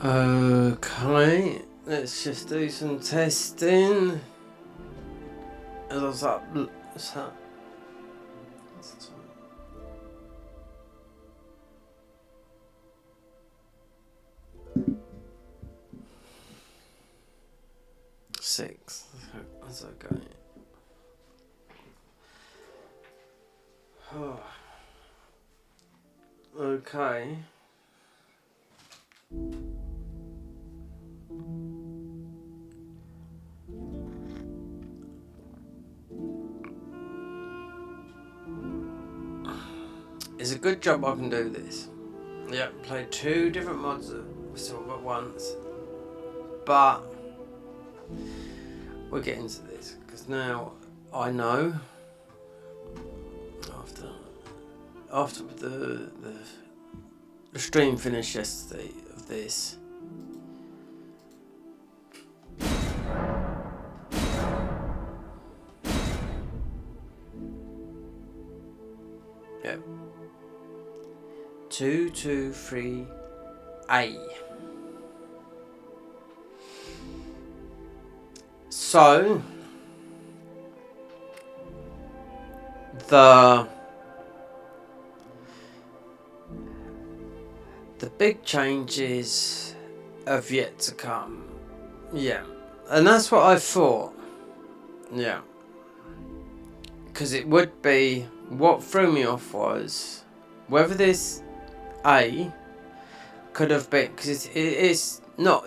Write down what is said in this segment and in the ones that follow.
Okay, let's just do some testing. As I was up, so, 6. That's okay. Oh. Okay. It's a good job I can do this. Yeah, play 2 different mods at once. But we'll get into this because now I know after the stream finished yesterday of this. Yep. 2, 2, 3, A. So the big changes have yet to come. Yeah, and that's what I thought. Yeah, because it would be, what threw me off was whether this A could have been, because it's not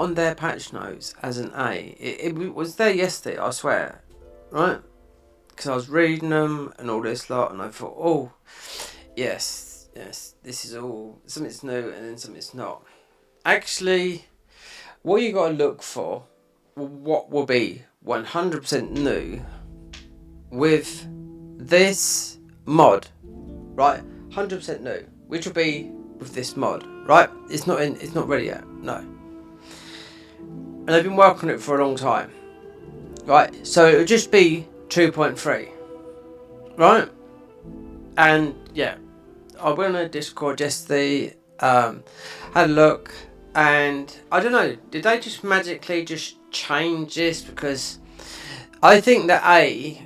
on their patch notes as an A. It was there yesterday, I swear, right? Because I was reading them and all this lot, and I thought, oh, yes, this is all something's new and then something's not. Actually, what you got to look for, what will be 100% new with this mod, right? 100% new, which will be with this mod, right? It's not ready yet, no. And they've been working on it for a long time, right? So it would just be 2.3, right? And yeah, I went on a Discord yesterday, had a look, and I don't know, did they just magically just change this? Because I think that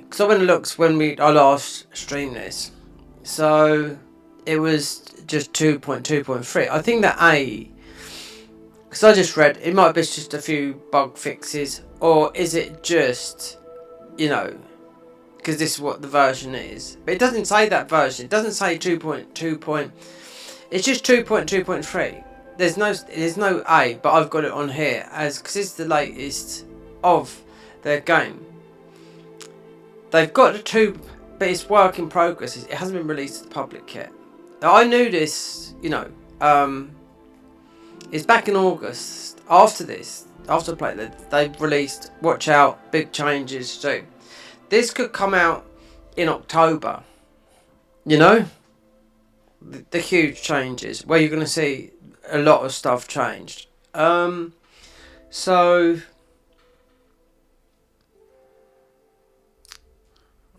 because I went and looked when I last streamed this, so it was just 2.2.3. I think that because I just read, it might be just a few bug fixes, or is it just, because this is what the version is. But it doesn't say that version. It doesn't say 2.2. It's just 2.2.3. There's no A, but I've got it on here because it's the latest of their game. They've got the 2, but it's work in progress. It hasn't been released to the public yet. Now, I knew this, it's back in August. After playrd, they released, watch out, big changes soon. This could come out in October, the huge changes where you're going to see a lot of stuff changed. So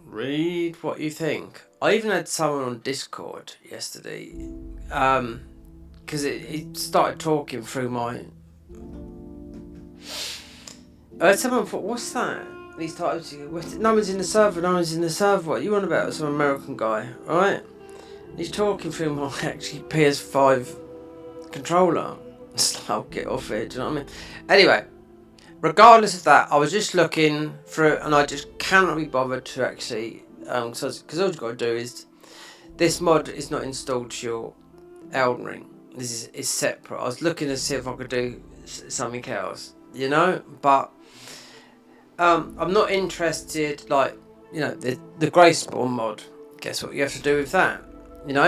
read what you think. I even had someone on Discord yesterday, because it started talking through my. Someone thought, what's that? These types, no one's in the server. What you on about? Some American guy, right? He's talking through my actually PS5 controller. It's like, I'll get off it. Do you know what I mean? Anyway, regardless of that, I was just looking through, and I just cannot be bothered to actually, because all you've got to do is, this mod is not installed to your Elden Ring. This is separate. I was looking to see if I could do something else, but. I'm not interested, the Grey Spawn mod. Guess what you have to do with that?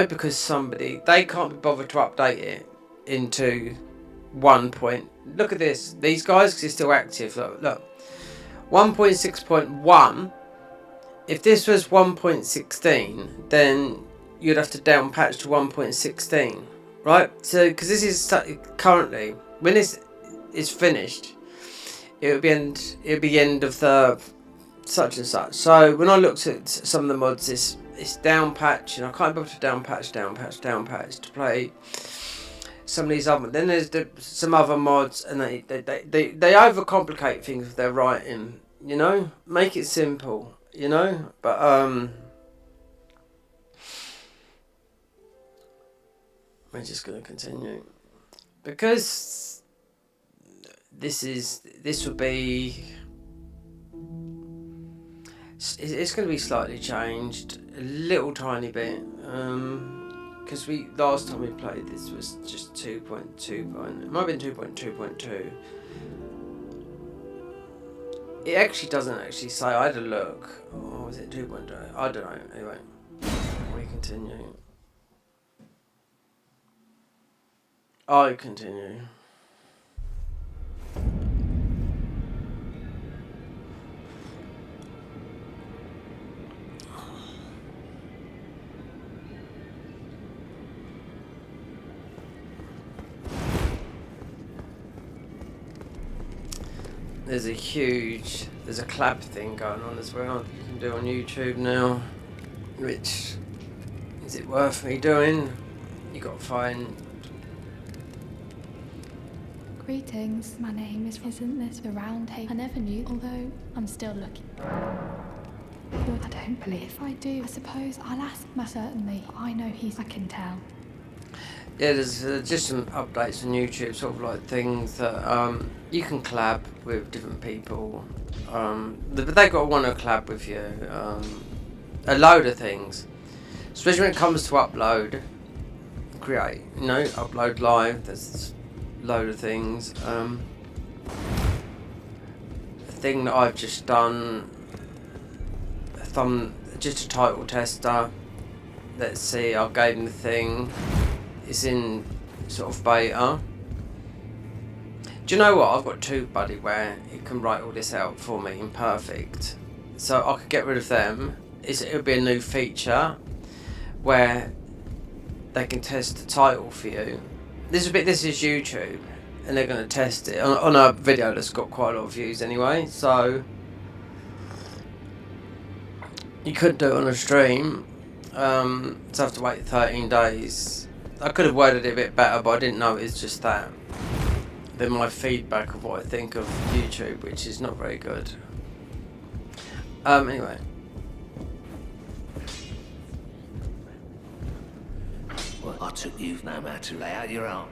Because they can't be bothered to update it into 1 point. Look at this. These guys, because it's still active. Look. 1.6.1. If this was 1.16, then you'd have to down patch to 1.16, right? So, because this is currently, when this is finished, it would be end of the such and such. So when I looked at some of the mods, it's down patch, and I can't be able to down patch to play some of these other. Then there's some other mods, and they overcomplicate things with their writing. You know, make it simple. You know, but we're just gonna continue because this will be. It's going to be slightly changed, a little tiny bit, because last time we played this was just 2.2. It might have been 2.2.2. It actually doesn't actually say. I had a look. Or was it 2.2? I don't know. Anyway, we continue. I continue. There's a clap thing going on as well that you can do on YouTube now, which, is it worth me doing? You got to find. Greetings, my name isn't this the round table? I never knew, although I'm still looking. I don't believe if I do. I suppose I'll ask Matt certainly. I know I can tell. Yeah, there's just some updates on YouTube, sort of like things that you can collab with different people. But they got to want to collab with you. A load of things, especially when it comes to upload, create. You know, upload live. There's a load of things. A thing that I've just done. Just a title tester. Let's see. I gave him the thing. It's in sort of beta. Do you know what? I've got TubeBuddy where it can write all this out for me in perfect. So I could get rid of them. It'll be a new feature where they can test the title for you. This is YouTube, and they're going to test it on a video that's got quite a lot of views anyway. So you couldn't do it on a stream. So I have to wait 13 days. I could have worded it a bit better, but I didn't know it's just that. Then my feedback of what I think of YouTube, which is not very good. Anyway. Well, I took you've no man to lay out your own.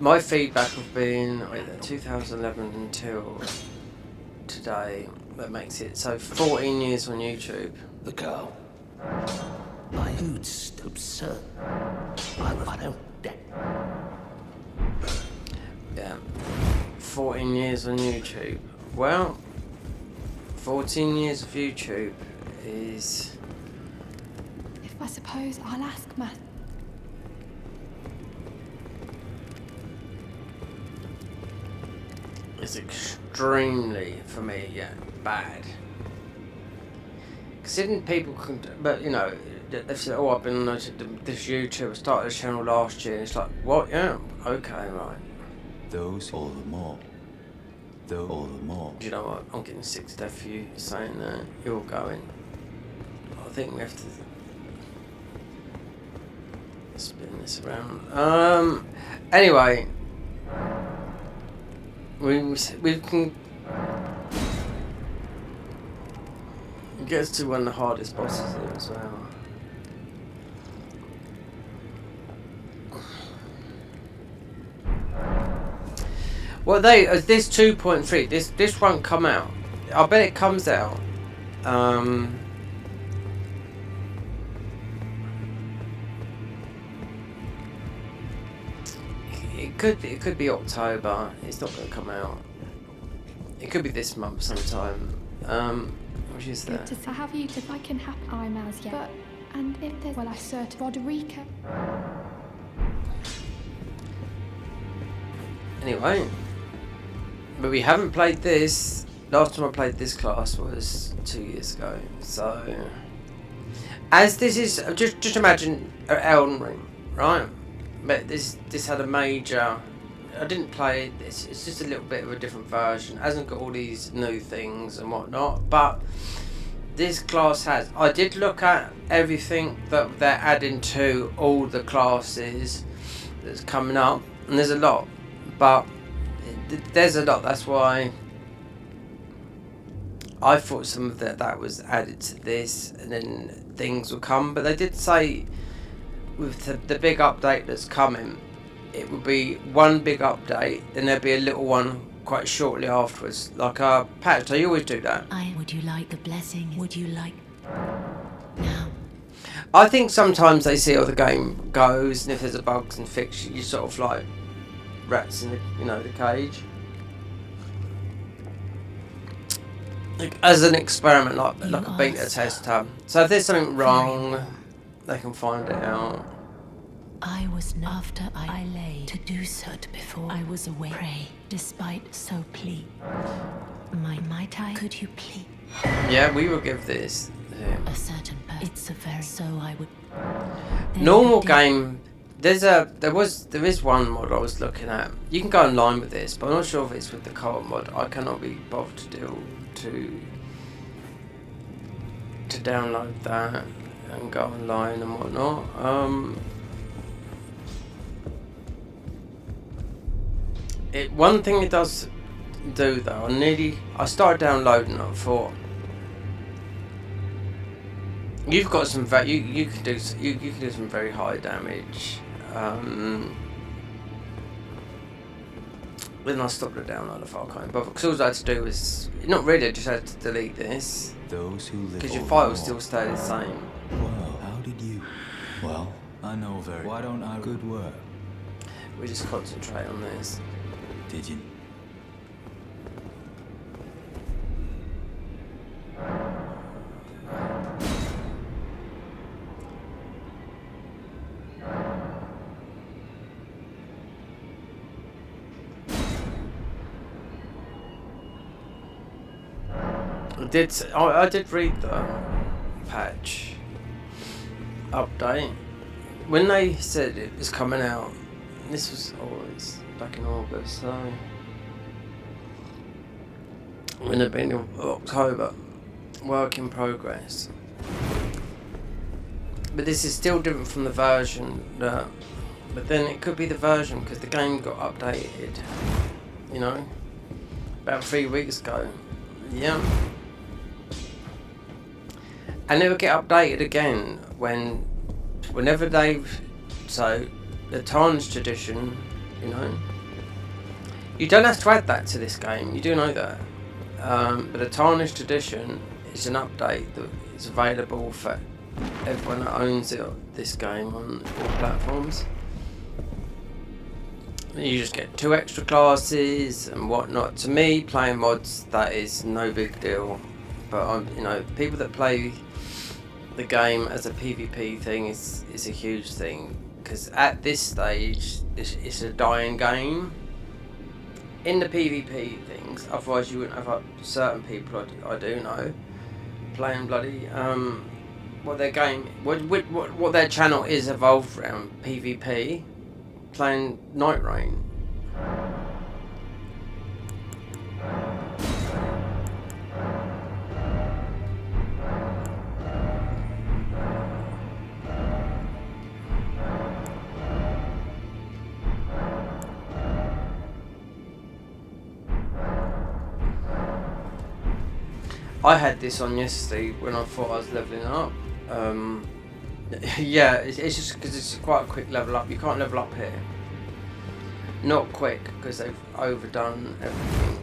My feedback of being 2011 until today, that makes it so 14 years on YouTube. The girl. My hood's absurd. I don't. Yeah. 14 years on YouTube. Well, 14 years of YouTube is. If I suppose I'll ask Matt. It's extremely, for me, bad. Considering people can, but you know, they've said, oh, I've been on this YouTube, I started this channel last year, and it's like, what? Yeah, okay, right. Those all the more. Those all the more. Do you know what? I'm getting sick to death for you saying that. You're going. I think we have to spin this around. Anyway. We can get us to one of the hardest bosses here as well. Well, this 2.3. This won't come out. I bet it comes out. It could be October. It's not going to come out. It could be this month sometime. Which is that? To have you if I can have I'm as yet. But and if there's I search Roderica. Anyway, but we haven't played this. Last time I played this class was 2 years ago. So, as this is just imagine Elden Ring, right? But this had a major. I didn't play it. It's just a little bit of a different version. It hasn't got all these new things and whatnot. But this class has. I did look at everything that they're adding to all the classes that's coming up, and there's a lot, but there's a lot. That's why I thought some of that was added to this, and then things will come. But they did say with the big update that's coming, it will be one big update, then there'll be a little one quite shortly afterwards. Like a patch, they always do that. Would you like the blessing? Would you like now? I think sometimes they see how the game goes, and if there's a bugs and fix, you sort of like rats in the cage. Like, as an experiment, like a beta tester. So if there's something wrong, they can find it out. I was after I lay to do so before I was away. Pray, despite so plea. Might I? Could you please? Yeah, we will give this. A certain person. It's a very so I would. Normal game. There is one mod I was looking at. You can go online with this, but I'm not sure if it's with the co-op mod. I cannot be bothered to download that and go online and whatnot. One thing it does do though, I started downloading it. I thought you've got some you can do some very high damage. Then I stopped the download. I thought I can't bother because all I had to do was not really. I just had to delete this because your files still stay the same. Well, how did you? Well, I know very. Why don't I? Good work. We just concentrate on this. Did you? I did read the patch update when they said it was coming out. This was always back in August, so when it been in October. Work in progress. But this is still different from the version that. But then it could be the version because the game got updated. About 3 weeks ago. Yeah. And it will get updated again whenever so the Tarnished edition, you don't have to add that to this game. You do know that, but the Tarnished edition is an update that is available for everyone that owns this game on all platforms. You just get 2 extra classes and whatnot. To me, playing mods, that is no big deal. But people that play the game as a PvP thing is a huge thing, because at this stage it's a dying game in the PvP things. Otherwise you wouldn't have certain people I do know playing bloody what their channel is evolved around PvP, playing Night Rain. I had this on yesterday when I thought I was leveling up. Yeah, it's just because it's quite a quick level up. You can't level up here. Not quick because they've overdone everything.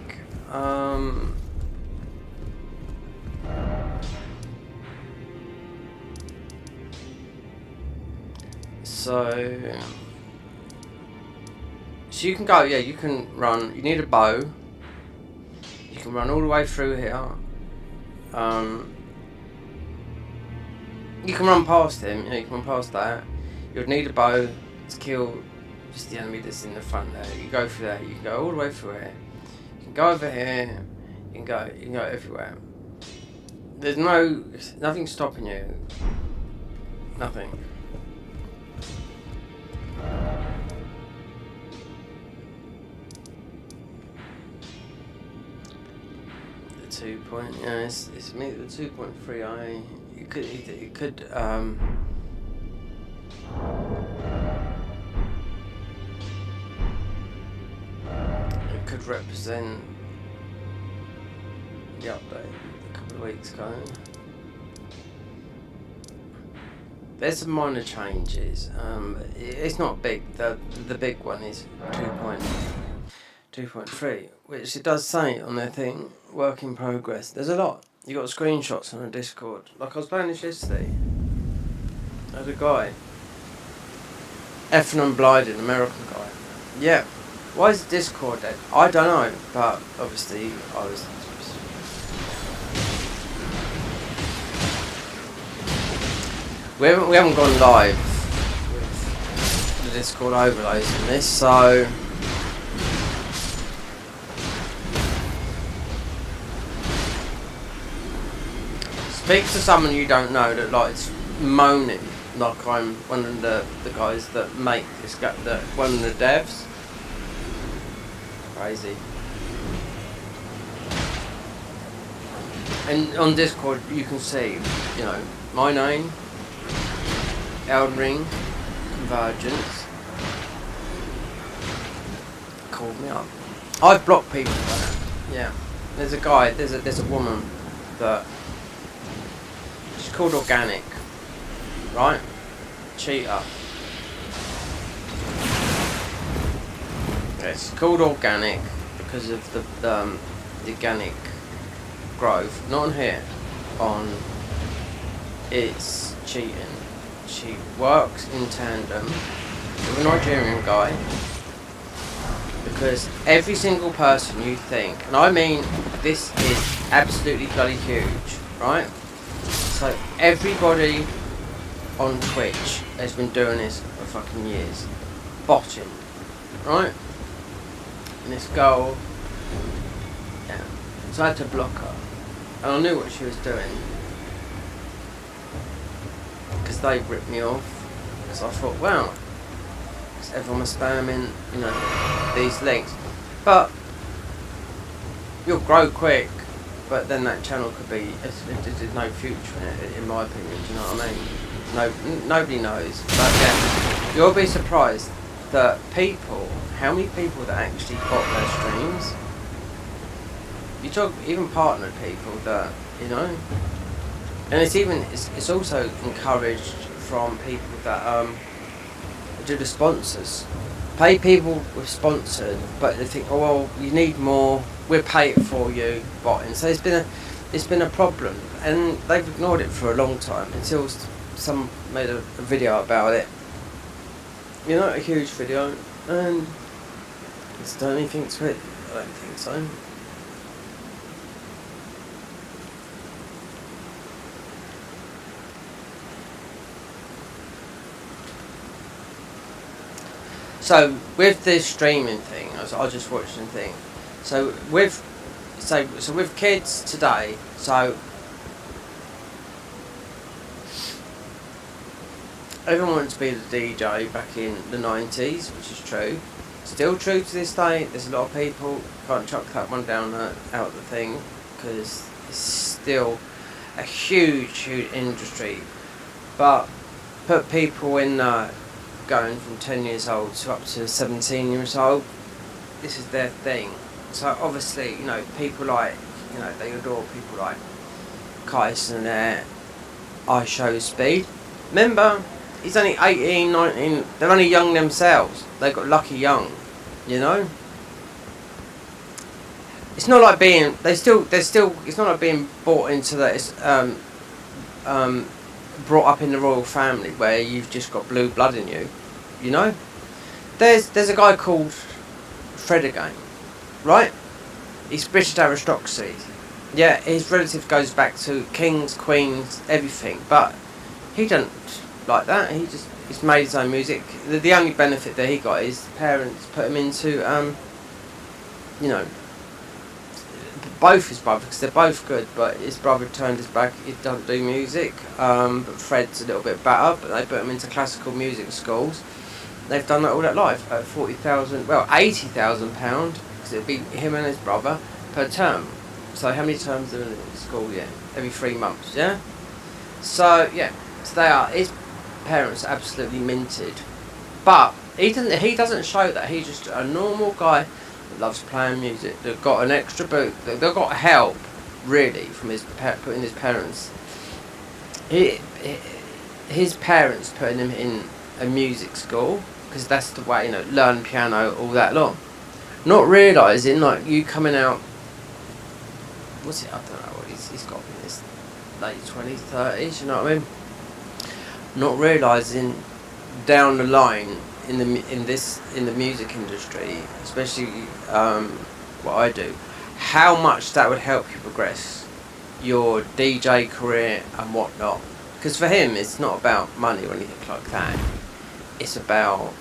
So you can go. Yeah, you can run. You need a bow. You can run all the way through here. You can run past him, you can run past that. You'd need a bow to kill just the enemy that's in the front there. You go through there, you can go all the way through here. You can go over here, you can go everywhere. There's nothing stopping you. Nothing. 2 point. Yeah, it's me the 2.3. It could represent the update a couple of weeks ago. There's some minor changes. It's not big. The big one is 2.3, which it does say on their thing, work in progress. There's a lot. You got screenshots on the Discord. Like I was playing this yesterday. There's a guy. Effing and blinded American guy. Yeah. Why is Discord dead? I don't know, but obviously I was. We haven't gone live with the Discord overlays in this, so speak to someone you don't know that likes moaning like I'm one of the guys that make this one of the devs. Crazy. And on Discord you can see, you know, my name, Elden, Convergence. Called me up. I've blocked people for that. Yeah. There's a guy, there's a woman that she's called Organic. Right? Cheater. Yeah, it's called Organic because of the organic growth. Not on here. On it's cheating. She works in tandem with a Nigerian guy because every single person you think, and I mean this is absolutely bloody huge, right? So everybody on Twitch has been doing this for fucking years. Botting. Right? And this girl, yeah. So I had to block her. And I knew what she was doing. Because they ripped me off. Because I thought, wow. Because everyone was spamming, you know, these links. But you'll grow quick. But then that channel could be, there's no future in it, in my opinion, do you know what I mean? No, nobody knows. But yeah, you'll be surprised that people, how many people that actually bot their streams. You talk, even partnered people that, you know, and it's also encouraged from people that do the sponsors. Pay people with sponsored, but they think, oh well, you need more. We'll pay it for you, botting. So it's been a problem, and they've ignored it for a long time until some made a video about it. You know, a huge video, and it's done anything to it. I don't think so. So with this streaming thing, I was just watching the thing. So with kids today, so everyone wanted to be the DJ back in the 90s, which is true. Still true to this day. There's a lot of people can't chuck that one down out the thing because it's still a huge industry. But put people in going from 10 years old to up to 17 years old, this is their thing. So obviously, you know, people like, you know, they adore people like Kyson there, I Show Speed. Remember, he's only 18, 19, they're only young themselves. They got lucky young, you know? It's not like being, it's not like being brought into that, brought up in the royal family where you've just got blue blood in you, you know? There's a guy called Fred again, right? He's British aristocracy. Yeah, his relative goes back to kings, queens, everything, but he don't like that. He's made his own music. The only benefit that he got is parents put him into, you know, both his brothers, because they're both good, but his brother turned his back, he doesn't do music, but Fred's a little bit better, but they put him into classical music schools. They've done that all that life at £40,000, well £80,000, because it'd be him and his brother per term. So how many terms are in school? Yeah, every 3 months. Yeah. So yeah, so they are. His parents are absolutely minted, but he doesn't show that. He's just a normal guy that loves playing music. They've got an extra boot. They've got help, really, from putting his parents. His parents putting him in a music school because that's the way, learn piano all that long. Not realising, like, you coming out, what's it, I don't know, he's got in his late 20s, 30s, you know what I mean? Not realising down the line in the music industry, especially what I do, how much that would help you progress your DJ career and whatnot. Because for him, it's not about money or anything like that. It's about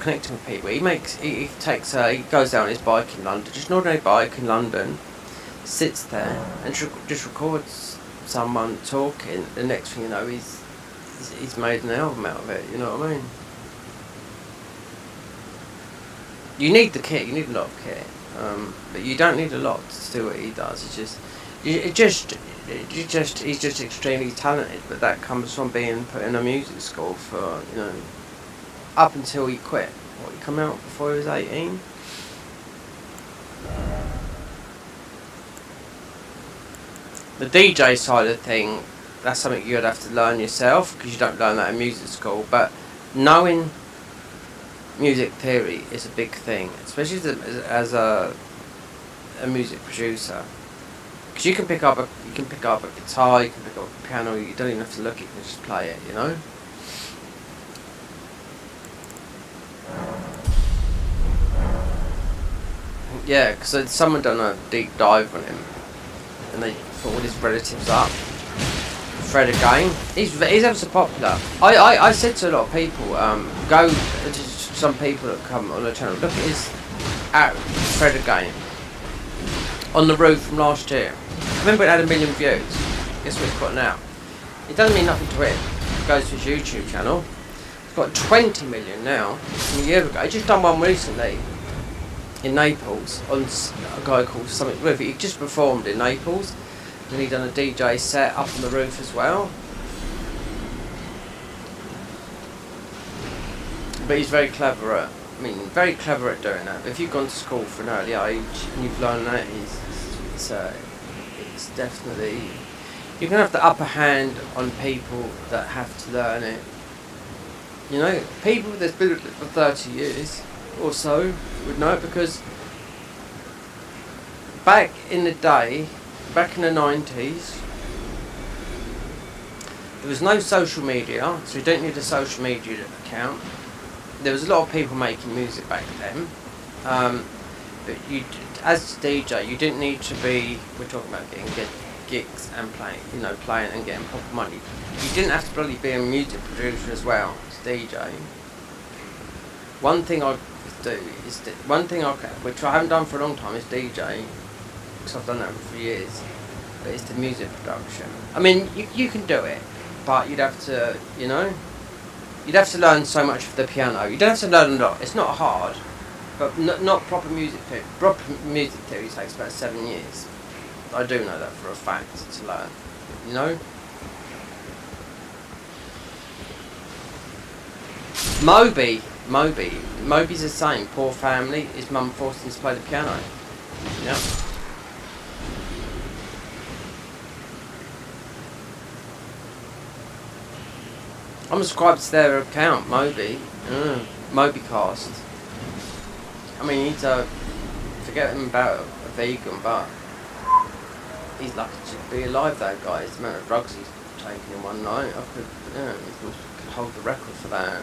connecting with people. He goes down on his bike in London, just an ordinary bike in London, sits there and just records someone talking. The next thing you know, he's made an album out of it. You know what I mean? You need the kit. You need a lot of kit, but you don't need a lot to do what he does. He's just extremely talented. But that comes from being put in a music school for up until he quit. He come out before he was 18. The DJ side of the thing, that's something you'd have to learn yourself because you don't learn that in music school. But knowing music theory is a big thing, especially as a music producer, because you can pick up a guitar, you can pick up a piano, you don't even have to look, you can just play it, Yeah, because someone done a deep dive on him, and they put all his relatives up. Fred again, he's ever so popular. I said to a lot of people, go to some people that come on the channel, look at Fred again on the roof from last year. I remember it had 1 million views. Guess what it's got now? It doesn't mean nothing to him. It goes to his YouTube channel. It's got 20 million now from a year ago. He just done one recently in Naples on a guy called something with it. He just performed in Naples, and he done a DJ set up on the roof as well. But he's very clever at doing that. But if you've gone to school for an early age and you've learned that, it's definitely, you can have the upper hand on people that have to learn it. People that's been at it for 30 years or so would know it, because back in the day, back in the 90s, there was no social media, so you don't need a social media account. There was a lot of people making music back then, but as a DJ, you didn't need to be. We're talking about getting gigs and playing and getting proper money. You didn't have to bloody be a music producer as well as DJ. One thing I do is which I haven't done for a long time, is DJ, because I've done that for years. But it's the music production. I mean, you can do it, but you'd have to, You'd have to learn so much of the piano. You don't have to learn a lot. It's not hard, but not proper music theory. Proper music theory takes about 7 years. I do know that for a fact to learn. Moby's the same. Poor family. His mum forced him to play the piano. Yeah. I'm subscribed to their account, Moby. Mobycast. I mean, he's forget him about a vegan, but he's lucky to be alive, that guy. The amount of drugs he's taken in one night, he could hold the record for that,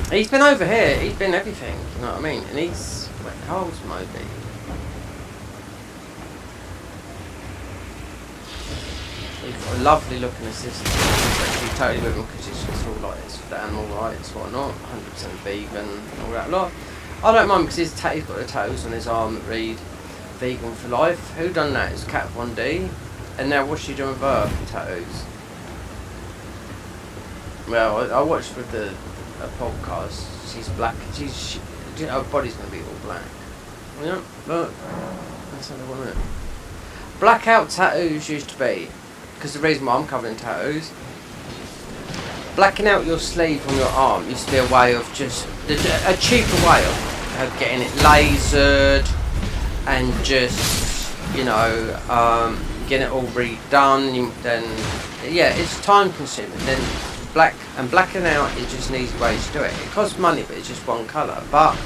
He's been over here, he's been everything, you know what I mean? And how old's Moby? He's got a lovely looking assistant. She's totally with him because it's all like it's for the animal rights, whatnot, 100% vegan, all that lot. I don't mind because he's got the tattoos on his arm that read "Vegan for Life." Who done that? It's Cat Von D. And now what's she doing with her tattoos? Well, I watched with a podcast. She's black. Her body's gonna be all black. Yeah, look. That's how they want it. Blackout tattoos used to be, because the reason why I'm covered in tattoos, blacking out your sleeve on your arm used to be a way of just a cheaper way of getting it lasered and just getting it all redone. Then yeah, it's time consuming. Then blacking out is just an easy way to do it. It costs money, but it's just one colour. But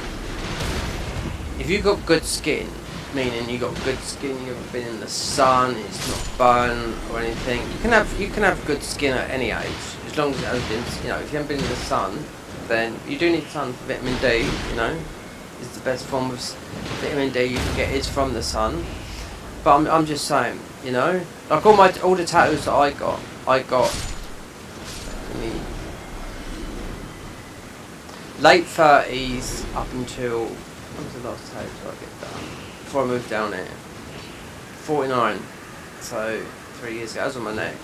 if you've got good skin, meaning you got good skin, you haven't been in the sun, it's not burnt or anything, you can have good skin at any age, as long as it hasn't been, if you haven't been in the sun, then you do need sun for vitamin D. Is the best form of vitamin D you can get is from the sun. But I'm just saying, like all the tattoos that I got late 30s up until, when was the last tattoo I get done? Before I moved down here. 49. So 3 years ago. That was on my neck.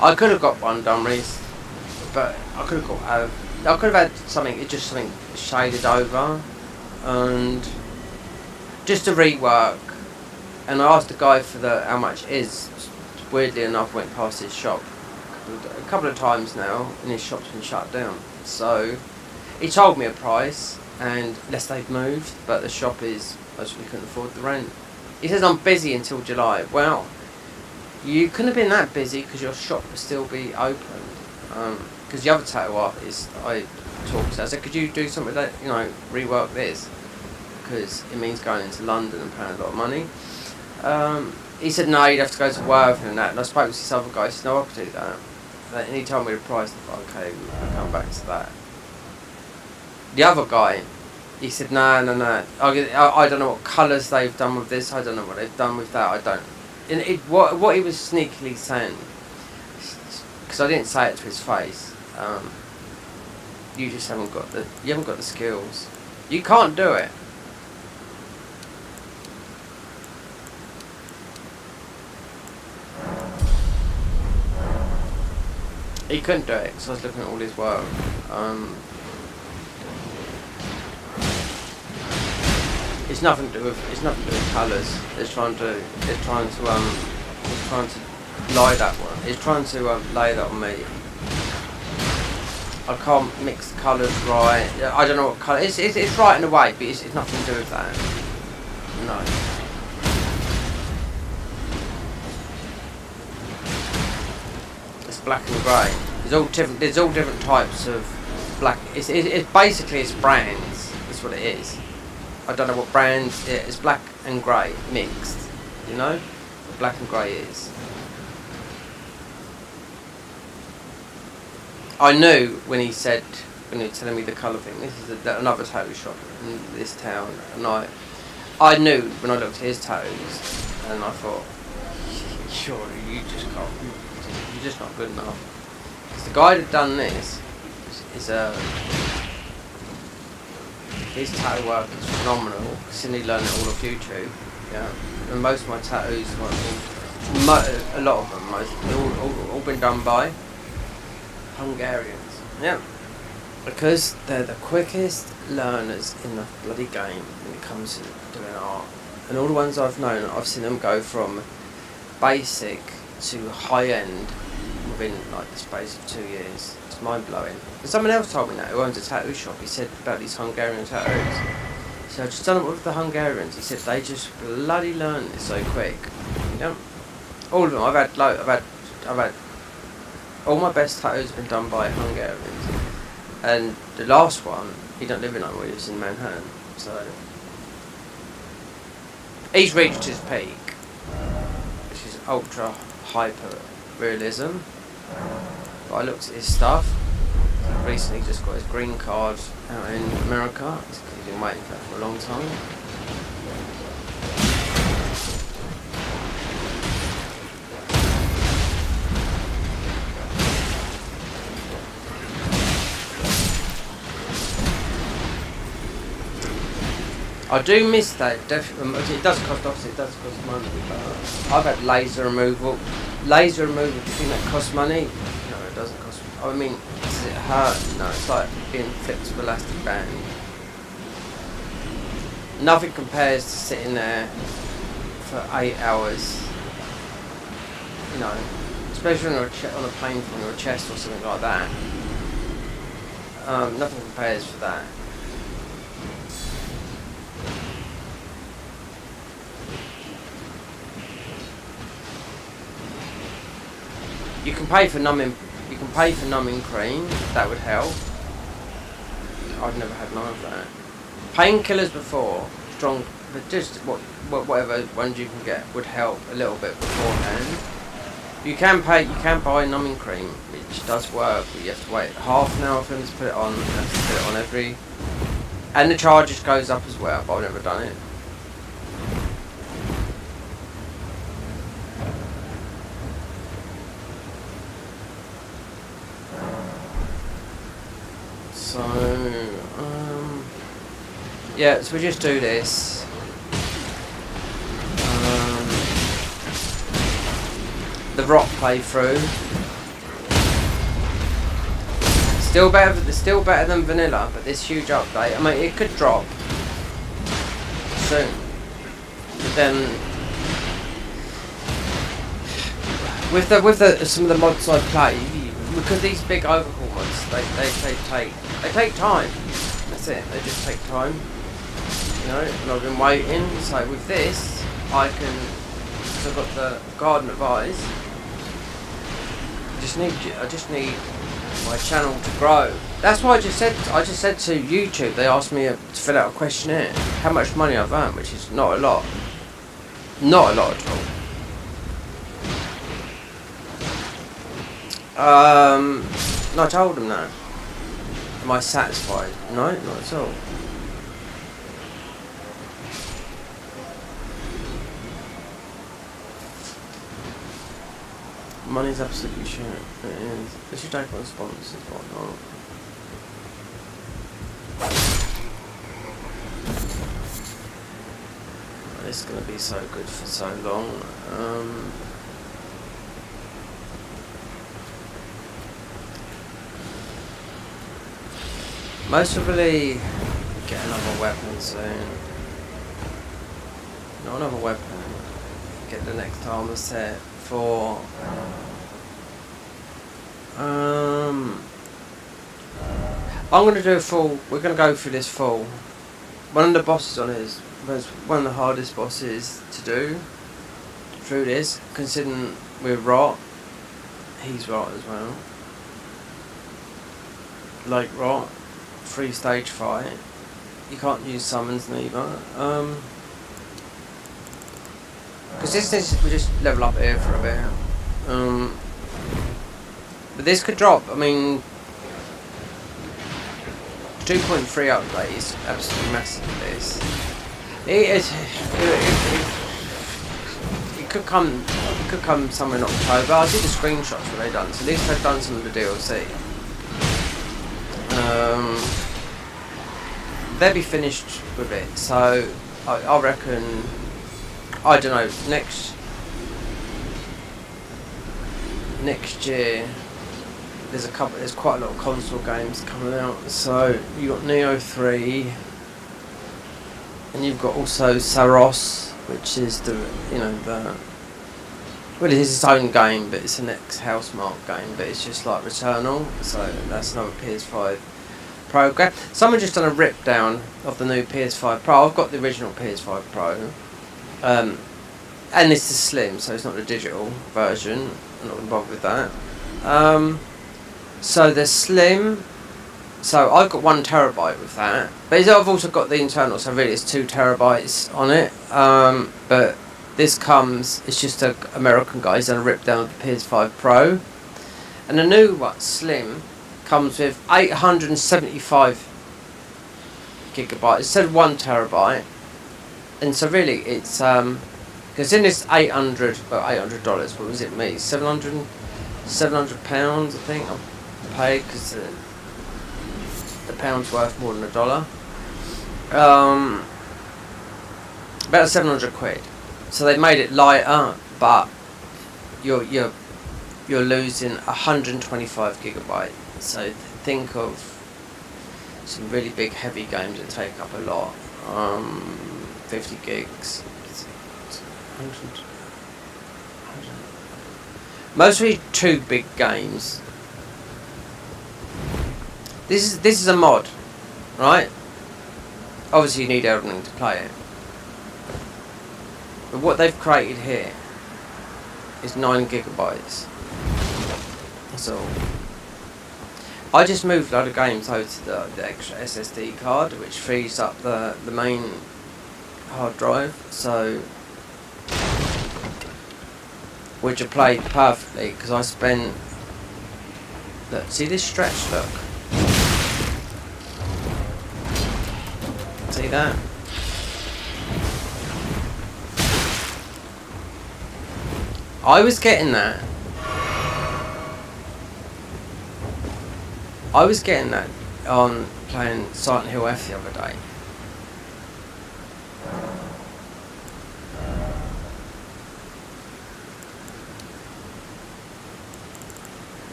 I could have got one done recently, but I could have had something shaded over and just a rework. And I asked the guy for how much it is. Weirdly enough, went past his shop a couple of times now, and his shop's been shut down. So he told me a price, and unless they've moved, but the shop is, we couldn't afford the rent. He says I'm busy until July. Well, you couldn't have been that busy because your shop would still be open. Because the other tattoo artist I talked to, I said, could you do something like that, rework this? Because it means going into London and paying a lot of money. He said, no, you'd have to go to Worthing and that. And I spoke to this other guy, he said, no, I could do that. And he told me the price, and I thought, okay, we'll come back to that. The other guy, he said, no. I don't know what colours they've done with this. I don't know what they've done with that. I don't. And what he was sneakily saying, because I didn't say it to his face. You just haven't got the skills. You can't do it. He couldn't do it because I was looking at all his work. It's nothing to do with colours. It's trying to lie that one. It's trying to lay that on me. I can't mix the colours right. I don't know what colour. It's right in a way, but it's nothing to do with that. No. Black and grey. There's all different types of black. It's basically brands. That's what it is. I don't know what brands. It's black and grey mixed. Black and grey is. I knew when he was telling me the colour thing. This is another tattoo shop in this town, and I knew when I looked at his tattoos, and I thought, surely you just can't. You're just not good enough. Because the guy that done this his tattoo work is phenomenal. Considering he learned it all off YouTube. Yeah. And most of my tattoos, a lot of them, all been done by Hungarians. Yeah. Because they're the quickest learners in the bloody game when it comes to doing art. And all the ones I've known, I've seen them go from basic to high end within the space of 2 years. It's mind blowing. And someone else told me that who owns a tattoo shop. He said about these Hungarian tattoos. So I just done it with the Hungarians. He said they just bloody learn it so quick. All of them. I've had all my best tattoos have been done by Hungarians. And the last one, he don't live in Hungary. He lives in Manhattan. So he's reached his peak, which is ultra hyper realism. But I looked at his stuff. He recently just got his green card out in America. He's been waiting for that for a long time. I do miss that, definitely. It does cost, obviously it does cost money, but I've had laser removal. Laser removal, do you think that costs money? No, it doesn't cost. I mean, does it hurt? No, it's like being flipped with elastic band. Nothing compares to sitting there for 8 hours. You know, especially on a plane from your chest or something like that. Nothing compares for that. You can pay for numbing. You can pay for numbing cream. That would help. I've never had none of that. Painkillers before, strong, but just whatever ones you can get would help a little bit beforehand. You can buy numbing cream, which does work, but you have to wait half an hour for them to put it on. You have to put it on every, and the charge just goes up as well. But I've never done it. So, yeah, so we just do this. The rock playthrough. Still better than vanilla, but this huge update. I mean, it could drop soon, but then with some of the mods I play, because these big overhaul mods, they take time. That's it. They just take time. You know, and I've been waiting. So with this, I can. So I've got the Garden of Eyes. I just need my channel to grow. That's why I just said to YouTube. They asked me to fill out a questionnaire. How much money I've earned, which is not a lot. Not a lot at all. No, I told them that. Am I satisfied? No, not at all. Money's absolutely shit. It is. They should take on sponsors, whatnot. It's gonna be so good for so long. Most probably get another weapon soon. Not another weapon. Get the next armor set for. I'm gonna do a full. We're gonna go through this full. One of the bosses on it is one of the hardest bosses to do through this, considering we're rot. He's rot as well. Like rot. 3-stage fight. You can't use summons neither. Because this is we just level up here for a bit. But this could drop. I mean, 2.3 update is absolutely massive. This. It could come. It could come somewhere in October. I see the screenshots what they've done. So at least they've done some of the DLC. They'll be finished with it, so I reckon, I don't know, next year there's quite a lot of console games coming out. So you got Neo 3, and you've got also Saros, which is well, it is its own game, but it's an ex-Housemarque game, but it's just like Returnal, so that's another PS5 Pro game. Someone just done a rip down of the new PS5 Pro. I've got the original PS5 Pro, and it's the Slim, so it's not the digital version. I'm not involved with that. So the Slim, so I've got 1 terabyte with that, but I've also got the internal, so really it's 2 terabytes on it. But this comes, it's just an American guy, he's done a rip down of the PS5 Pro, and the new Slim comes with 875 gigabytes instead of 1 terabyte, and so really it's because in this $800, what was it, me, 700 pounds I think I paid, because the pound's worth more than $1. about 700 quid. So they made it lighter, but you're losing 125 gigabytes. So think of some really big heavy games that take up a lot. 50 gigs. 100. Mostly 2 big games. This is a mod, right? Obviously you need Elden to play it. But what they've created here is 9 gigabytes. That's all. I just moved a lot of games over to the extra SSD card, which frees up the main hard drive, so which I played perfectly because I spent. Look, see this stretch? Look, see that? I was getting that. I was getting that on playing Silent Hill F the other day.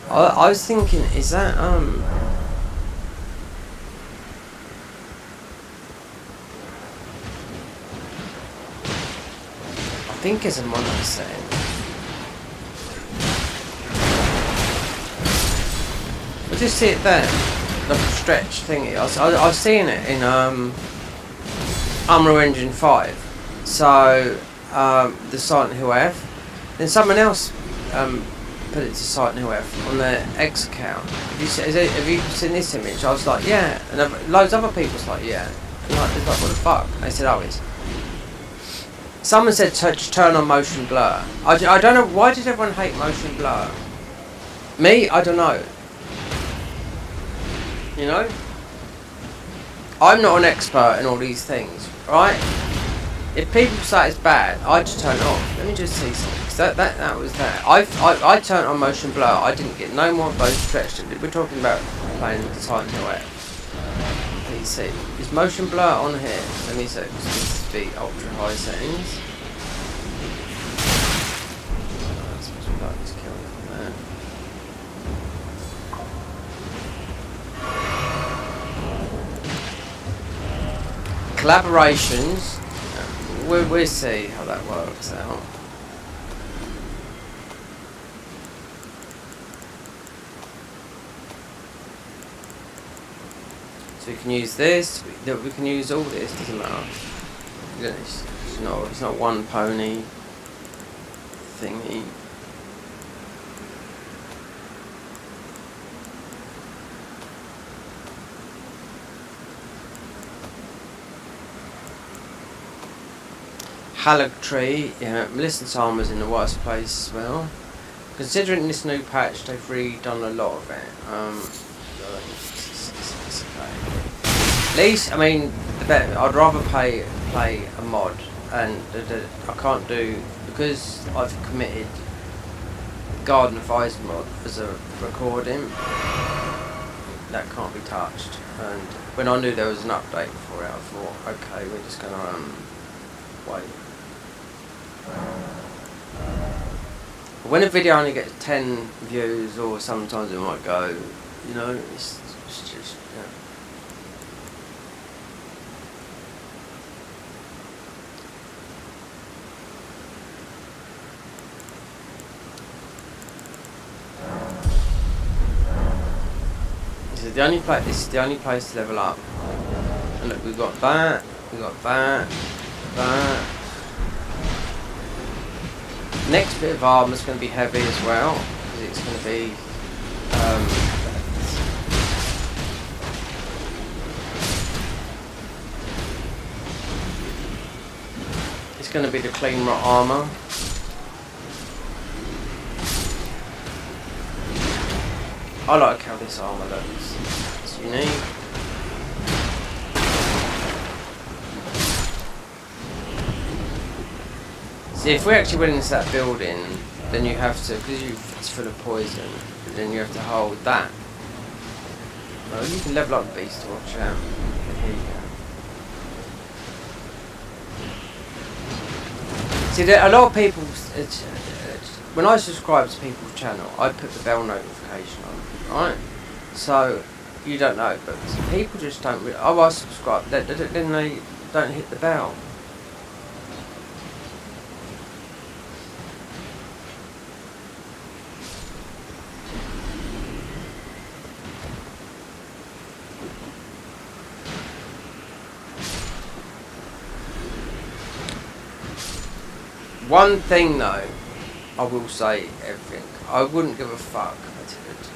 I was thinking, is that I think it's a monitor setting. I just see it there, like a stretch thingy. I've seen it in Unreal Engine 5. So the Silent Hill F. Then someone else put it to Silent Hill F on their X account. Have you seen this image? I was like, yeah, and loads of other people was like, yeah. And it's like, what the fuck? And they said, oh, it's. Someone said just turn on motion blur. I don't know, why did everyone hate motion blur? Me, I don't know. You know? I'm not an expert in all these things, right? If people say it's bad, I just turn it off. Let me just see something. Cause that was that. I turned on motion blur. I didn't get no more of those stretched. We're talking about playing Silent Hill F. PC. Is motion blur on here? Let me see. This is the ultra high settings. I'm supposed to like this kill from there. Collaborations. We'll see how that works out. So we can use this. We can use all this. Doesn't matter. It's not one pony thingy. Halagtree, yeah, Melissa's armor's in the worst place as well. Considering this new patch, they've redone a lot of it. It's okay. At least, I mean, I'd rather play a mod, and I can't do, because I've committed Garden of Ice mod as a recording. That can't be touched. And when I knew there was an update for it, I thought, okay, we're just gonna wait. When a video only gets 10 views, or sometimes it might go, you know, it's just, yeah. This is the only place to level up. And look, we've got that, that. Next bit of armour is going to be heavy as well, because it's going to be the clean rot armour. I like how this armour looks. It's unique. See, if we actually went into that building, then you have to, because it's full of poison, then you have to hold that. Well, you can level up the beast, watch out. Here you go. See, a lot of people, when I subscribe to people's channel, I put the bell notification on, right? So, you don't know, but people just don't really, oh, I subscribe, then they don't hit the bell. One thing though, I will say everything. I wouldn't give a fuck.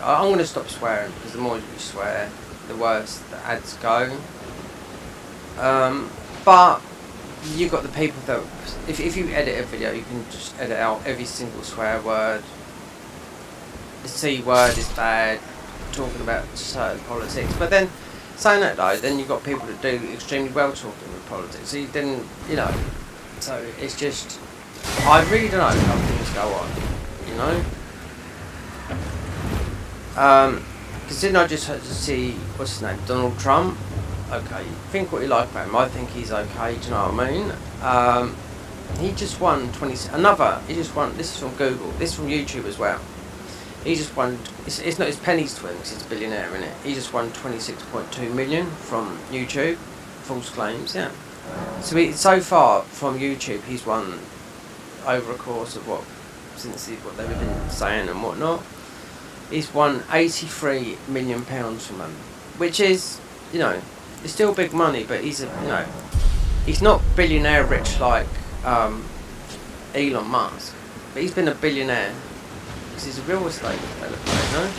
I'm going to stop swearing because the more you swear, the worse the ads go. But you got the people that, if you edit a video, you can just edit out every single swear word. The C word is bad, talking about certain politics. But then, saying that though, then you've got people that do extremely well talking with politics. So you didn't, you know, so it's just, I really don't know how things go on, you know. Because didn't I just see, what's his name, Donald Trump? Okay, think what you like about him. I think he's okay, do you know what I mean? He just won this is from Google, this is from YouTube as well. He just won, it's not his pennies to him because he's a billionaire, isn't it? He just won 26.2 million from YouTube, false claims, yeah. So far from YouTube, he's won over a course of what they've been saying and whatnot. He's won £83 million from them, which is, you know, it's still big money, but he's he's not billionaire rich like Elon Musk, but he's been a billionaire because he's a real estate developer, you know.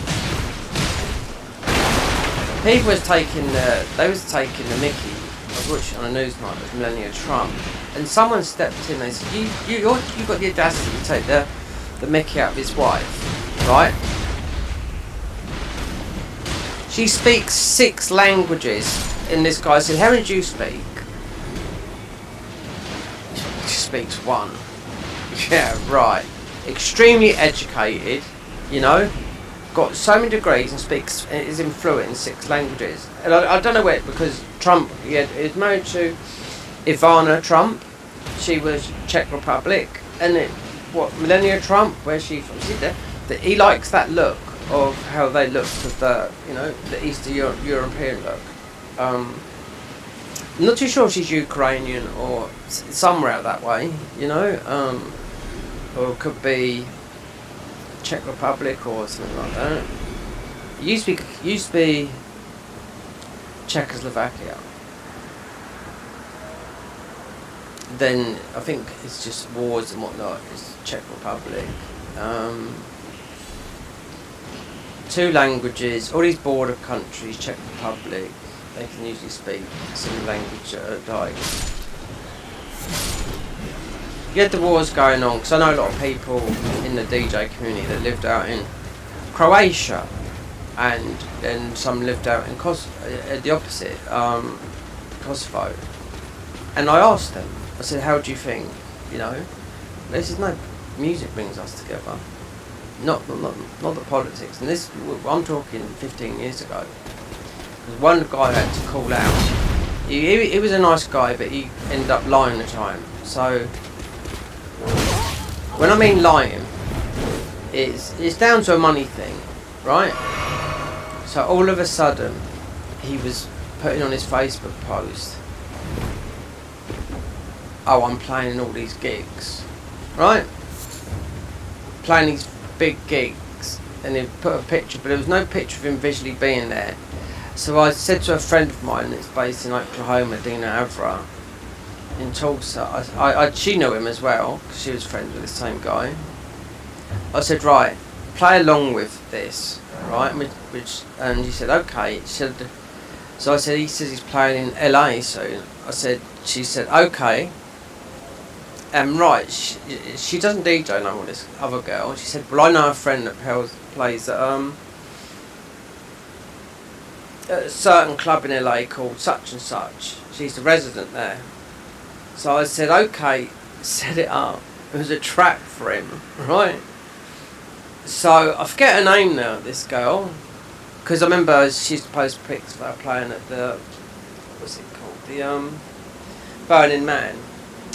People was taking the mickey. I was watching on a news night with Melania Trump, and someone stepped in. They said, "You got the audacity to take the mickey out of his wife, right? She speaks 6 languages." And this guy said, "How did you speak?" She speaks 1. Yeah, right. Extremely educated, you know, got so many degrees and is fluent in 6 languages. And I don't know where, because Trump, he's married to Ivana Trump. She was Czech Republic, and Melania Trump, where's she from? He likes that look of how they look with the, you know, the Eastern European look. I'm not too sure if she's Ukrainian or somewhere out that way, you know, or it could be Czech Republic or something like that. It used to be Czechoslovakia. Then I think it's just wars and whatnot. It's Czech Republic. 2 languages. All these border countries, Czech Republic. They can usually speak some language like. You had the wars going on, because I know a lot of people in the DJ community that lived out in Croatia, and then some lived out in the opposite, Kosovo. And I asked them, I said, "How do you think, you know?" They said, "No, music brings us together, not the politics." And this, I'm talking 15 years ago. One guy had to call out. He was a nice guy, but he ended up lying the time. So, when I mean lying, it's down to a money thing, right? So all of a sudden, he was putting on his Facebook post, "Oh, I'm playing all these gigs," right? Playing these big gigs, and he put a picture, but there was no picture of him visually being there. So I said to a friend of mine that's based in Oklahoma, Dina Avra, in Tulsa, she knew him as well, because she was friends with the same guy. I said, "Right, play along with this, right?" And he said, "Okay." So I said, "He says he's playing in LA soon." She said, "Okay." Right, she doesn't DJ no more, this other girl. She said, "Well, I know a friend that plays at a certain club in LA called such and such. She's the resident there." So I said, "Okay, set it up." It was a track for him, right? So I forget her name now, this girl, because I remember she used to post pics of her playing at the, what's it called, the Burning Man.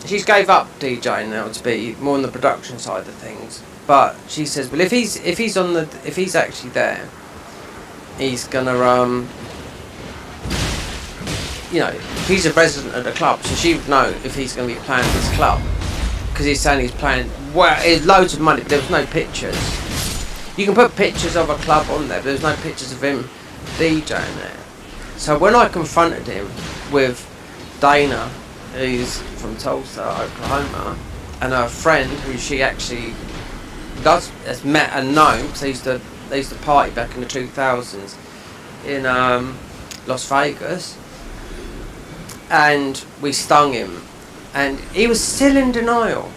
she's gave up DJing now to be more on the production side of things. But she says, well, if he's actually there, he's gonna you know, he's a resident of the club, so she would know if he's gonna be playing at this club, because he's saying he's playing. Well, it's loads of money, but there was no pictures. You can put pictures of a club on there, but there's no pictures of him DJing there. So when I confronted him with Dana, who's from Tulsa, Oklahoma, and her friend, who she actually has met and known, because they used to party back in the 2000s in Las Vegas, and we stung him, and he was still in denial.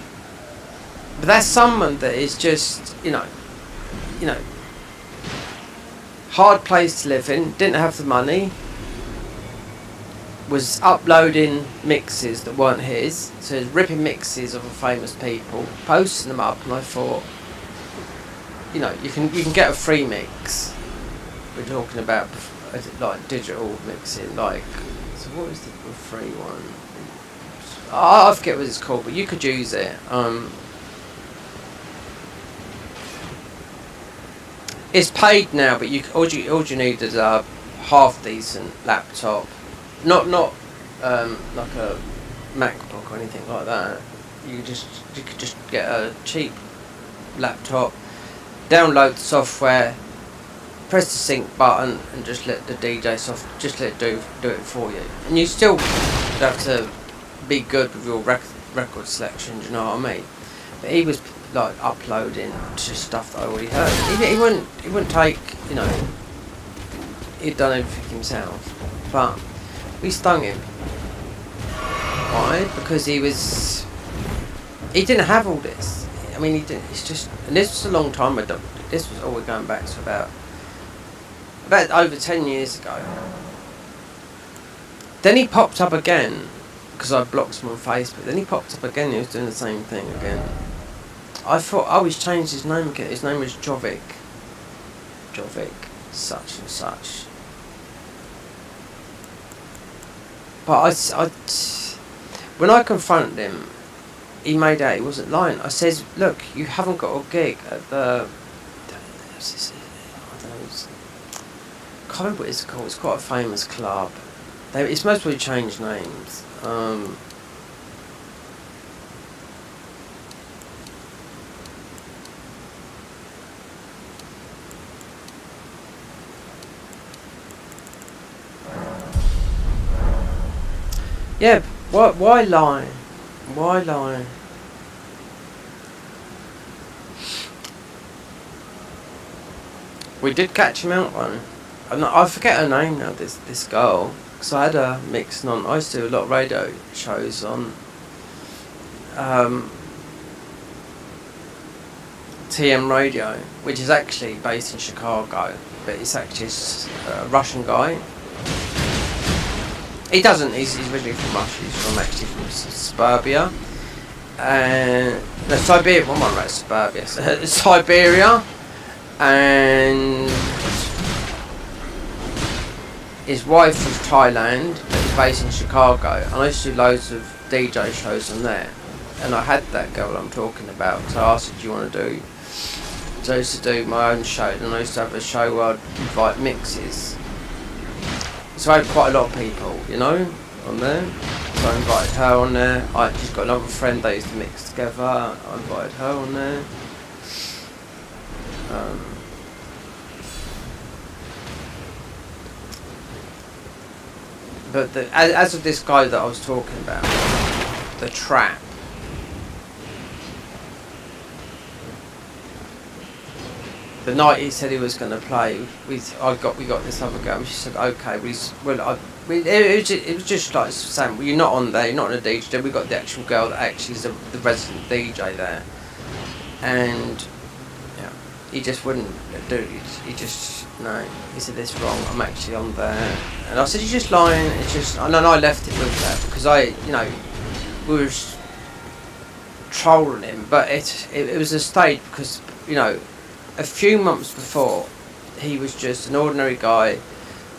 But that's someone that is just, you know, hard place to live in, didn't have the money, was uploading mixes that weren't his, so he was ripping mixes of famous people, posting them up, and I thought, you know, you can get a free mix. We're talking about like digital mixing, like, so what is the free one? I forget what it's called, but you could use it. It's paid now, but all you need is a half decent laptop, not like a MacBook or anything like that. You could just get a cheap laptop, download the software, press the sync button, and just let the DJ just let it do it for you. And you still have to be good with your record selection. Do you know what I mean? But he was like uploading just stuff that I already heard. He wouldn't take, you know, he'd done everything himself. But we stung him. Why? Because he didn't have all this. I mean, he didn't. It's just, and this was a long time ago. This was all we're going back to about over 10 years ago. Then he popped up again, because I blocked him on Facebook. Then he popped up again. He was doing the same thing again. I thought, oh, he's changed his name again. His name was Jovic, such and such. But when I confronted him, he made out he wasn't lying. I says, look, you haven't got a gig at the, I can't remember what it's called. It's quite a famous club. It's mostly changed names. Yeah, why lie? Why lie? We did catch him out one. I forget her name now, this girl. Because I had her mixing on, I used to do a lot of radio shows on TM Radio, which is actually based in Chicago, but it's actually a Russian guy. He's originally from Russia, he's from Siberia. No, Siberia, what am I right, Siberia? Siberia, and his wife was Thailand, but he's based in Chicago, and I used to do loads of DJ shows on there, and I had that girl I'm talking about, so I asked her, do you want to do, so I used to do my own show, and I used to have a show where I'd invite mixes. So I had quite a lot of people, you know, on there. So I invited her on there. I just got another friend they used to mix together. I invited her on there. But as of this guy that I was talking about, the Trap. The night he said he was going to play, we got this other girl. And she said, "Okay, it was just like saying, well, you're not on there, you're not on a DJ. We got the actual girl that actually is the resident DJ there, and yeah, he just wouldn't do it. He just no. He said, "This wrong. I'm actually on there," and I said, "You're just lying." It's just, and then I left it with that because we were trolling him, but it was a stage because a few months before, he was just an ordinary guy,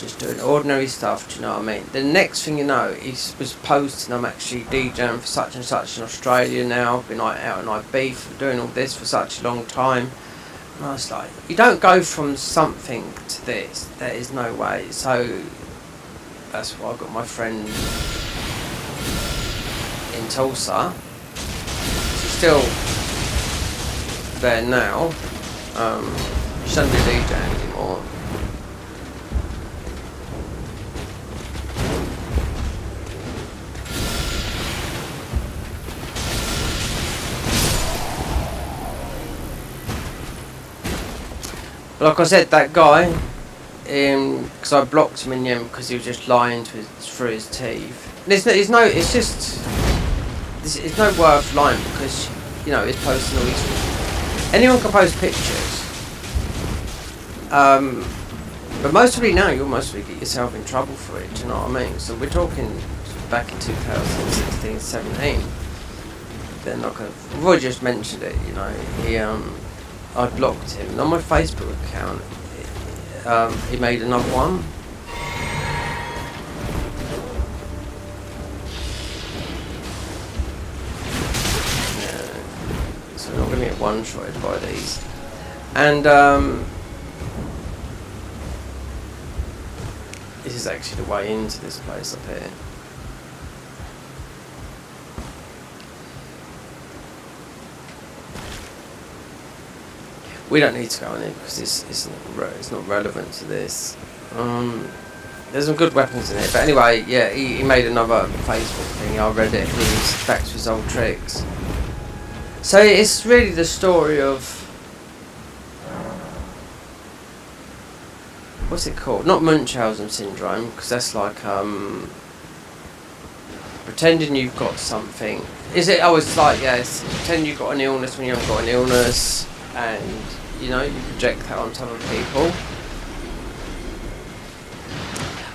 just doing ordinary stuff, do you know what I mean? The next thing you know, he was posting, I'm actually DJing for such and such in Australia now, I've been out in Ibiza doing all this for such a long time. And I was like, you don't go from something to this, there is no way. So that's why I got my friend in Tulsa. She's still there now. She doesn't do DJing anymore. Like I said, that guy, because I blocked him in the end because he was just lying through his teeth. It's no worth lying because, you know, he's posting all these. Anyone can post pictures. But mostly now you'll mostly get yourself in trouble for it, do you know what I mean? So we're talking back in 2016, 17. They're not gonna, we've already just mentioned it, you know, I blocked him, and on my Facebook account, he made another one. Yeah. So we're not going to get one-shotted by these. And this is actually the way into this place up here. We don't need to go on it because it's not relevant to this. There's some good weapons in it, but anyway, yeah, he made another Facebook thing. I read it. He's back to his old tricks. So it's really the story of what's it called? Not Munchausen syndrome, because that's like pretending you've got something. Is it? Oh, it's like it's pretending you've got an illness when you haven't got an illness. And you know, you project that onto other people.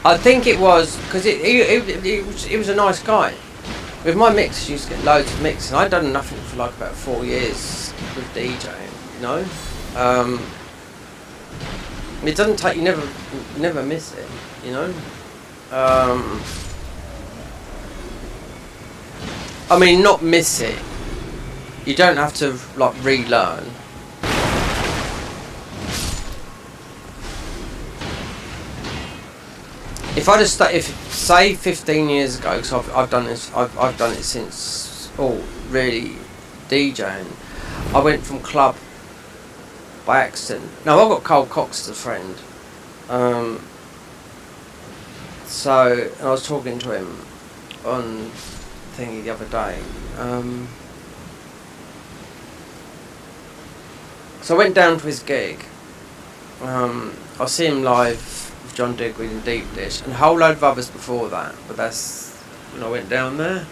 I think it was because he was a nice guy. With my mix, I used to get loads of mixing. I'd done nothing for like about 4 years with DJing. You know, it doesn't take. You never miss it. You know. I mean, not miss it. You don't have to like relearn. If I just say 15 years ago, because I've done this, I've done it since really DJing. I went from club by accident. Now I've got Cole Cox as a friend. So and I was talking to him on thingy the other day. So I went down to his gig. I see him live. John Digweed and Deep Dish and a whole load of others before that, but that's when I went down there.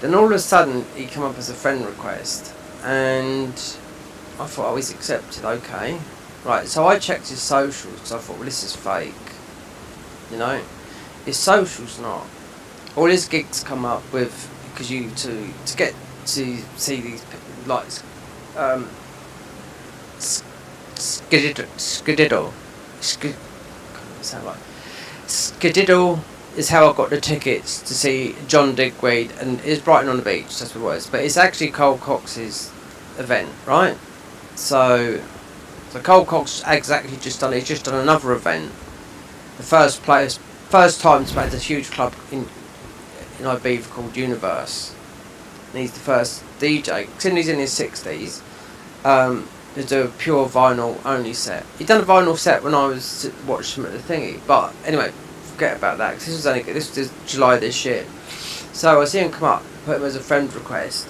Then all of a sudden he came up as a friend request and I thought, oh, he's accepted, okay. Right, so I checked his socials because I thought, well, this is fake, you know. His socials not. All his gigs come up with, because you to get to see these like Skididdle. Skididdle is how I got the tickets to see John Digweed, and it's Brighton on the Beach, that's what it was. But it's actually Cole Cox's event, right? So Cole Cox exactly just done another event. The first time to play at a huge club in Ibiza called Universe. And he's the first DJ, considering he's in his 60s. To do a pure vinyl only set. He done a vinyl set when I was watching him at the thingy, but anyway, forget about that because this was July this year. So I see him come up, put him as a friend request,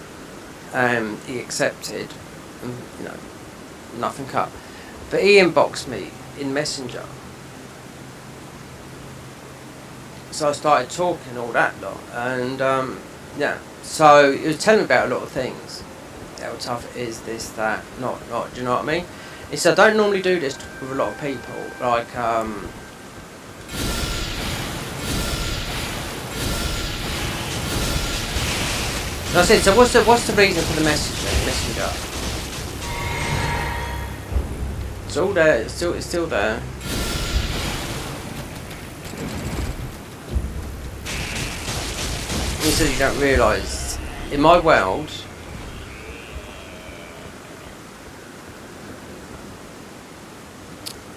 he accepted, and you know, nothing cut. But he inboxed me in Messenger. So I started talking all that lot, and yeah. So he was telling me about a lot of things. How tough it is, this, that, not, do you know what I mean? He said, I don't normally do this with a lot of people, like, I said, so what's the reason for the messenger? It's all there, it's still there. he said you don't realise, in my world,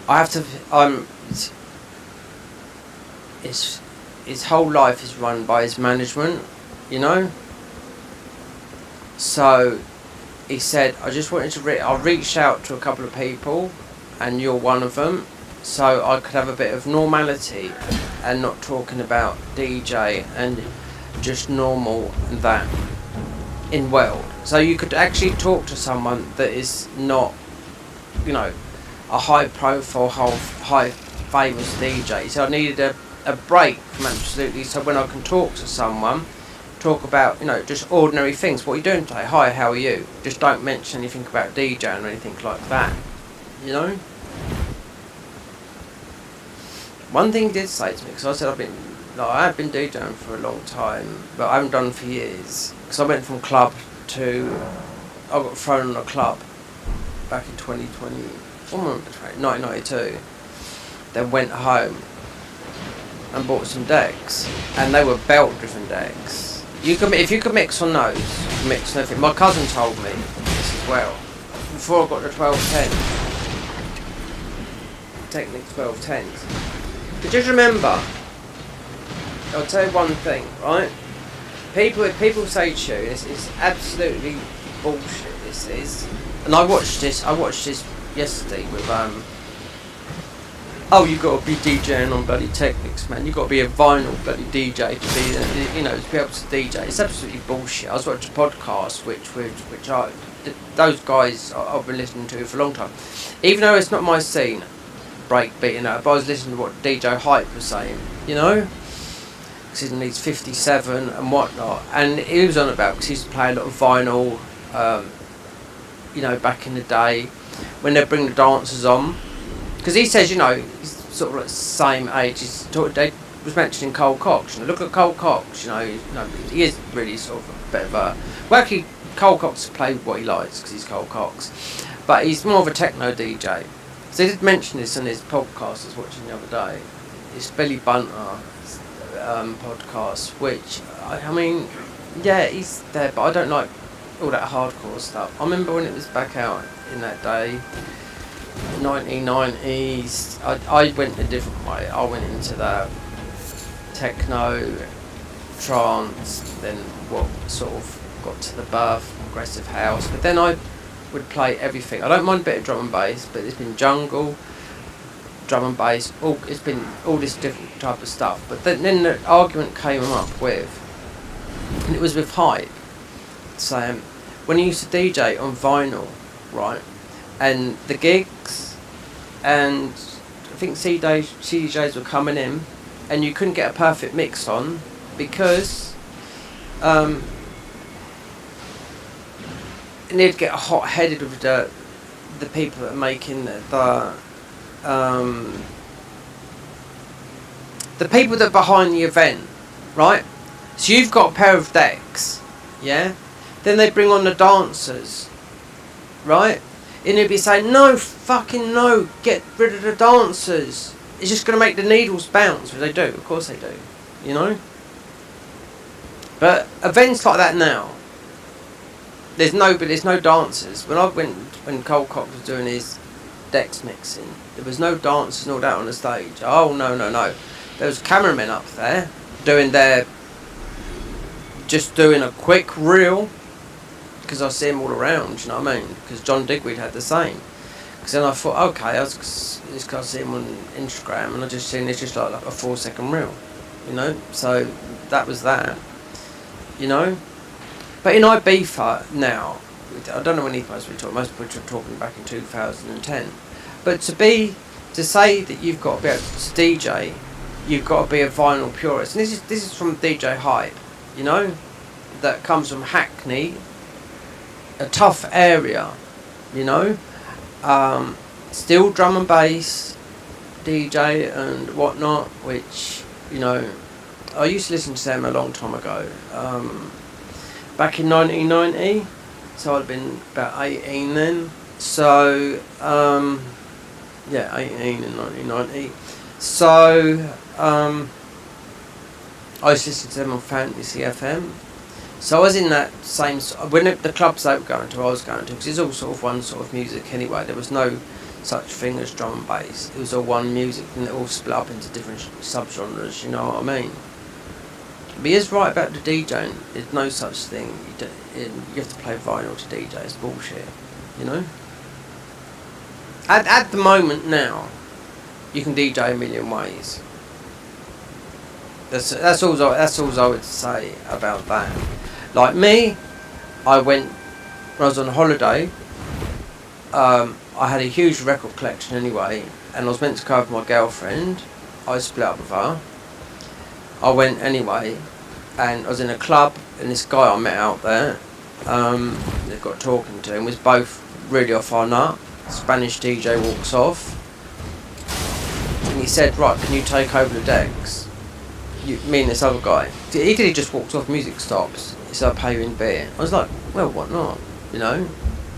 I have to, his whole life is run by his management, you know? So, he said, I just wanted to, I reached out to a couple of people, and you're one of them, so I could have a bit of normality, and not talking about DJ, and just normal and that, in world. So you could actually talk to someone that is not, you know, a high profile, high famous DJ. So I needed a break from absolutely, so when I can talk to someone, talk about, you know, just ordinary things. What are you doing today? Hi, how are you? Just don't mention anything about DJing or anything like that, you know? One thing he did say to me, because I said I have been DJing for a long time, but I haven't done it for years. Because I went from club to, I got thrown on a club back in 2020, 1992. Then went home and bought some decks, and they were belt-driven decks. If you could mix on those, you can mix on everything. My cousin told me this as well. Before I got the 1210, Technic 1210s. But just remember, I'll tell you one thing, right? People say to you, it's absolutely bullshit. This is, and I watched this yesterday with oh, you got to be DJing on bloody Technics, man. You got to be a vinyl bloody DJ to be, you know, to be able to DJ. It's absolutely bullshit. I was watching a podcast which those guys I've been listening to for a long time, even though it's not my scene. Breakbeat, you know, but I was listening to what DJ Hype was saying, you know, because he needs 57 and whatnot, and he was on about, because he used to play a lot of vinyl, you know, back in the day, when they bring the dancers on, because he says, you know, he's sort of like the same age, they was mentioning Cole Cox, you know, look at Cole Cox, you know, he is really sort of a bit of a, well actually, Cole Cox plays what he likes, because he's Cole Cox, but he's more of a techno DJ. So he did mention this on his podcast I was watching the other day. His Billy Bunter podcast, which, I mean, yeah, he's there, but I don't like all that hardcore stuff. I remember when it was back out in that day, 1990s, I went a different way. I went into that techno, trance, then what sort of got to the bath, progressive house, but then I would play everything. I don't mind a bit of drum and bass, but it's been jungle, drum and bass, it's been all this different type of stuff. But then the argument came up with, and it was with Hype, saying, when he used to DJ on vinyl, right, and the gigs, and I think CDJs were coming in, and you couldn't get a perfect mix on, because and they'd get hot-headed with the people that are making the people that are behind the event, right? So you've got a pair of decks, yeah? Then they bring on the dancers, right? And they'd be saying, no, fucking no, get rid of the dancers. It's just going to make the needles bounce, which they do, of course they do, you know? But events like that now, there's no dancers. When Cole Cox was doing his decks mixing, there was no dancers and all that on the stage. Oh no. There was cameramen up there doing a quick reel, because I see them all around, you know what I mean? Because John Digweed had the same. Because then I thought, okay, I see him on Instagram, and I just seen it's just like a 4-second reel, you know? So that was that, you know? But in Ibiza now, I don't know when most people were talking back in 2010, but to say that you've got to be able to DJ, you've got to be a vinyl purist, and this is from DJ Hype, you know, that comes from Hackney, a tough area, you know, still drum and bass, DJ and whatnot, which, you know, I used to listen to them a long time ago. Back in 1990, so I'd been about 18 then. So, 18 in 1990. So, I used to listen to them on Fantasy FM. So I was in that same... When the clubs they were going to, I was going to, because it's all sort of one sort of music anyway. There was no such thing as drum and bass. It was all one music, and it all split up into different subgenres, you know what I mean? But he is right about the DJing. There's no such thing. You have to play vinyl to DJ. It's bullshit, you know? At the moment now, you can DJ a million ways. That's all I would say about that. Like me, when I was on holiday, I had a huge record collection anyway, and I was meant to go with my girlfriend. I split up with her. I went anyway, and I was in a club, and this guy I met out there, they got talking to him, was both really off our nut. Spanish DJ walks off, and he said, "Right, can you take over the decks?" Me and this other guy. He just walked off, music stops. He said, "I'll pay you in beer." I was like, well, what not? You know?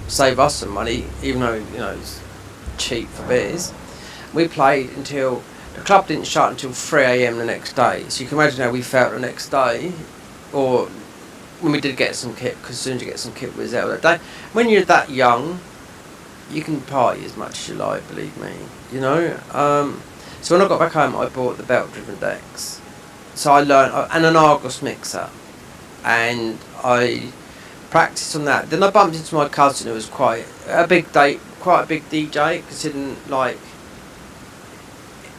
Save us some money, even though, you know, it's cheap for beers. We played until... The club didn't shut until 3 AM the next day. So you can imagine how we felt the next day. Or when we did get some kit, because as soon as you get some kit, we was out that day. When you're that young, you can party as much as you like, believe me. You know? So when I got back home, I bought the belt-driven decks. So I learned, and an Argos mixer, and I practiced on that. Then I bumped into my cousin, who was quite a big DJ, considering like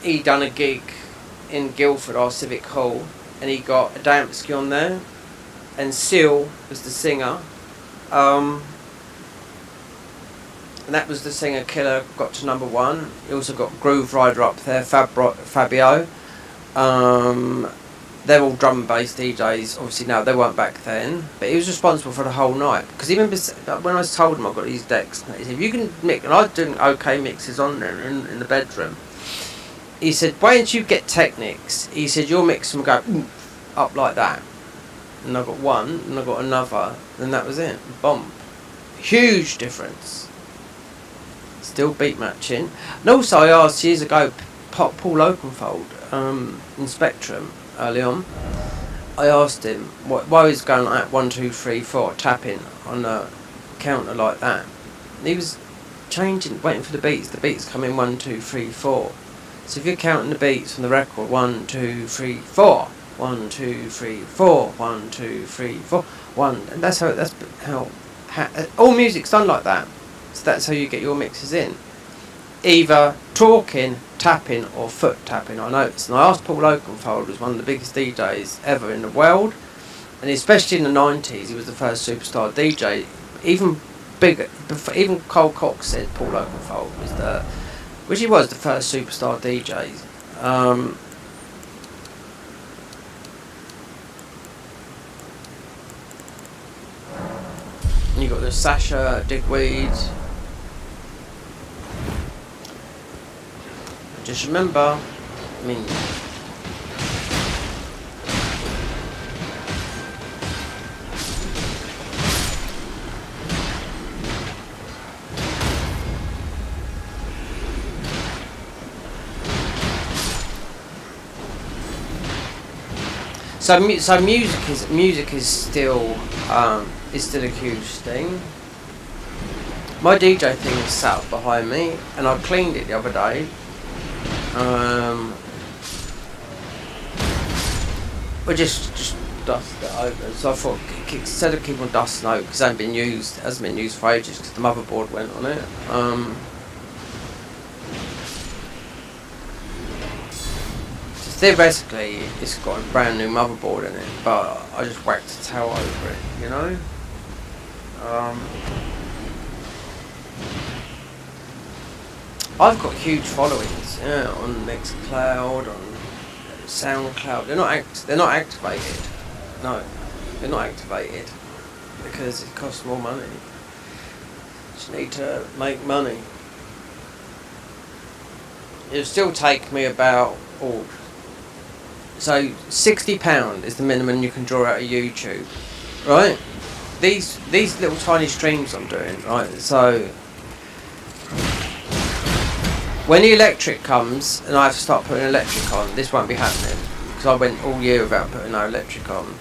he'd done a gig in Guildford, our Civic Hall, and he got Adamski on there, and Seal was the singer, and that was the singer Killer got to #1. He also got Groove Rider up there, Fabio. They're all drum and bass DJs, obviously now, they weren't back then, but he was responsible for the whole night, because even when I told him I got these decks, he said, "You can mix," and I was doing okay mixes on there in the bedroom. He said, "Why don't you get Technics?" He said, "Your mix will go up like that." And I got one, and I got another, and that was it. Bomb. Huge difference. Still beat matching. And also I asked years ago, Paul Oakenfold, in Spectrum, early on, I asked him why he's going like 1, 2, 3, 4, tapping on a counter like that. And he was changing, waiting for the beats. The beats come in 1, 2, 3, 4. So if you're counting the beats from the record, 1, 2, 3, 4, 1, 2, 3, 4, 1, 2, 3, 4, 1, and that's how all music's done like that. So that's how you get your mixes in. Either talking, tapping, or foot tapping, I noticed. And I asked Paul Oakenfold, who's one of the biggest DJs ever in the world, and especially in the 90s, he was the first superstar DJ. Even bigger, even Cole Cox said Paul Oakenfold was which he was the first superstar DJ. You got the Sasha, Digweed. Just remember, I mean, so music is still a huge thing. My DJ thing is sat up behind me, and I cleaned it the other day. We just dust it over. So I thought, instead of keeping on dusting over, because it hasn't been used for ages, because the motherboard went on it. So theoretically, it's got a brand new motherboard in it, but I just whacked a towel over it, you know. I've got huge followings, yeah, on Mixcloud, on SoundCloud. They're not activated. No, they're not activated because it costs more money. Just need to make money. It'll still take me about so £60 is the minimum you can draw out of YouTube, right? These little tiny streams I'm doing, right? So when the electric comes and I have to start putting electric on, this won't be happening because I went all year without putting no electric on.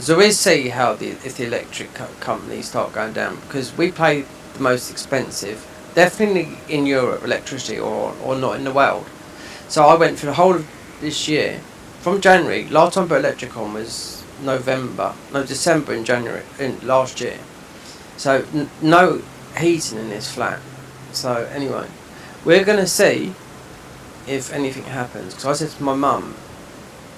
So we'll see how if the electric companies start going down, because we pay the most expensive, definitely in Europe, electricity, or not in the world. So I went through the whole of this year, from January. Last time I put electric on was December and January in last year. So no heating in this flat. So anyway, we're gonna see if anything happens. Because I said to my mum,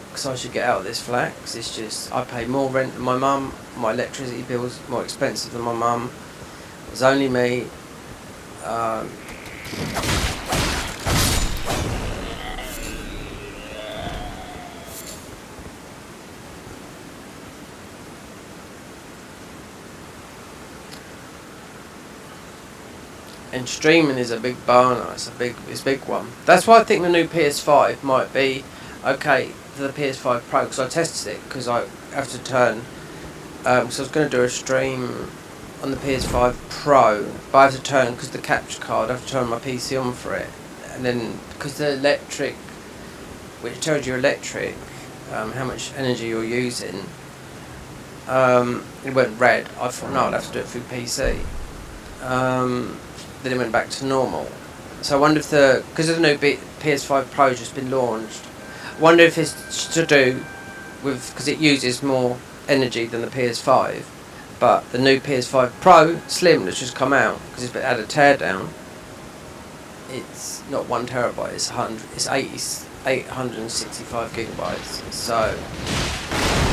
because I should get out of this flat, because it's just, I pay more rent than my mum, my electricity bill's more expensive than my mum, it's only me. And streaming is a big burner. It's a big one. That's why I think the new PS5 might be okay for the PS5 Pro, because I tested it, because I have to turn. So I was going to do a stream on the PS5 Pro, but I have to turn, because the capture card, I have to turn my PC on for it, and then because the electric, which tells you electric, how much energy you're using, it went red. I thought no, I'd have to do it through PC. Then it went back to normal. So I wonder if because of the new PS5 Pro just been launched, I wonder if it's to do with, because it uses more energy than the PS5, but the new PS5 Pro Slim that's just come out, because it's had a teardown, it's not 1 terabyte, it's 865 gigabytes. So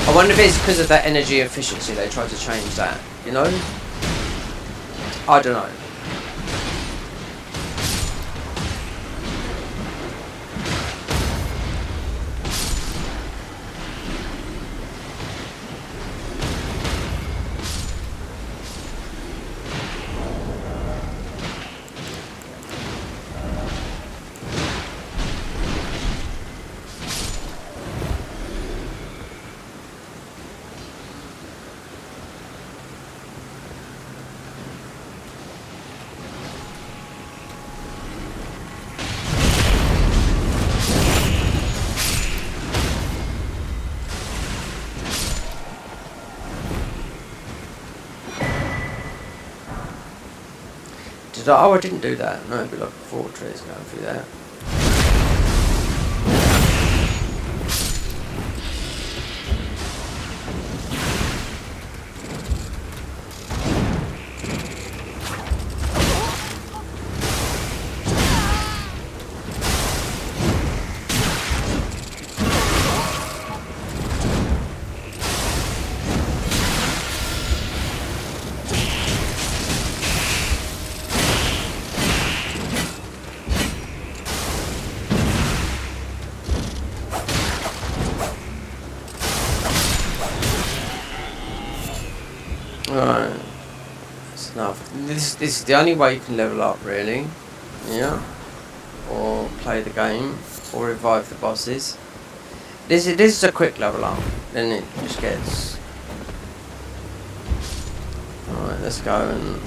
I wonder if it's because of that energy efficiency they tried to change that, you know? I don't know. Oh, I didn't do that. No, it'd be like a fortress going through that. Alright, that's enough. This is the only way you can level up, really. Yeah. Or play the game, or revive the bosses. This is a quick level up, then it just gets... Alright, let's go and...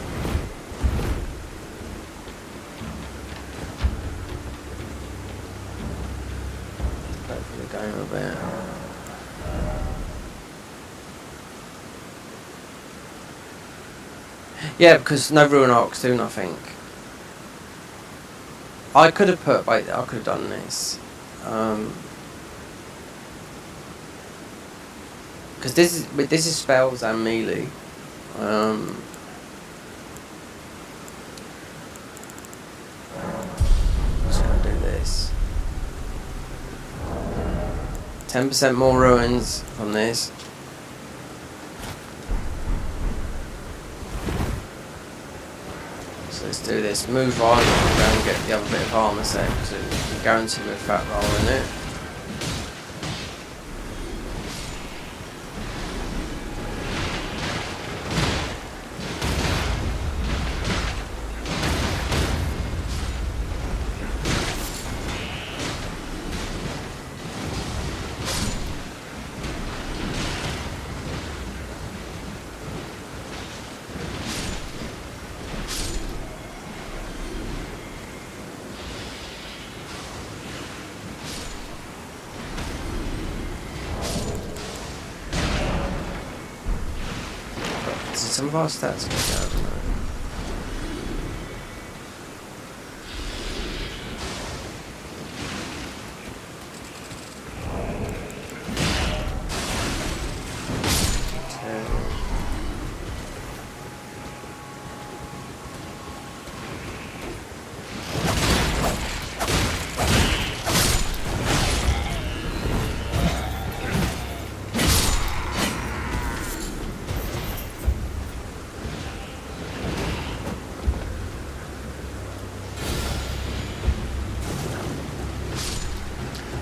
Play for the game a bit. Yeah, because no ruin arcs do nothing. I could have I could have done this. Because this is spells and melee. Just gonna do this. 10% more ruins from this. Let's do this. Move on and get the other bit of armor set, because it's guaranteed with fat roll in it. some of our stats go down, don't they?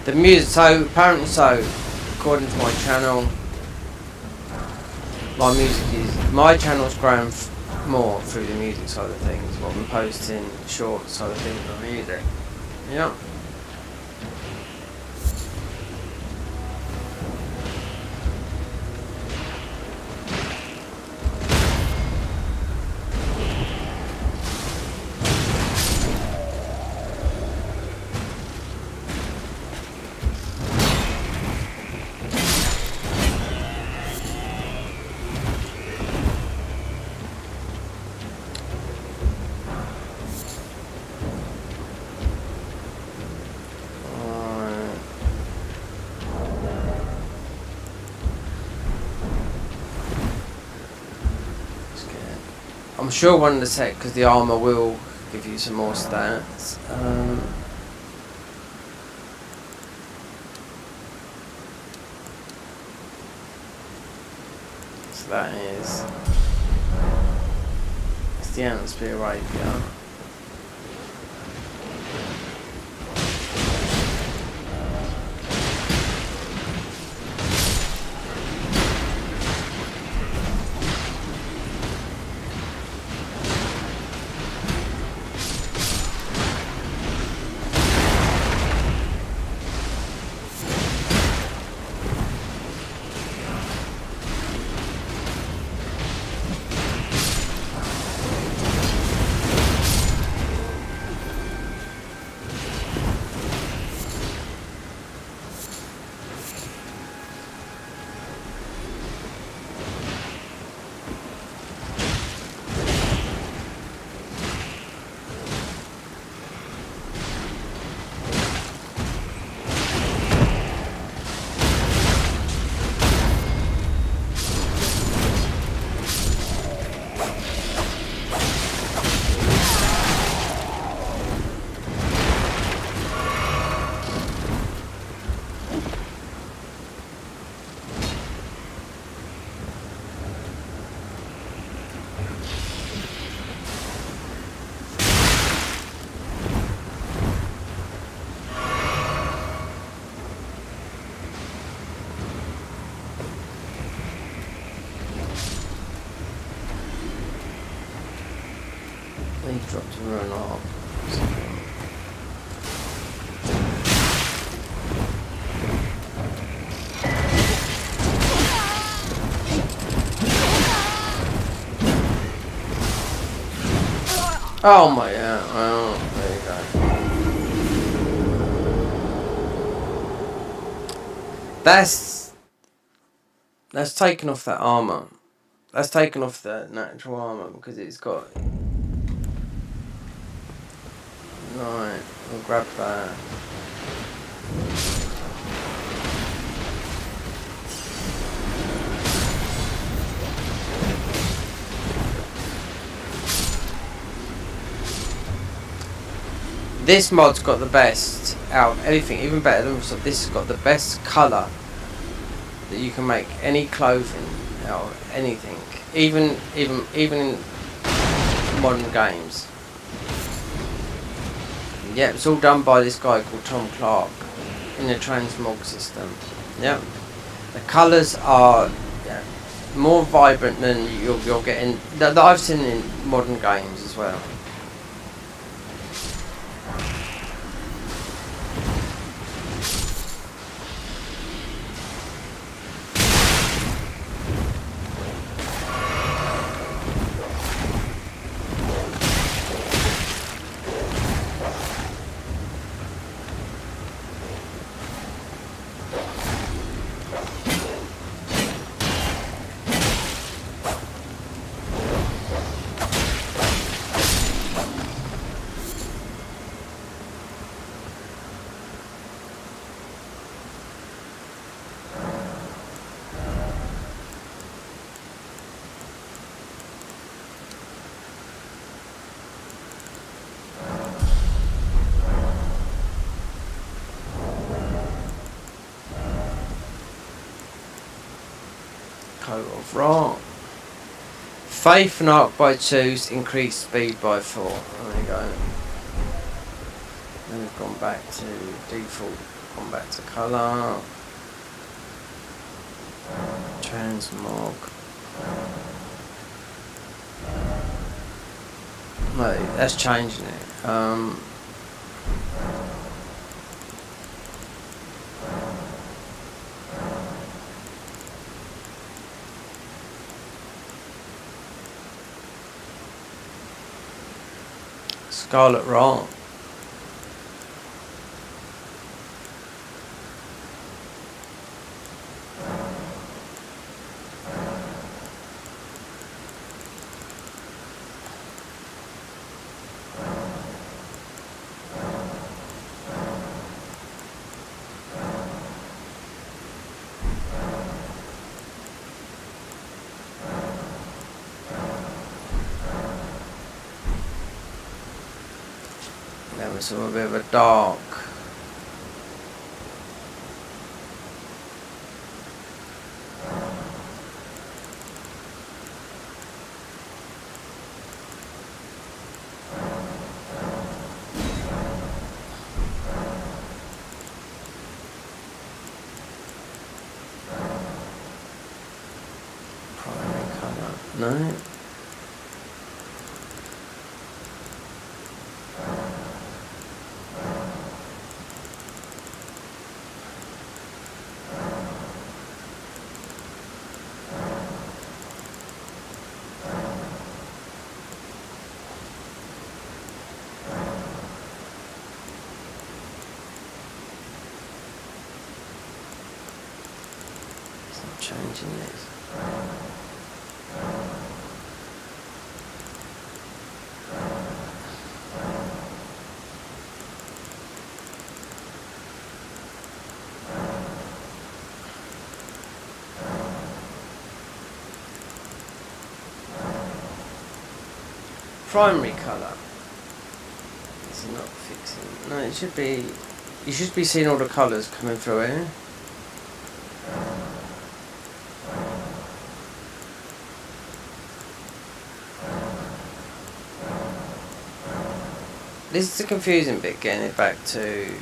The music, so apparently, according to my channel, my channel's grown more through the music side of things. What I'm posting, short side of things on music. Yeah. I'm sure one of the set, because the armor will give you some more stats. So that is, it's the atmosphere rapier. He dropped a run off. Oh my god, well, there you go. That's taken off that armor. That's taken off the natural armor because it's got. Right, we'll grab that. This mod's got the best out of everything, even better than so this has got the best colour that you can make any clothing out of anything. Even in modern games. Yeah, it's all done by this guy called Tom Clark in the transmog system. Yeah, the colours are more vibrant than you're getting that I've seen in modern games as well. coat of rock. Faith and arc by 2s, increase speed by 4. There you go. Then we've gone back to default, gone back to colour. Transmog. No, that's changing it. Scarlet Rock. That was a bit of a dark. Primary colour. No. Changing this. Primary colour. It's not fixing. No, it should be. You should be seeing all the colours coming through here. This is the confusing bit, getting it back to...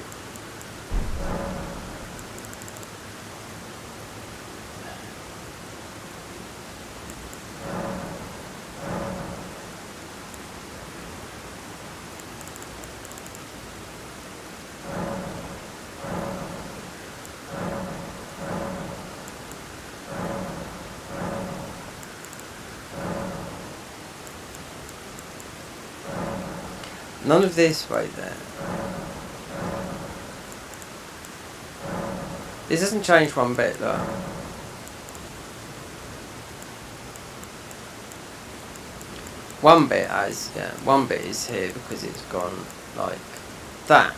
None of this right there. This doesn't change one bit though. One bit has, yeah, one bit is here because it's gone like that.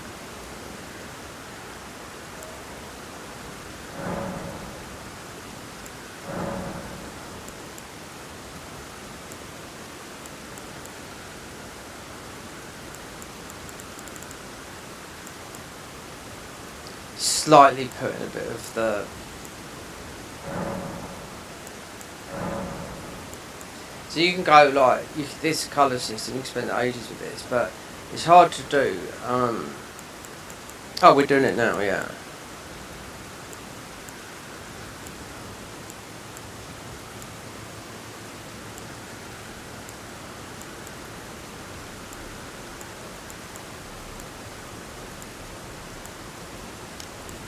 Slightly putting a bit of the so you can go like this colour system, you can spend ages with this, but it's hard to do. Oh, we're doing it now, yeah.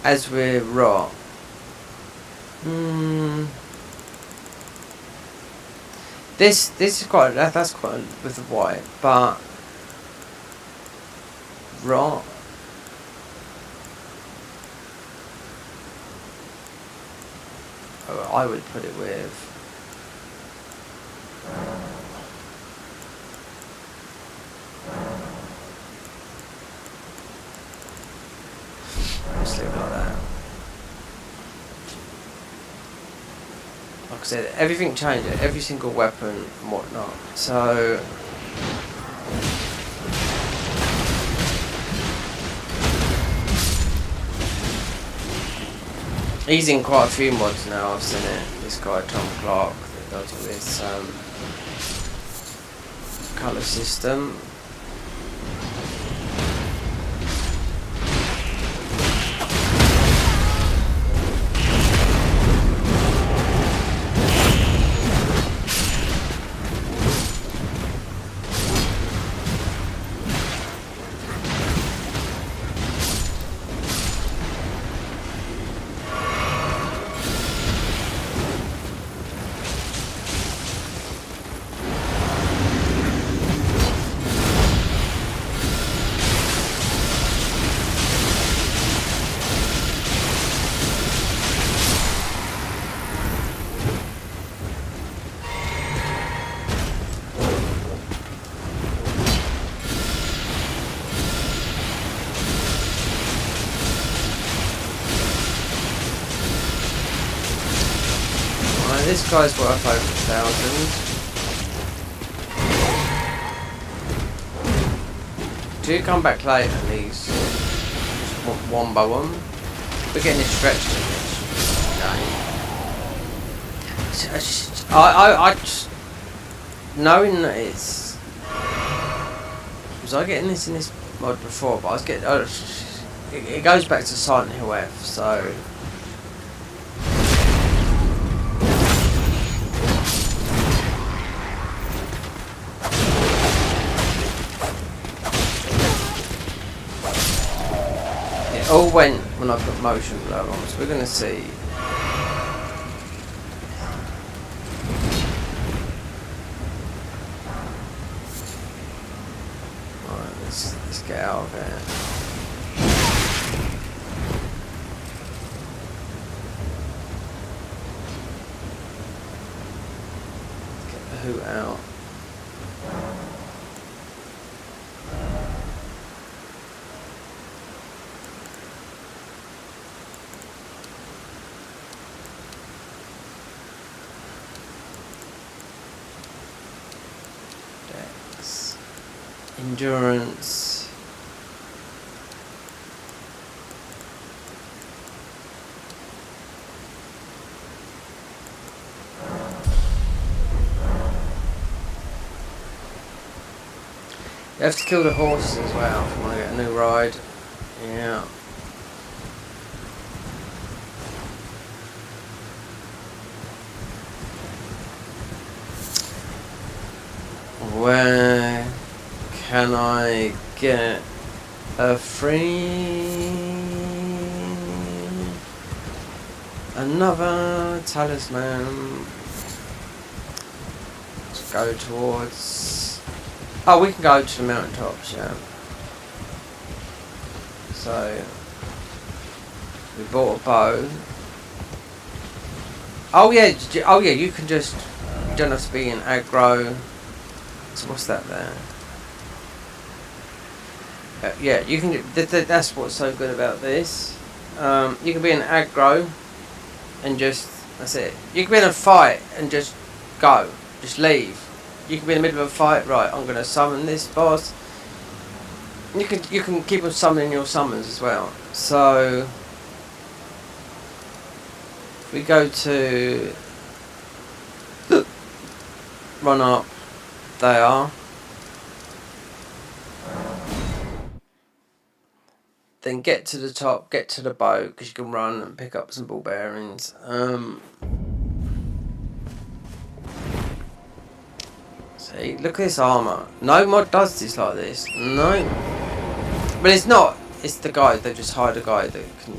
As we're raw. This is quite that's quite with the white, but raw. Oh, I would put it with. Just leave it like that. Like I said, everything changes, every single weapon and whatnot. So he's in quite a few mods now, I've seen it. this guy Tom Clark that does all this colour system. This guy's worth over 1,000. Do you come back later and these one by one? We're getting this stretched in this game. I just knowing that it's. Was I getting this in this mod before? But I was getting. It goes back to Silent Hill F, so. All went when I put motion blur on, so we're going to see. Alright, let's get out of here. Get the hoot out. Endurance. You have to kill the horses as well if you want to get a new ride. Yeah. Where can I get a free another talisman? Let's go towards. Oh, we can go to the mountaintops, yeah. So we bought a bow. Oh yeah, you can just. You don't have to be in aggro. So what's that there? Yeah, you can. That's what's so good about this. You can be in aggro, and just that's it. You can be in a fight and just go, just leave. You can be in the middle of a fight. Right, I'm going to summon this boss. You can keep on summoning your summons as well. So if we go to run up, they are. Then get to the top, get to the boat, because you can run and pick up some ball bearings. See, look at this armour. No mod does this like this. No. But it's not. It's the guy. They just hired a guy that can,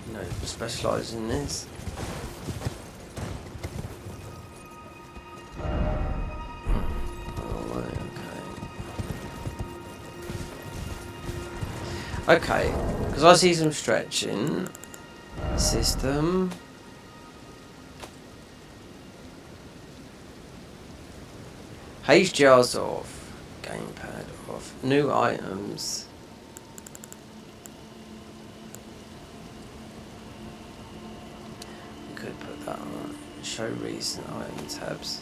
you know, specialise in this. Okay, because I see some stretching. System. HDR's off. Gamepad off. New items. We could put that on. Show recent item tabs.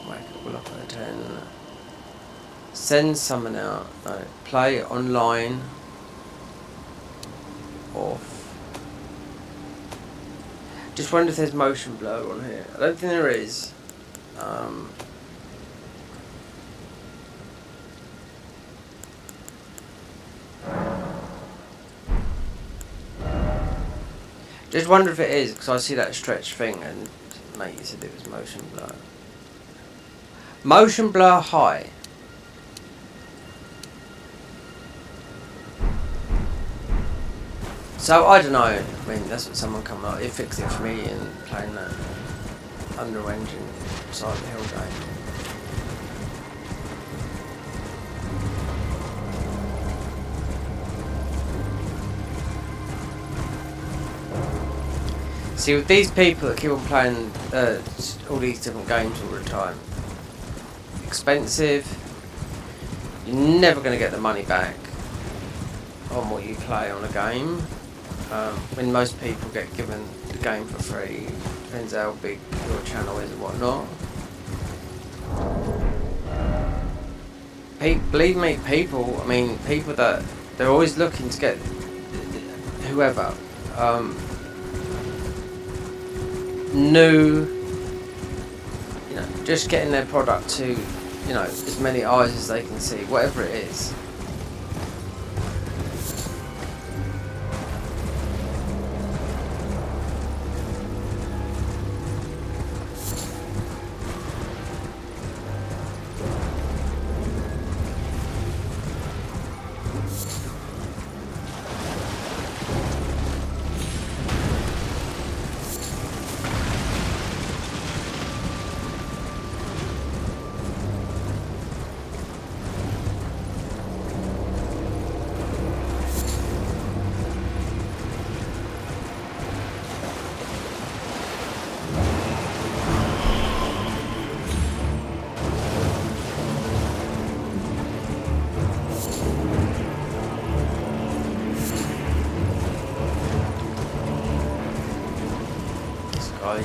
Whack it all up on a 10. Send someone out. No. Play online. Off. Just wonder if there's motion blur on here. I don't think there is. Just wonder if it is, because I see that stretch thing and mate, you said it was motion blur. Motion blur high. So I don't know. I mean, that's what someone come up. It fixed it for me in playing that Unreal Engine Silent Hill game. See, with these people that keep on playing all these different games all the time, expensive. You're never going to get the money back on what you play on a game. When most people get given the game for free, depends how big your channel is and whatnot. Believe me, people that they're always looking to get whoever new, just getting their product to, as many eyes as they can see, whatever it is.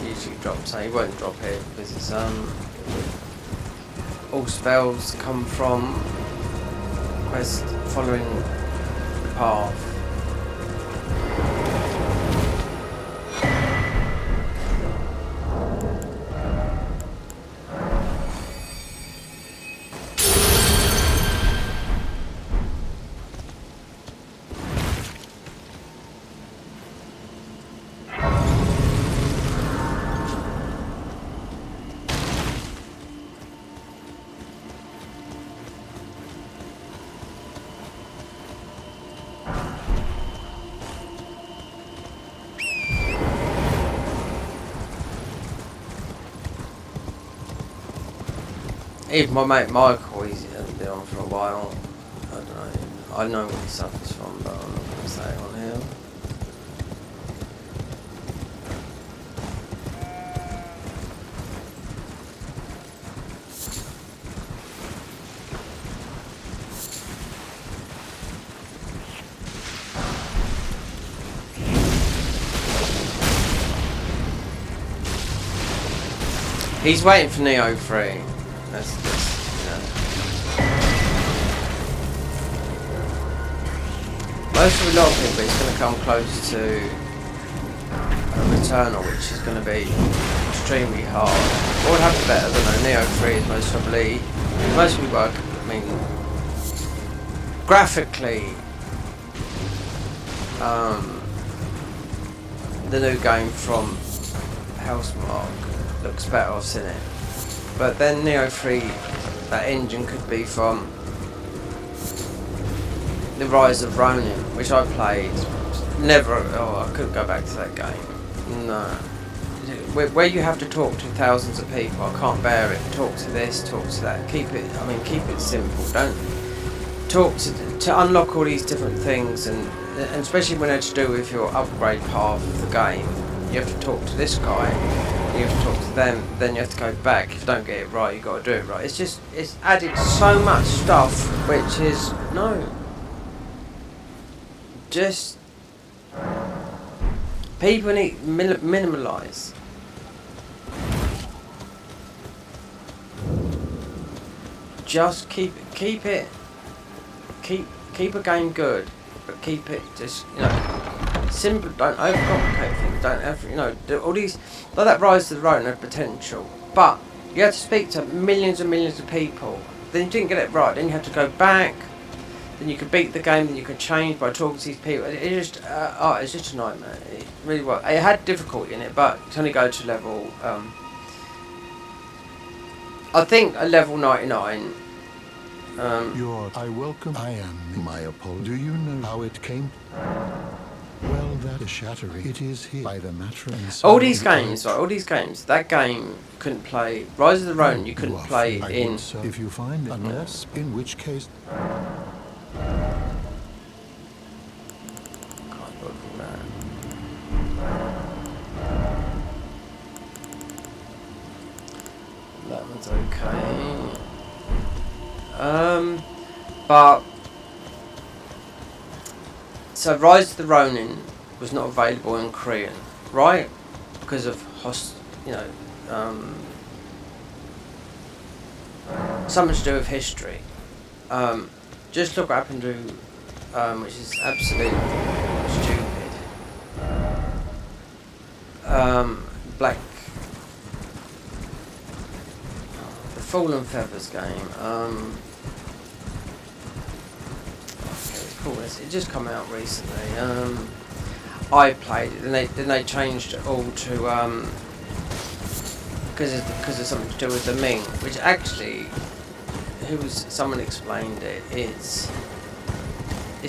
Usually drops, so he won't drop it because it's all spells come from quest following the path. Even my mate Michael, he's been on for a while. I don't know. I know where he suffers from, but I'm not going to say it on here. He's waiting for Neo 3. That's just, most of a lot of people, it's going to come close to a Returnal, which is going to be extremely hard. What would happen better than Neo 3 is most probably, most people, I mean, graphically, the new game from Housemarque looks better, I've seen it. But then Neo 3, that engine could be from The Rise of Ronin, which I played. I couldn't go back to that game. No. Where you have to talk to thousands of people, I can't bear it. Talk to this, talk to that. Keep it simple. Don't talk to unlock all these different things, and especially when it's to do with your upgrade path of the game. You have to talk to this guy, you have to talk to them, then you have to go back. If you don't get it right, you got to do it right. It's added so much stuff, which is no. Just people need minimalise. just keep a game good, but keep it just, you know, simple. Don't overcomplicate things. Don't ever, you know, do all these, like that Rise to the Road had potential, but you had to speak to millions and millions of people. Then you didn't get it right. Then you had to go back. Then you could beat the game. Then you could change by talking to these people. It's just a nightmare. It really was. It had difficulty in it, but you can only go to level. I think a level 99. I welcome. I am my apology. Do you know how it came? Well, that is shattering. It is here by the matter and All these games, right? All these games. That game you couldn't play. Rise of the Ronin you couldn't play in. If you find it, unless, in which case. Can't look from that. That one's okay. But so Rise of the Ronin was not available in Korean, right? Because of something to do with history. Just look what happened to, which is absolutely stupid. The Fallen Feathers game. It just come out recently. I played it, then they changed it all to because of something to do with the Ming, which actually, someone explained it. It's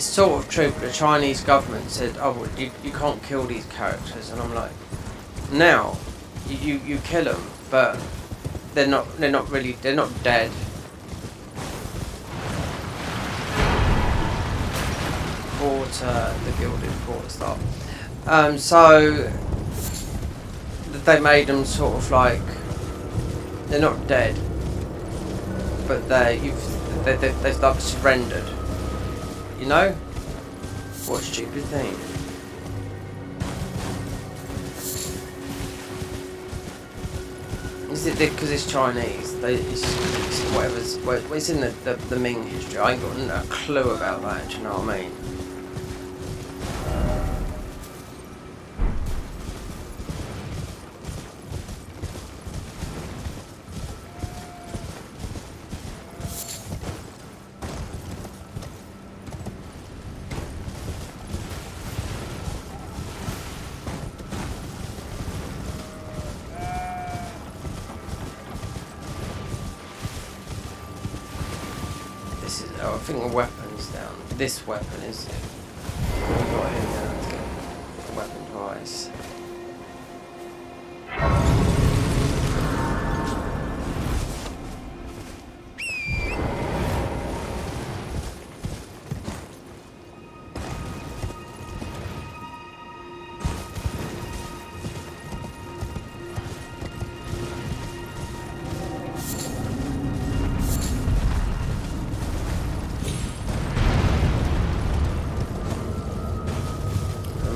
sort of true, but the Chinese government said, "Oh, well, you can't kill these characters," and I'm like, now, you kill them, but they're not dead. The Gilded Quarterstaff. So they made them sort of like they're not dead, but they've like surrendered. You know? What a stupid thing. Is it because it's Chinese? It's in the Ming history. I ain't got a clue about that. Do you know what I mean? I think the weapon's down. This weapon is it? We've got him down to get the weapon twice.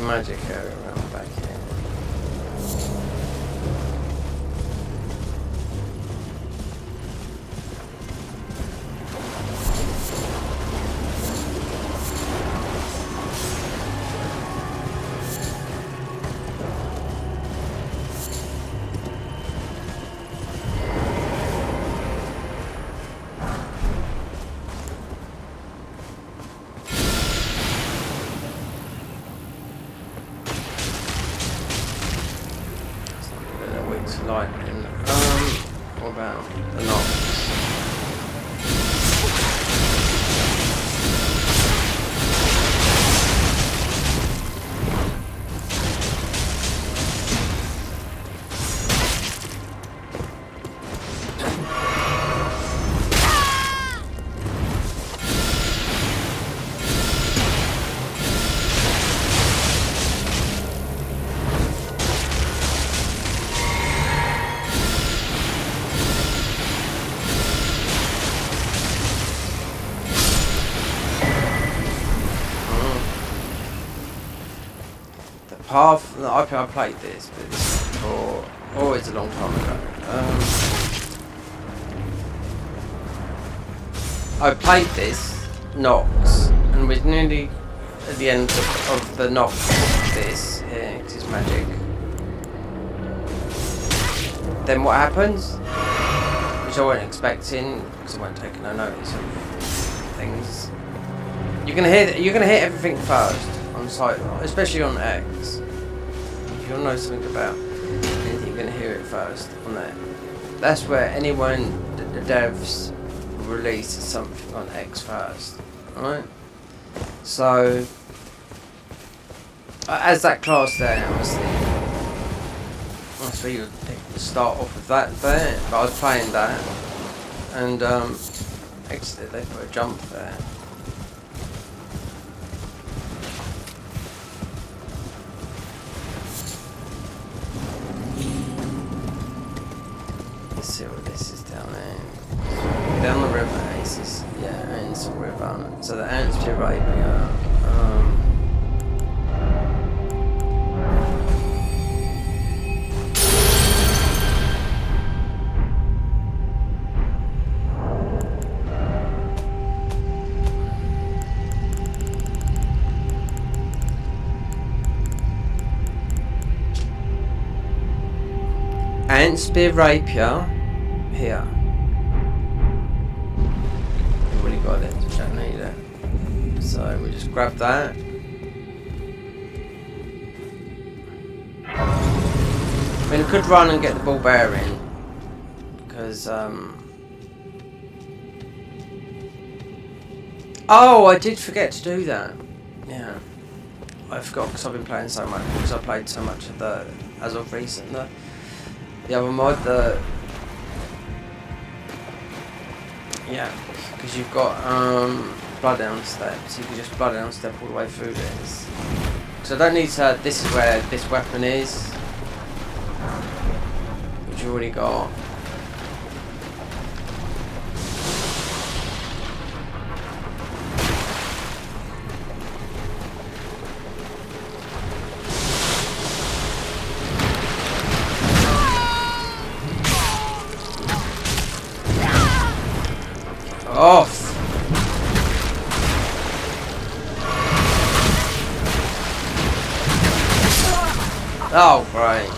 Magic area around back here. Lightning. What about the knocks? I played this, but it's it's a long time ago. I played this Nox, and we're nearly at the end of the Nox. This here, 'cause it's magic. Then what happens? Which I wasn't expecting, because I wasn't taking no notice of things. You're gonna hit everything first on site, especially on X. If you know something about anything, you're gonna hear it first on there. That's where anyone, the devs, release something on X first, alright? So, as that class there, obviously, that's where you would start off with that there. But I was playing that, and actually they put a jump there. Let's see what this is down there. Down the river, this is, yeah, Ants River. So the Ants Arabia. Ant Spear Rapier here. We've already got it, so don't need it. So we just grab that. I mean, I could run and get the ball bearing because oh, I did forget to do that. Yeah, I forgot because I've been playing so much. Because I played so much of the as of recent the other mod, yeah, because you've got blood down steps. You can just blood down step all the way through this. So I don't need to. This is where this weapon is, which you already got. Off. Oh, great.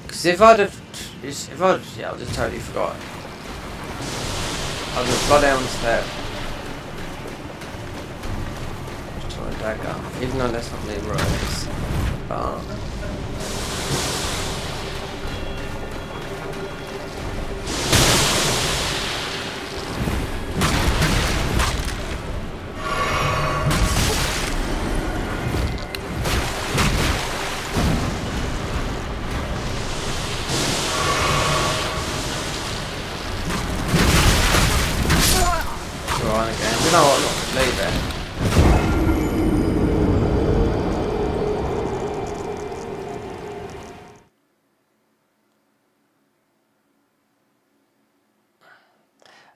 Because if I'd have, yeah, I just totally forgot. I'll just fly down the step. Just try to dagger, even though that's not really right. But you know what, not leave it.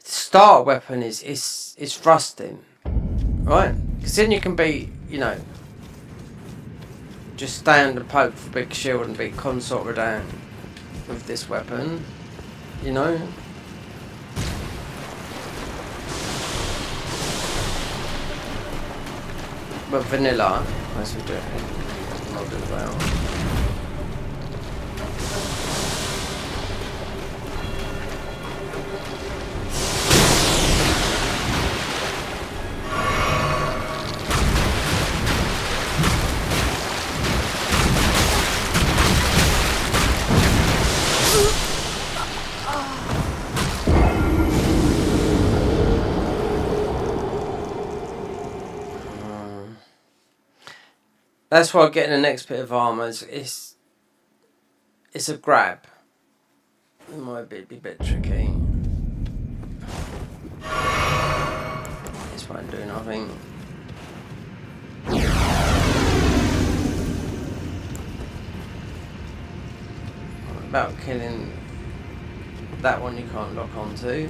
The start weapon is thrusting, right? Because then you can be, you know, just stand and poke for big shield and be consort Radin with this weapon, you know. But vanilla, as we do it, mod as well. That's why getting the next bit of armour is it's a grab. It might be a bit tricky. This won't do nothing. about killing that one you can't lock onto.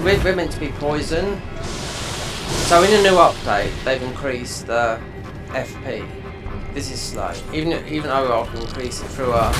We're meant to be poison. So in a new update, they've increased the FP. This is slow. Even though I can increase it through a...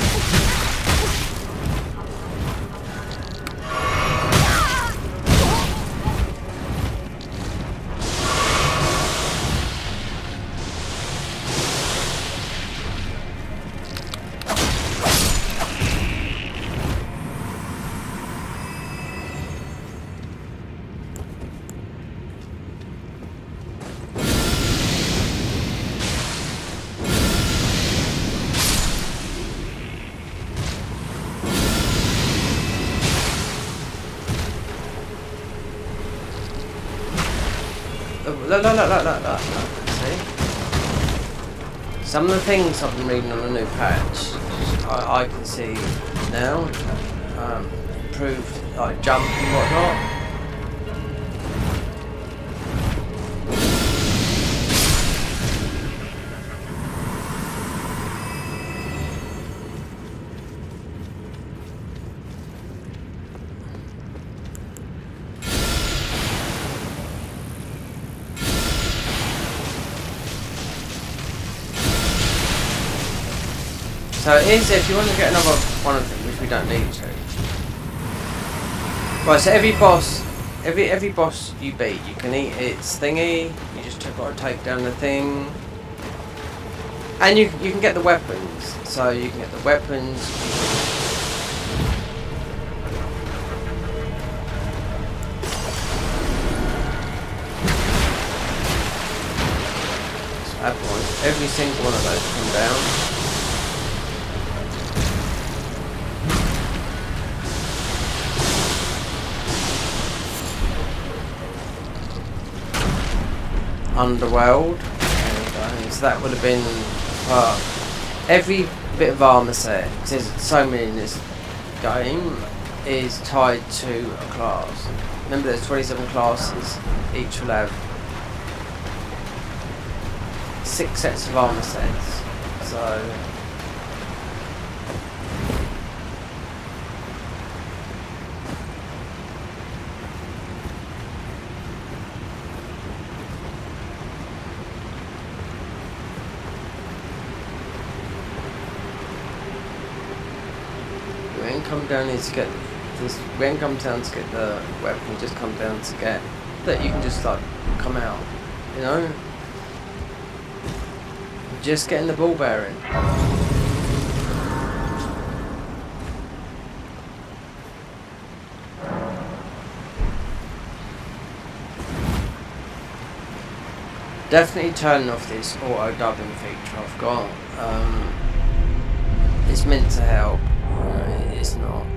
Look. See? Some of the things I've been reading on the new patch, I can see now. Improved, like, jump and whatnot. So it is, if you want to get another one of them, which we don't need to. Right, so every boss you beat, you can eat its thingy. You just got to take down the thing, and you can get the weapons. So you can get the weapons. So every single one of those come down. Underworld, and so that would have been every bit of armor set, because there's so many in this game, is tied to a class. Remember, there's 27 classes, each will have 6 sets of armor sets, so come down here to get this. We ain't come down to get the weapon. We just come down to get that. You can just like come out, you know. Just getting the ball bearing. Definitely turning off this auto dubbing feature I've got. It's meant to help. It's not.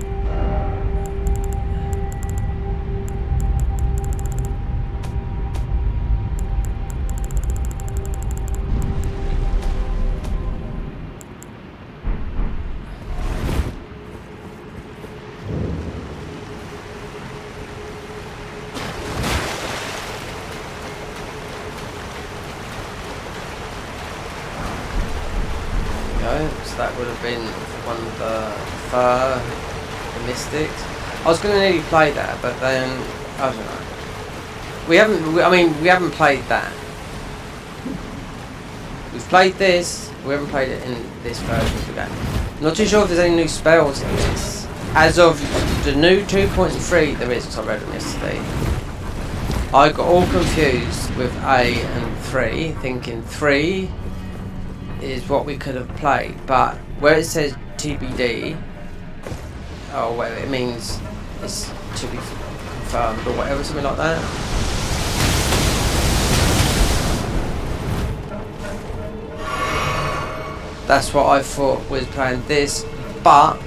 So that would have been one of the mystics. I was going to nearly play that, but then I don't know. We haven't played that. We've played this. We haven't played it in this version of the game. Not too sure if there's any new spells in this. As of the new 2.3, there is, because I read them yesterday. I got all confused with A and 3, thinking 3 is what we could have played, but where it says TBD, oh well, it means it's to be confirmed or whatever, something like that. That's what I thought was playing this, but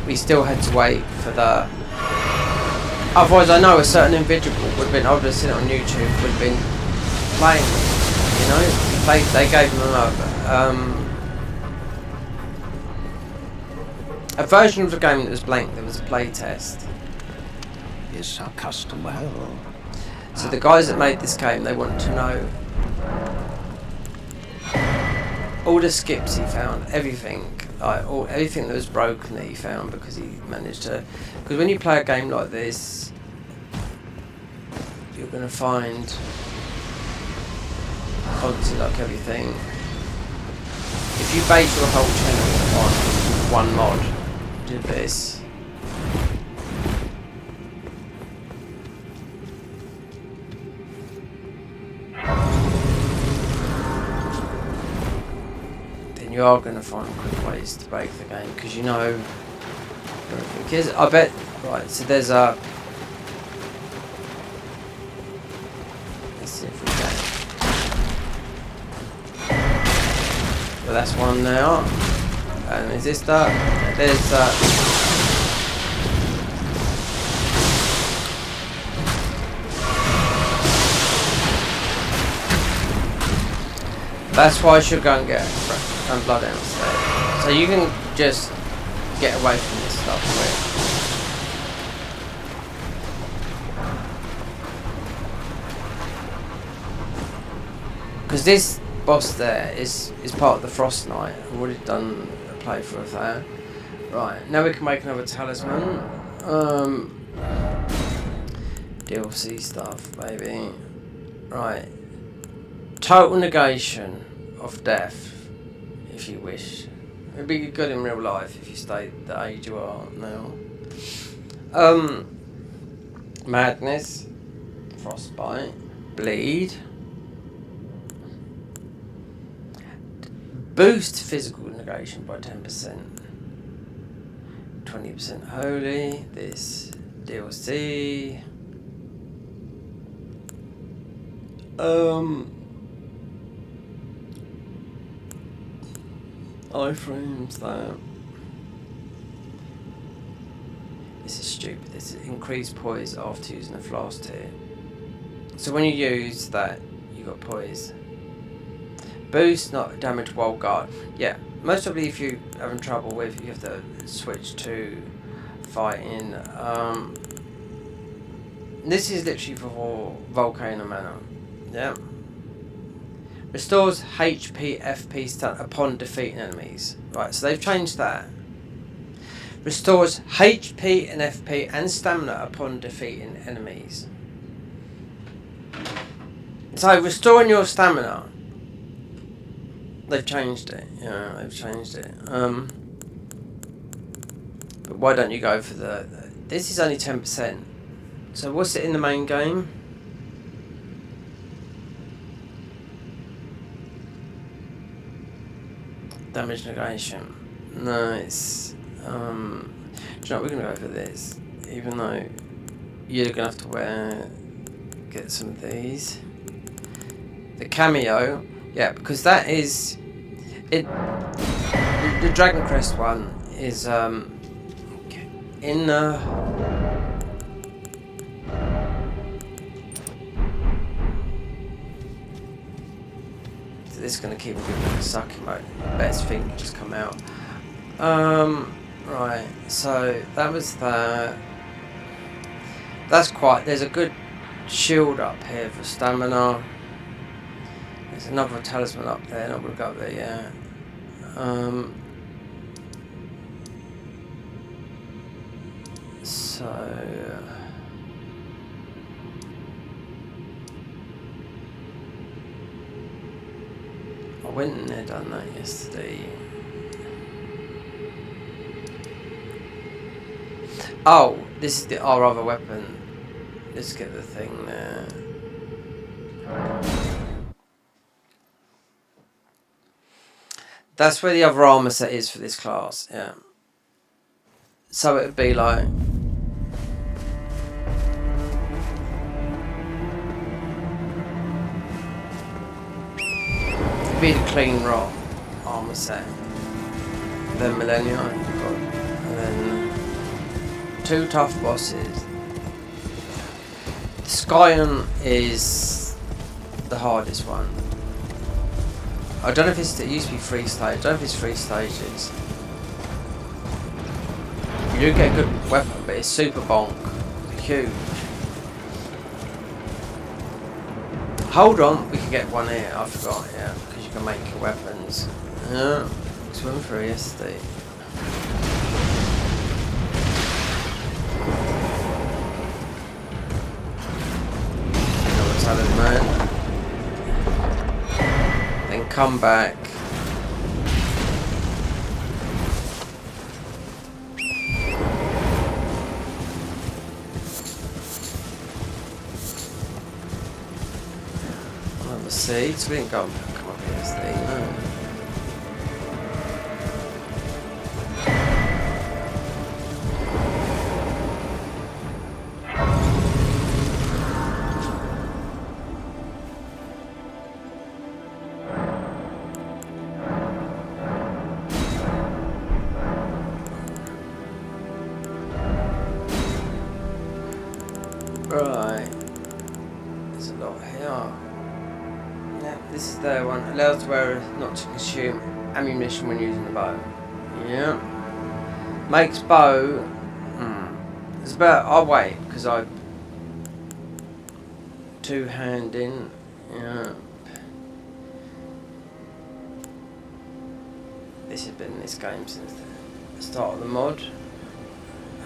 we still had to wait for the... Otherwise, I know a certain individual would have been, I would have seen it on YouTube, would have been playing, you know, they gave them a version of the game that was blank. There was a play test. Is our custom well? So the guys that made this game, they wanted to know all the skips he found, everything, like everything that was broken that he found, because he managed to. Because when you play a game like this, you're going to find constantly like everything. If you base your whole channel on one mod, do this. You are going to find quick ways to break the game, because you know everything is. I bet. Right, so there's a. Let's see if we can. Well, that's one now. And is this that? There's that. That's why I should go and get blood downstairs. So you can just get away from this stuff quick. Because this boss there is part of the Frost Knight. I've already done a playthrough of that. Right, now we can make another talisman. DLC stuff, baby. Right. Total negation of death, if you wish. It'd be good in real life if you stayed the age you are now. Madness, frostbite, bleed, boost physical negation by 10%, 20% holy. This DLC. iframes that. This is stupid. This is increased poise after using a flask tier. So when you use that, you got poise. Boost, not damage while guard. Yeah, most probably if you're having trouble with, you have to switch to fighting. This is literally for Volcano Mana. Yeah. Restores HP, FP stat upon defeating enemies. Right, so they've changed that. Restores HP and FP and stamina upon defeating enemies. So restoring your stamina. They've changed it. Yeah, they've changed it. But why don't you go for the this is only 10%. So what's it in the main game? Damage negation. No, it's do you know what, we're gonna go for this. Even though you're gonna have to get some of these. The cameo, yeah, because that is it. The Dragon Crest one is in the. This is going to keep me giving it a sucking mode. Best thing just come out. Right, so that was that. That's quite. There's a good shield up here for stamina. There's another talisman up there. Not going to go up there yet. So. I went in there, done that yesterday. Oh, this is our other weapon. Let's get the thing there. That's where the other armor set is for this class, yeah. So it would be like. Be the clean rock armor set, then Millennium, and then 2 tough bosses. Skyon is the hardest one. I don't know if it used to be 3 stages. I don't know if it's 3 stages. You get a good weapon, but it's super bonk. It's huge. Hold on, we can get one here. I forgot, yeah, because you can make your weapons. Yeah, swim through yesterday. Man. Then come back. Another seed. So we didn't come up here yesterday, no. Right, there's a lot here. Yeah, this is the one. Allows the wearer not to consume ammunition when using the bow. Yeah. Makes bow. It's about. I'll wait because I. Two-handing. Yeah. This has been this game since the start of the mod.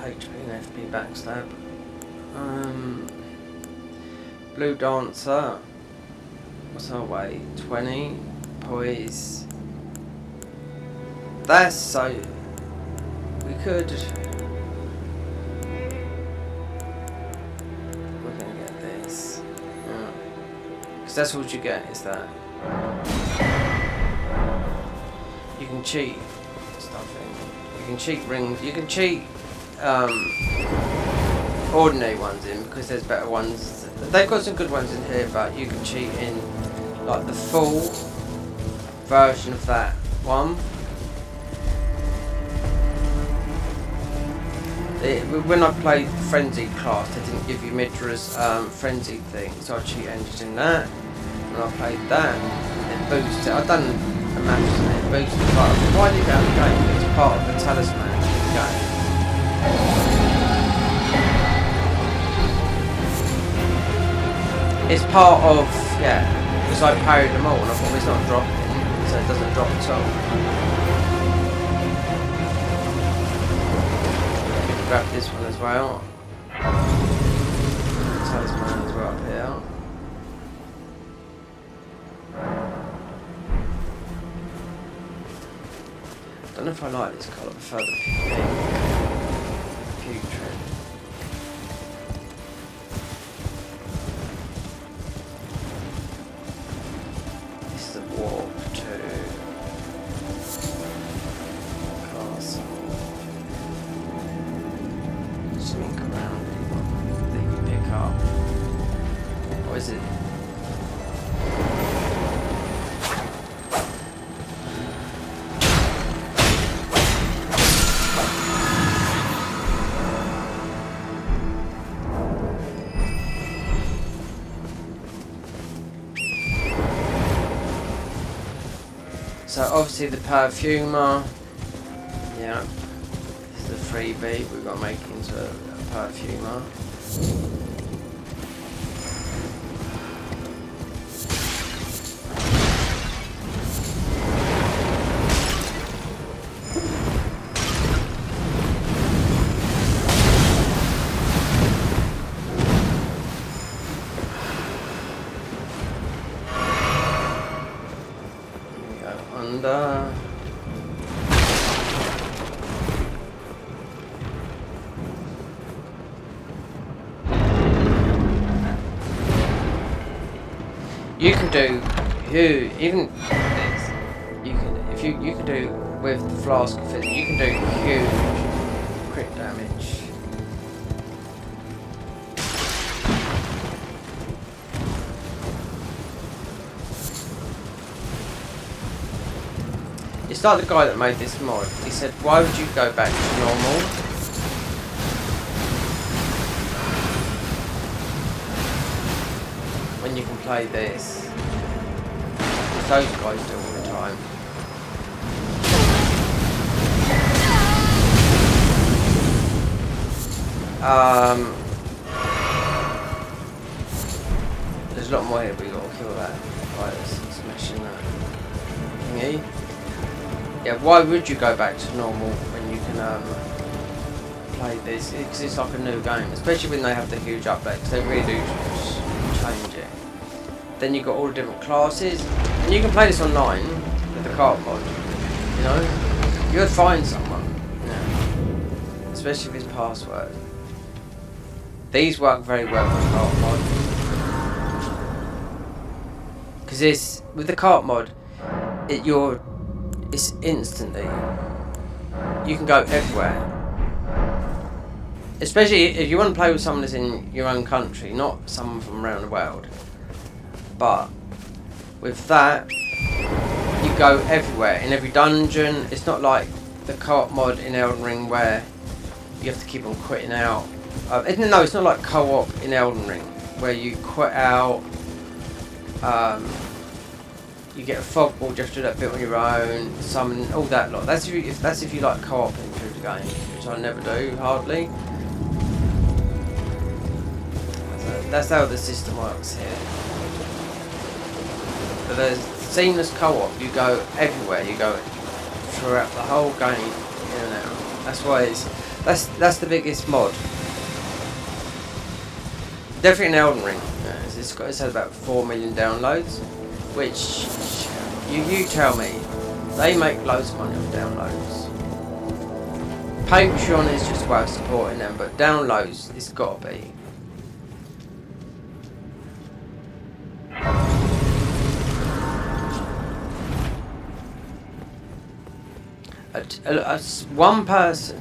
HP and FP backstab. Blue Dancer. What's our weight? 20. Poise. That's so. We could. We're gonna get this. Yeah. Because that's what you get, is that. You can cheat stuff in. You can cheat rings. You can cheat. Ordinary ones in because there's better ones. They've got some good ones in here, but you can cheat in like the full version of that one. When I played Frenzied class, they didn't give you Midra's Frenzied thing, so I cheat ended in that. When I played that, it boosted. I've done a match and it boosted part of it. Why did that game? It's part of the talisman of the game. It's part of, yeah, because I parried them all and I thought it's not dropping, so it doesn't drop at all. Grab this one as well. Talisman as well up here. Don't know if I like this colour, I prefer the pink. Putrid. Walk to castle. Sneak around that you pick up. Or is it? So obviously the perfumer, yeah, this is the freebie, we've got to make it into a perfumer. You can do even this. You can you can do with the flask of it. You can do huge crit damage. It's like the guy that made this mod. He said, "Why would you go back to normal?" When you can play this. Those guys do all the time. There's a lot more here, but we got to kill that. Right, let's smashing that thingy. Yeah, why would you go back to normal when you can play this? Because it's like a new game, especially when they have the huge update, because they really do change it. Then you've got all the different classes, and you can play this online with the cart mod. You know, you'll find someone, you know, especially if it's password. These work very well with the cart mod. Because it's with the cart mod, it's instantly. You can go everywhere. Especially if you want to play with someone that's in your own country, not someone from around the world. But with that, you go everywhere in every dungeon. It's not like the co-op mod in Elden Ring where you have to keep on quitting out. No, it's not like co-op in Elden Ring where you quit out. You get a fog ball, just do that bit on your own. Summon all that lot. That's if you like co-oping through the game, which I never do hardly. So that's how the system works here. But there's seamless co-op. You go everywhere. You go throughout the whole game, in and out. That's why that's the biggest mod. Definitely in Elden Ring. Yeah, it's had about 4 million downloads, which you tell me, they make loads of money on downloads. Patreon is just a way of supporting them, but downloads it's got to be. One person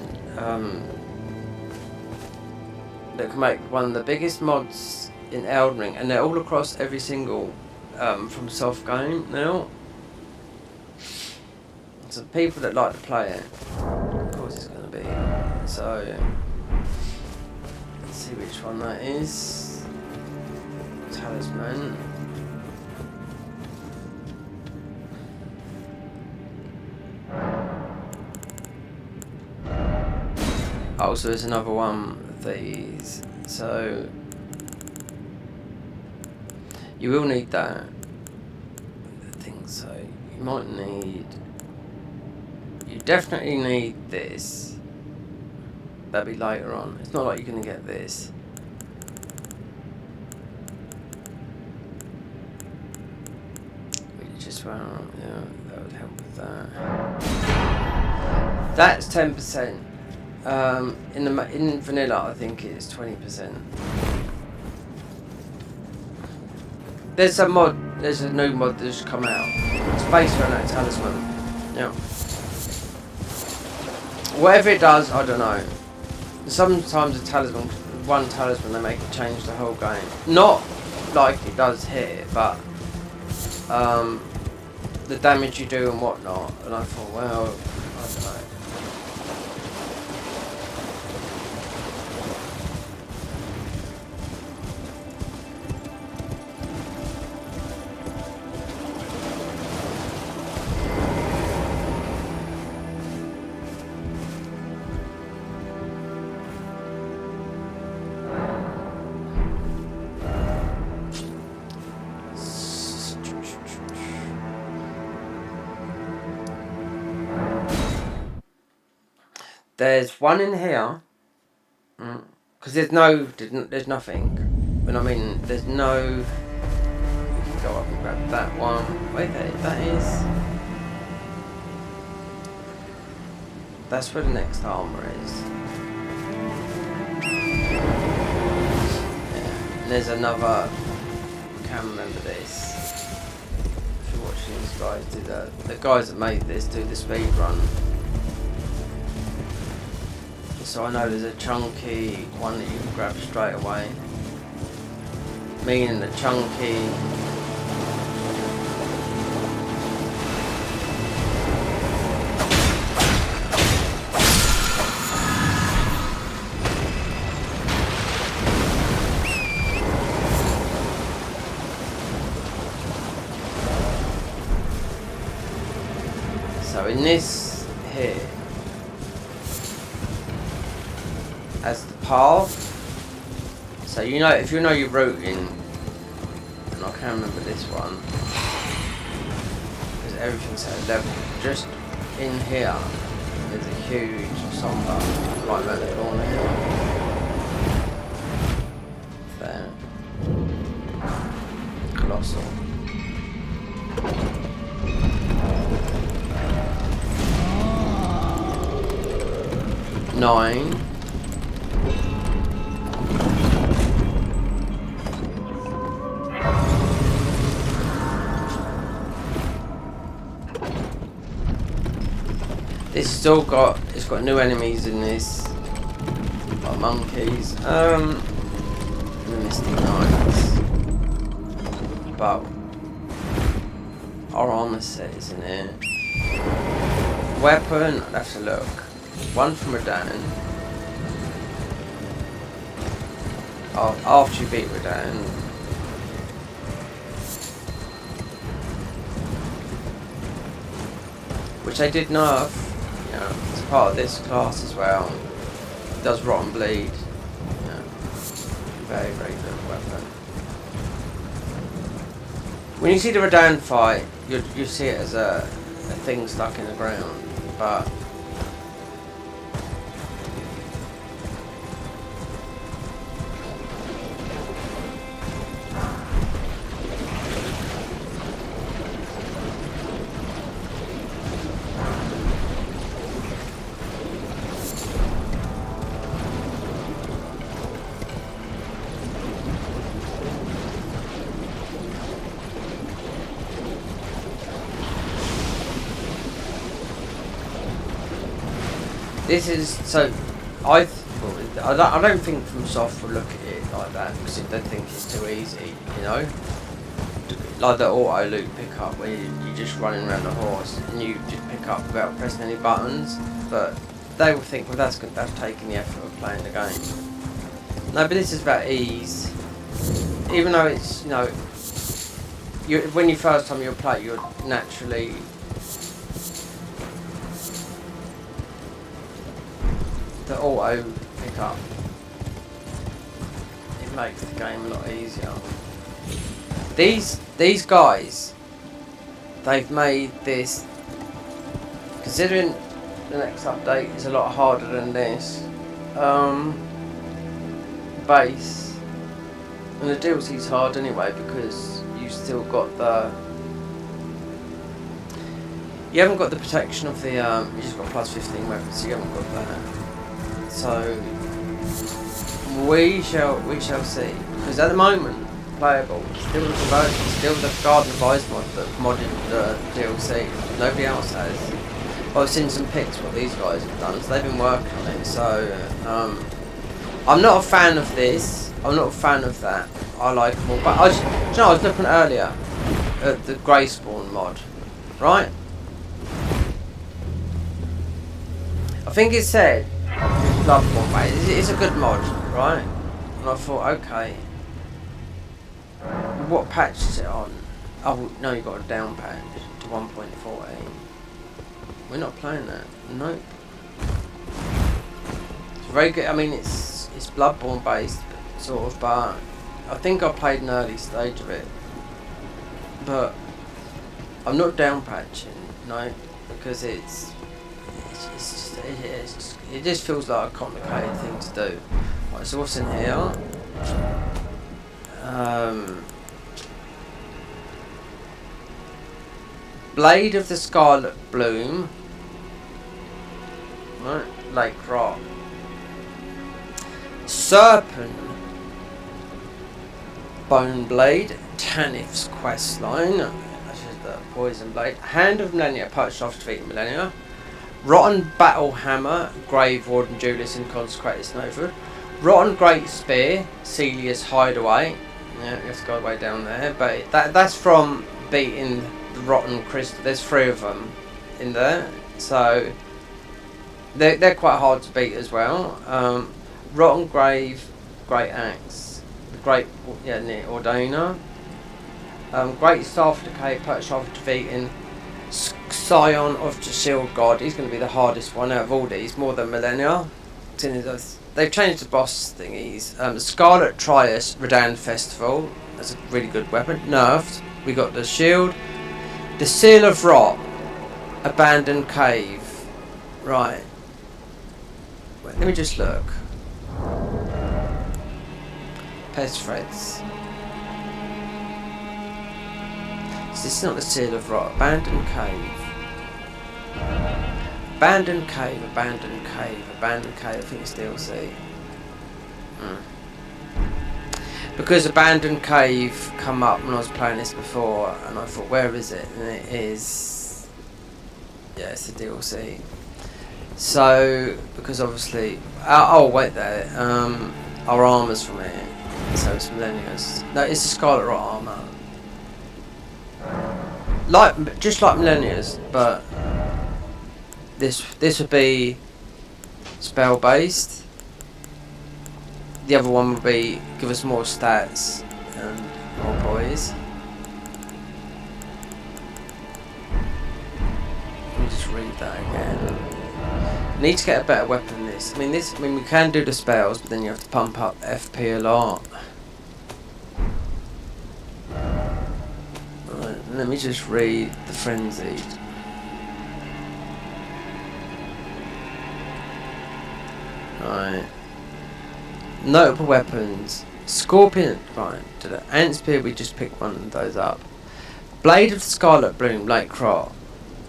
that can make one of the biggest mods in Elden Ring, and they're all across every single from soft game now. So the people that like to play it, of course it's going to be. So let's see which one that is. Talisman. Oh, so there's another one of these. So you will need that. I think so. You might need. You definitely need this. That'll be later on. It's not like you're gonna get this. Which is well, yeah, that would help with that. That's 10%. In vanilla, I think it's 20%. There's a mod. There's a new mod that's come out. It's based around that talisman. Yeah. Whatever it does, I don't know. Sometimes a talisman, one talisman, they make it change the whole game. Not like it does here, but the damage you do and whatnot. And I thought, well, I don't know. There's one in here, because there's nothing. When I mean, there's no. You can go up and grab that one. Wait, that is. That's where the next armor is. Yeah. And there's another. I can't remember this. If you're watching these guys do that, the guys that made this do the speed run. So I know there's a chunky one that you can grab straight away. Meaning the chunky. So in this here, as the path. So you know, if you know your routing, and I can't remember this one, because everything's at a level. Just in here, there's a huge somber right around the corner here. There. Colossal. Nine. This has all got, it's got new enemies in this, like monkeys, the Misty Knights, but our armor set is in it. Weapon, I'd have to look. One from Redan. After you beat Redan. Which they did nerf. It's part of this class as well. It does Rotten Bleed. Very, very good weapon. When you see the Redan fight, you see it as a thing stuck in the ground, but this is so. I don't think from soft will look at it like that because they think it's too easy. You know, like the auto loot pickup where you're just running around the horse and you just pick up without pressing any buttons. But they will think, well, that's taking the effort of playing the game. No, but this is about ease. Even though it's when you first time you'll play, you're naturally. The auto pickup, it makes the game a lot easier. These guys, they've made this, considering the next update is a lot harder than this, base, and the DLC's hard anyway because you've still got the, you haven't got the protection of the, you just got plus 15 weapons, so you haven't got that. So we shall see. Because at the moment, playable, still the convergence, still the Garden of Ice mod that modded the DLC. Nobody else has. Well, I've seen some pics what these guys have done, so they've been working on it. So I'm not a fan of this. I'm not a fan of that. I like more. But I was looking earlier at the Grey Spawn mod, right? I think it said. Bloodborne, mate. It's a good mod, right? And I thought, okay, what patch is it on? Oh no, you got a down patch to 1.14. We're not playing that. Nope. It's very good. I mean, it's Bloodborne based, sort of, but I think I played an early stage of it. But I'm not down patching, no, because it just feels like a complicated thing to do. Right, so what's in here? Blade of the Scarlet Bloom. Right, Lake Rock. Serpent Bone Blade, Tanith's questline. That's just the Poison Blade. Hand of Millennia, purchased after defeating Millennia. Rotten Battle Hammer, Grave Warden Julius and Consecrated Snowford. Rotten Great Spear, Celia's Hideaway. Yeah, let's go way down there. But that's from beating the Rotten Crystal. There's 3 of them in there, so they're quite hard to beat as well. Rotten Grave, Great Axe, the Great near Ordainer. Great Staff of Decay, purchased after defeating Scion of the Shield God. He's going to be the hardest one out of all these, more than Millennia. Since they've changed the boss thingies. Scarlet Trias Redan Festival. That's a really good weapon. Nerfed. We got the shield. The Seal of Rot. Abandoned Cave. Right. Wait, let me just look. Pest threads. So this is not the Seal of Rot. Abandoned Cave. Abandoned Cave, Abandoned Cave, Abandoned Cave. I think it's DLC. Because Abandoned Cave come up when I was playing this before, and I thought, where is it? And it is... yeah, it's the DLC. So, because obviously... oh, wait there. Our armour's from here. So it's Millennials. No, it's the Scarlet Rot armour. Just like Millennials, but... This would be spell based. The other one would be give us more stats and more poise. Let me just read that again. Need to get a better weapon than this. I mean we can do the spells, but then you have to pump up FP a lot. Right, let me just read the frenzied. Right. Notable weapons. Scorpion. Right. To the Ant Spear, we just picked one of those up. Blade of the Scarlet Bloom, Lake Crot.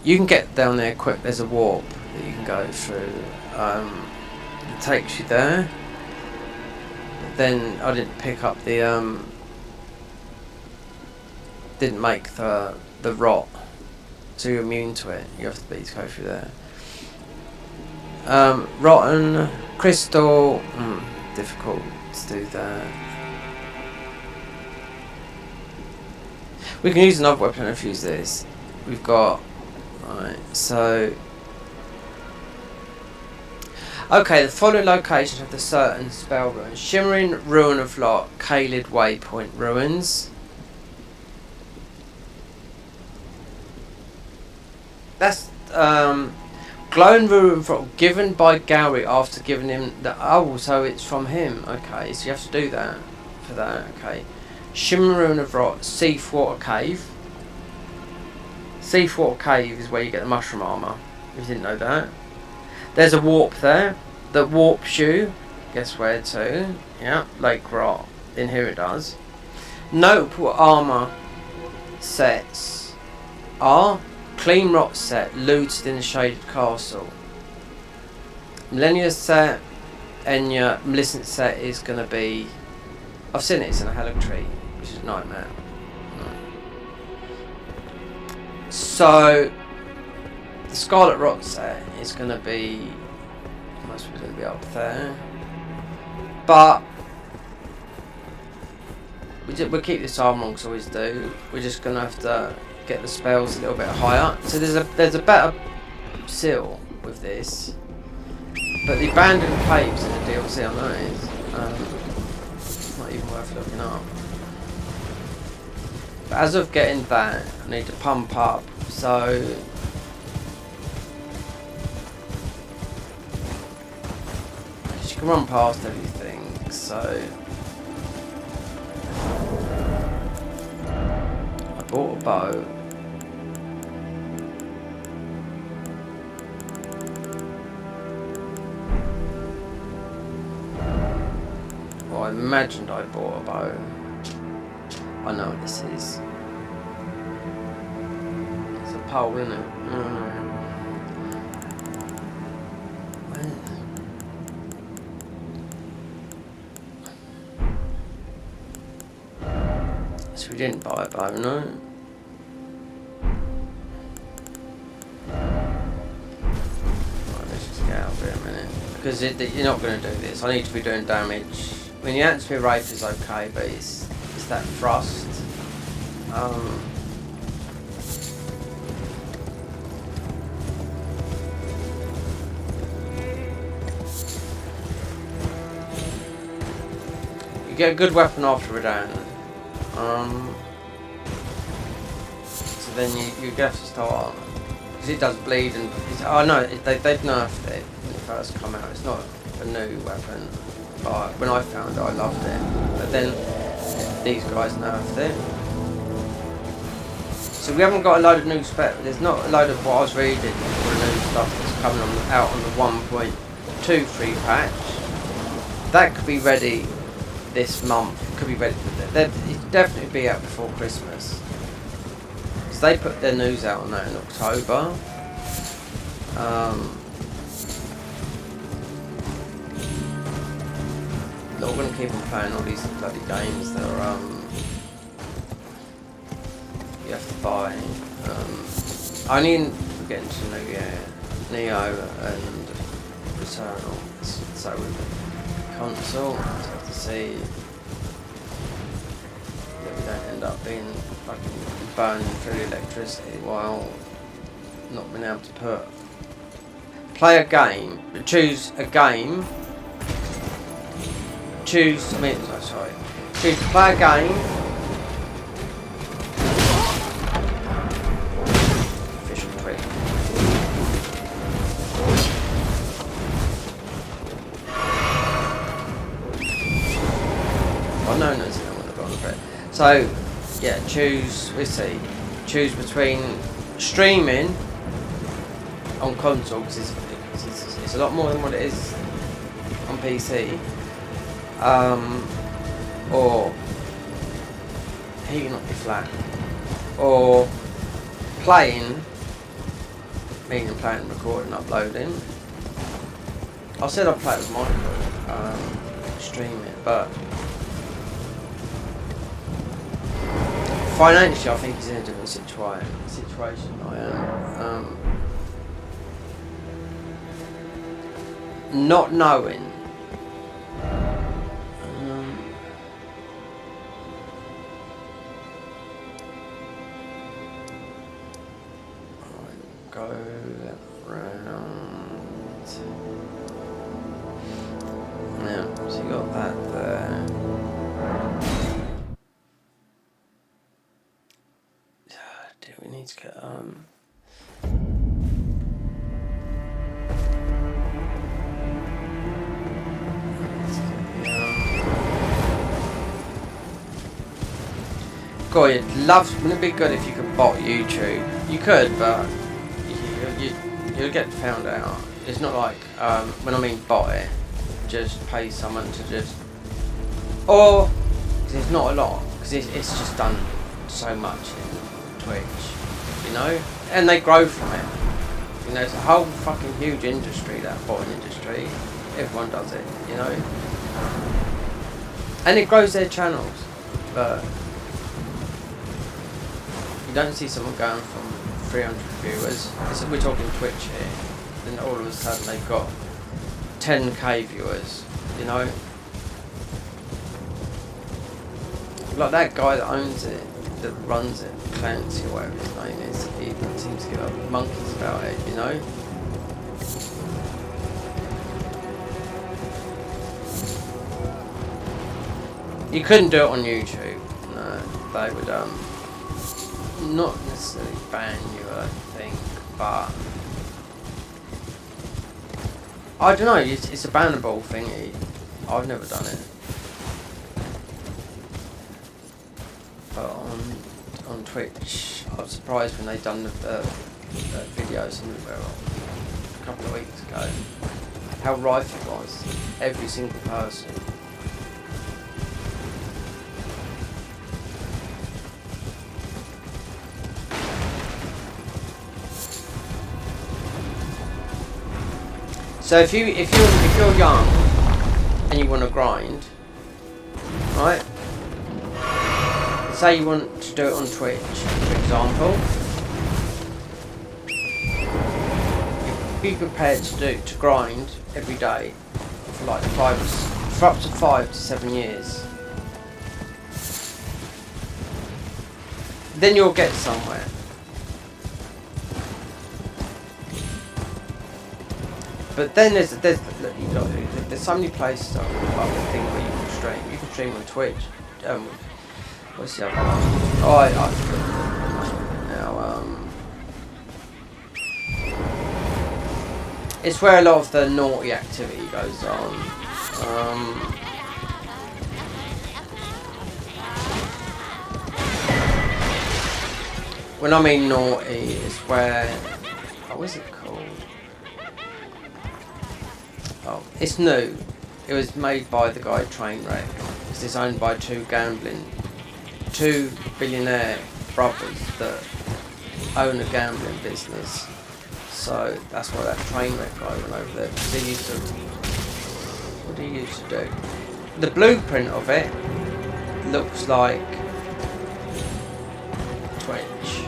You can get down there quick. There's a warp that you can go through. It takes you there. But then I didn't pick up the didn't make the rot, so you're immune to it. You have to go through there. Rotten crystal, difficult to do that. We can use another weapon if we use this. We've got, right, so okay, the following locations have the certain spell ruins: Shimmering Ruin of Lot, Kaled Waypoint Ruins. That's Glowing Ruin given by Gary after giving him the... oh, so it's from him. Okay, so you have to do that for that. Okay. Shimmering Ruin of Rot, Seathwater Cave. Seathwater Cave is where you get the mushroom armour. If you didn't know that. There's a warp there that warps you. Guess where to? Yeah, Lake Rot. In here it does. Notable armour sets are... Clean Rot set, looted in the Shaded Castle. Millennia set, Enya, Millicent set is going to be... I've seen it, it's in a Hellic Tree, which is a nightmare. So, the Scarlet Rot set is going to be... must be a little bit up there. But... we'll keep this armor on, because we always do. We're just going to have to... get the spells a little bit higher. So there's a better seal with this, but the Abandoned Caves in the DLC on those, it's not even worth looking up. But as of getting that, I need to pump up. So you can run past everything. So I bought a bow. I imagined I bought a bow. I know what this is. It's a pole, isn't it? So we didn't buy a bow, no? Right, let's just get out of here a minute. Because you're not going to do this. I need to be doing damage. I mean, the Ant-Spear Rape is okay, but it's that thrust. You get a good weapon after Redan. So then you have to start, because it does bleed and... oh no, they've nerfed it when it first come out. It's not a new weapon. Like, when I found it, I loved it. But then these guys nerfed it. So we haven't got a load of new spec. There's not a load of what I was reading. All the new stuff that's coming out on the 1.23 patch. That could be ready this month. Could be ready. It'll definitely be out before Christmas. Because they put their news out on that in October. They're all going to keep on playing all these bloody games that are you have to buy. Only in getting to Neo and Returnal. So with the console, I have to see that we don't end up being fucking burning through electricity while not being able to play a game. Choose a game. Choose to play a game. Official tweet. Well, no, I'm gonna go on for it. So, yeah, choose between streaming on console, because it's a lot more than what it is on PC. Or heating up your flat, or playing, meaning playing, recording, uploading. I said I'd play it with Michael, stream it, but financially I think he's in a different situation I am. Not knowing. Go round. Yeah, so you got that there. Do we need to get God, wouldn't it be good if you could bot YouTube? You could, but you'll get found out. It's not like, when I mean bot it, just pay someone to just, or, cause there's not a lot, because it's just done so much in Twitch, you know, and they grow from it. You know, it's a whole fucking huge industry, that botting industry. Everyone does it, you know, and it grows their channels, but you don't see someone going from 300 viewers. We're talking Twitch here, and all of a sudden they've got 10k viewers, you know. Like that guy that owns it, that runs it, Clancy or whatever his name is, he seems to give up monkeys about it, you know. You couldn't do it on YouTube. No, they would not necessarily ban you, I think, but I don't know. It's a bannable thingy. I've never done it, but on Twitch, I was surprised when they done the videos a couple of weeks ago. How rife it was. Every single person. So if you're young and you want to grind, right? Say you want to do it on Twitch, for example. Be prepared to grind every day for like for up to 5 to 7 years. Then you'll get somewhere. But then there's so many places I think where you can stream. You can stream on Twitch. What's the other one? Oh, I forgot now. it's where a lot of the naughty activity goes on. When I mean naughty, it's where, oh, what's it called? Oh, it's new. It was made by the guy Trainwreck. It's owned by two billionaire brothers that own a gambling business. So that's why that Trainwreck guy went over there. Because he used to, what did he used to do? The blueprint of it looks like Twitch.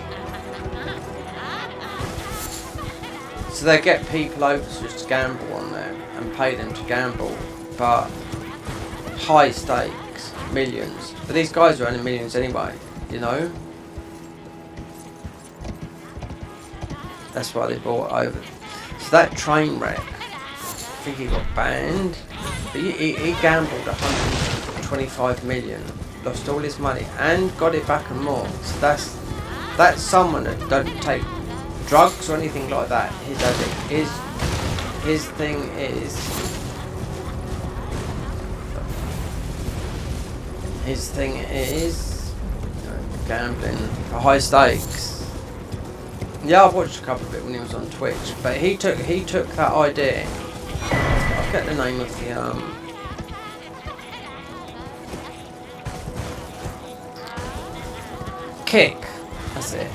So they get people over to just gamble on there and pay them to gamble, but high stakes, millions. But these guys are earning millions anyway, you know? That's why they bought it over. So that Trainwreck, I think he got banned, but he gambled 125 million, lost all his money and got it back and more. So that's someone that don't take drugs or anything like that. His thing is gambling for high stakes. Yeah, I've watched a couple of it when he was on Twitch, but he took that idea. I'll get the name of the Kick. That's it.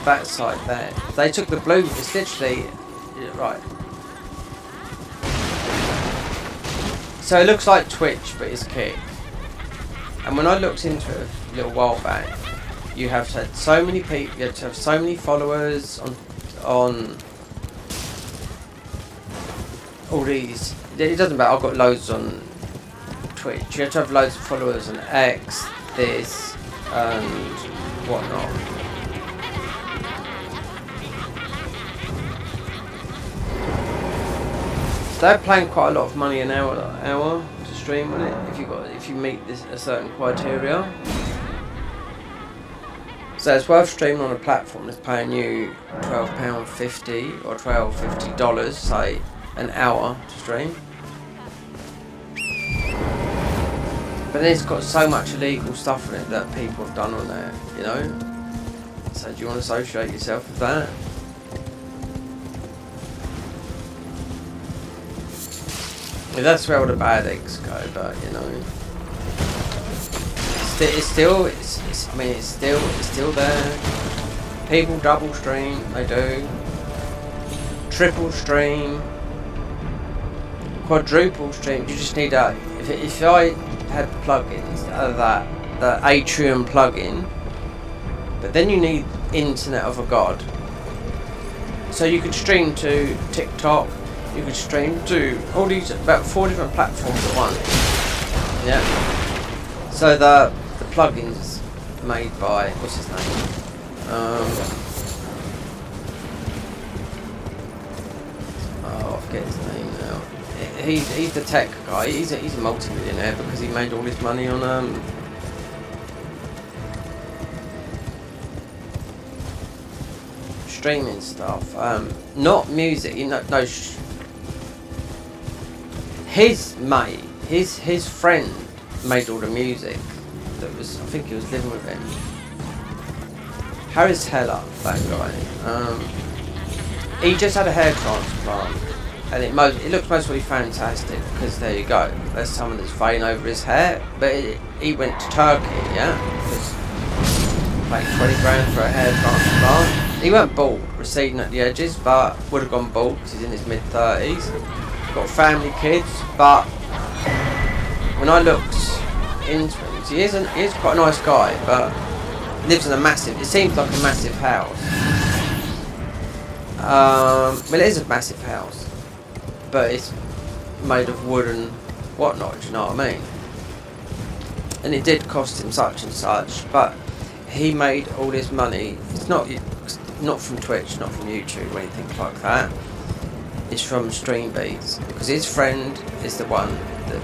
That side there. They took the blue. It's literally right. So it looks like Twitch, but it's Kick. And when I looked into it a little while back, you have had so many people. You have to have so many followers on all these. It doesn't matter. I've got loads on Twitch. You have to have loads of followers on X, this, and whatnot. So they're paying quite a lot of money an hour to stream on it if you meet a certain criteria. So it's worth streaming on a platform that's paying you £12.50 or $12.50, say, an hour to stream. But then it's got so much illegal stuff in it that people have done on there, you know? So do you want to associate yourself with that? Yeah, that's where all the bad eggs go, but you know, it's still there. People double stream, they do. Triple stream, quadruple stream. You just need a. If I had plugins, the Atrium plugin, but then you need Internet of a God. So you could stream to TikTok. You could stream to all these, about 4 different platforms at once. Yeah. So the plugins made by, what's his name? I forget his name now. He's the tech guy. He's a multi-millionaire because he made all his money on streaming stuff. Not music. You know, no. His mate, his friend made all the music. That was, I think he was living with him. Harris Heller, that guy. He just had a hair transplant, and it looks mostly fantastic because there you go. There's someone that's vein over his hair, but he went to Turkey, yeah. It was like 20 grand for a hair transplant. He went bald, receding at the edges, but would have gone bald because he's in his mid-30s. Got family, kids, but when I looked into him, he is quite a nice guy, but lives in it seems like a massive house. Well, it is a massive house, but it's made of wood and whatnot, do you know what I mean? And it did cost him such and such, but he made all his money. It's not from Twitch, not from YouTube or anything like that. It's from Stream Beats, because his friend is the one that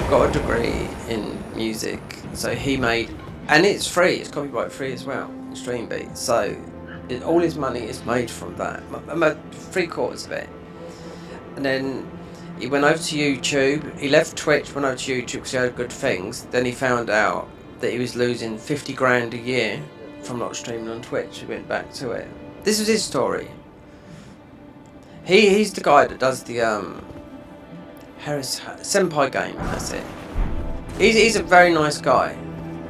got a degree in music. So he made, and it's free. It's copyright free as well. Stream Beats. So all his money is made from that. About 3/4 of it. and then he went over to YouTube. He left Twitch, went over to YouTube because he heard good things. Then he found out that he was losing 50 grand a year from not streaming on Twitch. He went back to it. This was his story. He's the guy that does the Harris Senpai game. That's it. He's a very nice guy,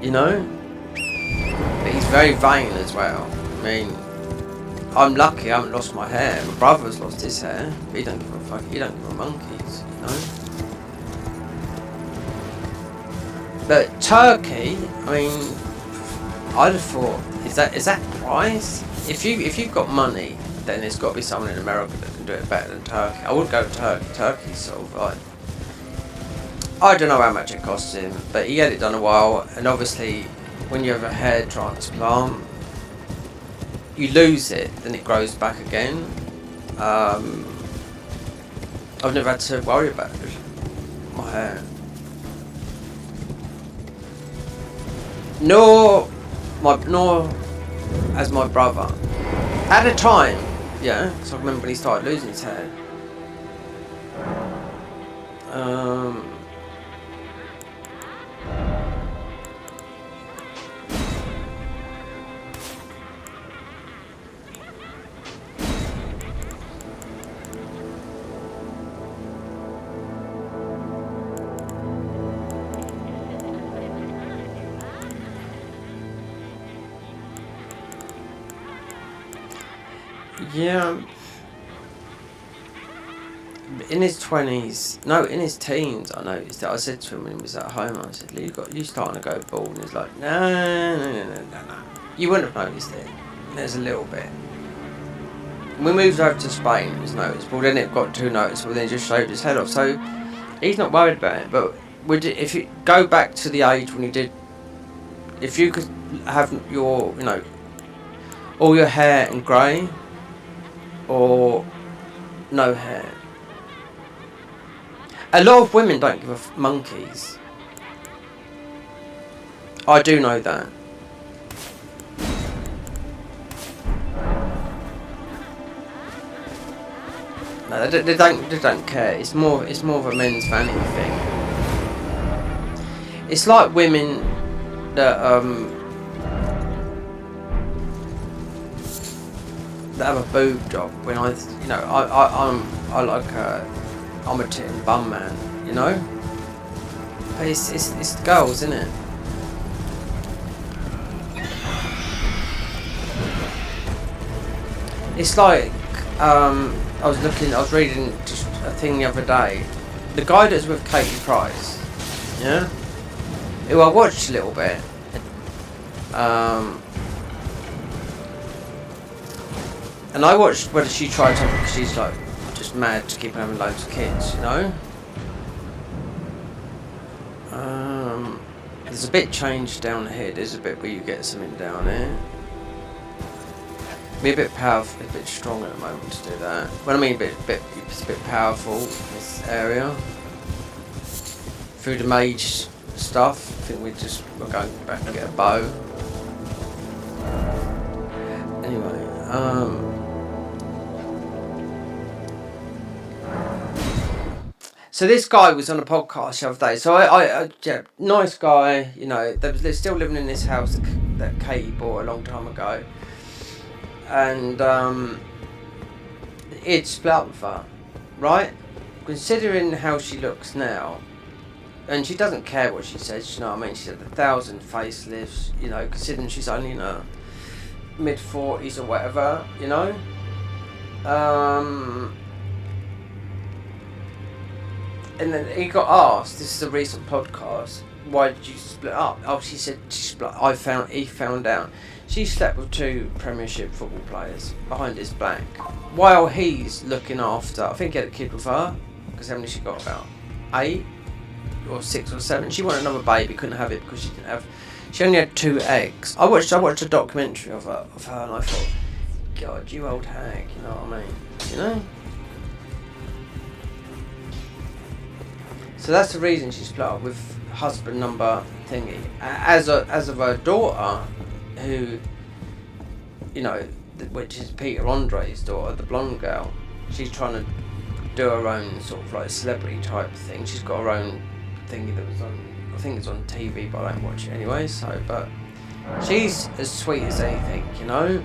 you know. But he's very vain as well. I mean, I'm lucky I haven't lost my hair. My brother's lost his hair. But he don't give a fuck. He don't give a monkeys, you know. But Turkey, I mean, I'd have thought, is that price? If you've got money, then there's got to be someone in America that can do it better than Turkey. I would go to Turkey. Turkey's sort of like, I don't know how much it costs him, but he had it done a while, and obviously when you have a hair transplant, you lose it, then it grows back again. I've never had to worry about my hair. Nor as my brother. At a time, yeah, because I remember when he started losing his hair. Yeah. In his 20s, no, in his teens, I noticed that. I said to him when he was at home, I said, you starting to go bald? And he's like, no. You wouldn't have noticed it. There's a little bit. When we moved over to Spain, it was noticeable. Then it got too noticeable, then he just shaved his head off. So he's not worried about it. But if you go back to the age when you did, if you could have your, all your hair and grey, or no hair. A lot of women don't give a monkeys. I do know that. No, they don't care. It's more of a men's vanity thing. It's like women that have a boob job. When I'm a tit and bum man, you know. But it's girls, isn't it? It's like I was reading just a thing the other day. The guy that's with Katie Price, yeah, who I watched a little bit. And I watched whether she tried something because she's like just mad to keep having loads of kids, you know. There's a bit changed down here. There's a bit where you get something down here. Be a bit powerful, a bit strong at the moment to do that. When I mean it's a bit powerful in this area. Through the mage stuff, I think we're going back to get a bow. Anyway, so this guy was on a podcast the other day. So I yeah, nice guy, you know. They're still living in this house that Katie bought a long time ago, and it's split up with her, right? Considering how she looks now, and she doesn't care what she says. You know what I mean? She's had 1,000 facelifts. You know, considering she's only in her mid-40s or whatever. You know. And then he got asked, this is a recent podcast, why did you split up? Oh, she said he found out. She slept with 2 Premiership football players behind his back. While he's looking after, I think he had a kid with her, because how many she got, about 8 or 6 or 7. She wanted another baby, couldn't have it because she only had 2 eggs. I watched a documentary of her and I thought, God, you old hag, you know what I mean? You know? So that's the reason she split up with husband number thingy. As of her daughter, who, you know, which is Peter Andre's daughter, the blonde girl, she's trying to do her own sort of like celebrity type thing. She's got her own thingy that was on, I think it's on TV, but I don't watch it anyway. So, but she's as sweet as anything, you know.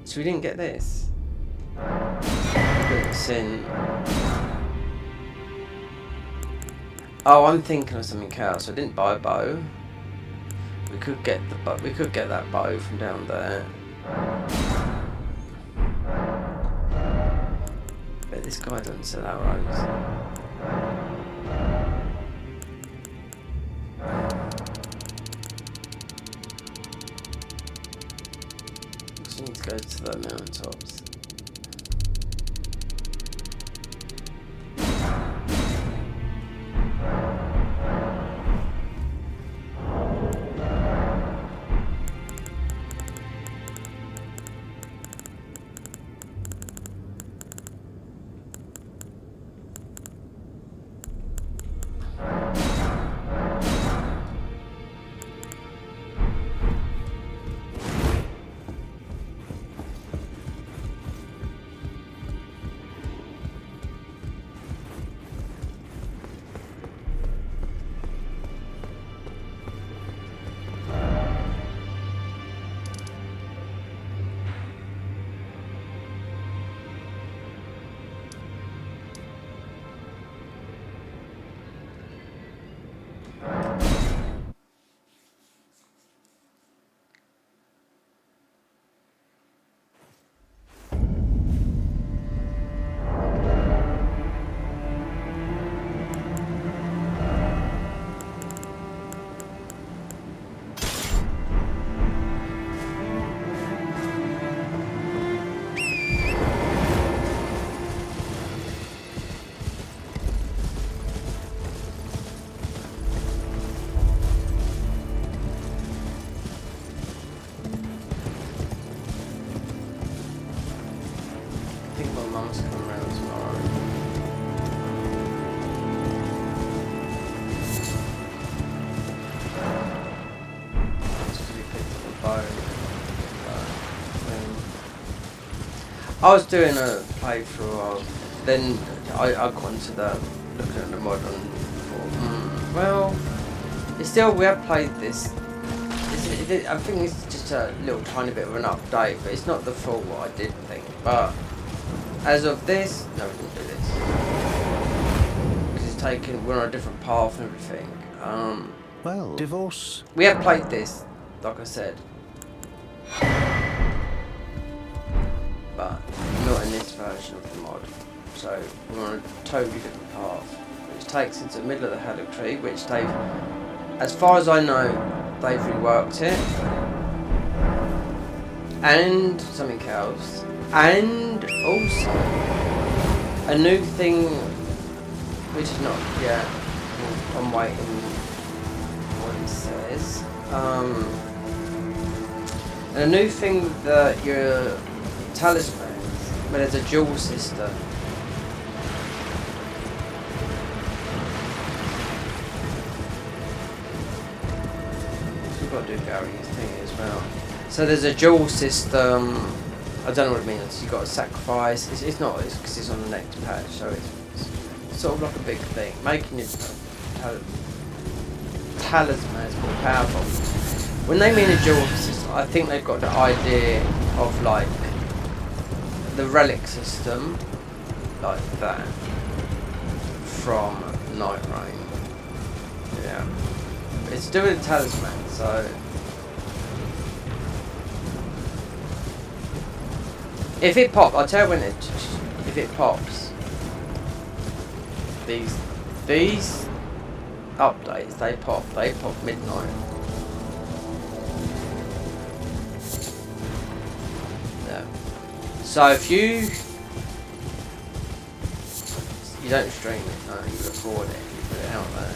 So we didn't get this. Put this in. Oh, I'm thinking of something else. I didn't buy a bow. We could get that bow from down there. But this guy doesn't sell arrows. Just need to go to the mountaintops. I was doing a playthrough of, then I got into the looking at the mod and thought, well, it's still, we have played this. I think it's just a little tiny bit of an update, but it's not the full what I did think. But as of this, no, we didn't do this because it's taken. We're on a different path and everything. Well, divorce. We have played this, like I said. But not in this version of the mod. So we're on a totally different path, which takes into the middle of the Haddock Tree, which they've, as far as I know, they've reworked it. And something else. And also a new thing, which is not yet, I'm waiting what it says. And a new thing that your talismans, where there's a dual system. We've got to do Gary's thing as well. So there's a dual system. I don't know what it means. You've got to sacrifice. It's not, it's because it's on the next patch, so it's sort of like a big thing, making your talismans more powerful. When they mean a dual system, I think they've got the idea of like the relic system, like that, from Night Rain. Yeah. It's doing a talisman, so if it pops, I'll tell you when if it pops. These updates, they pop midnight. Yeah. So if you don't stream it, no, you record it, you put it out there.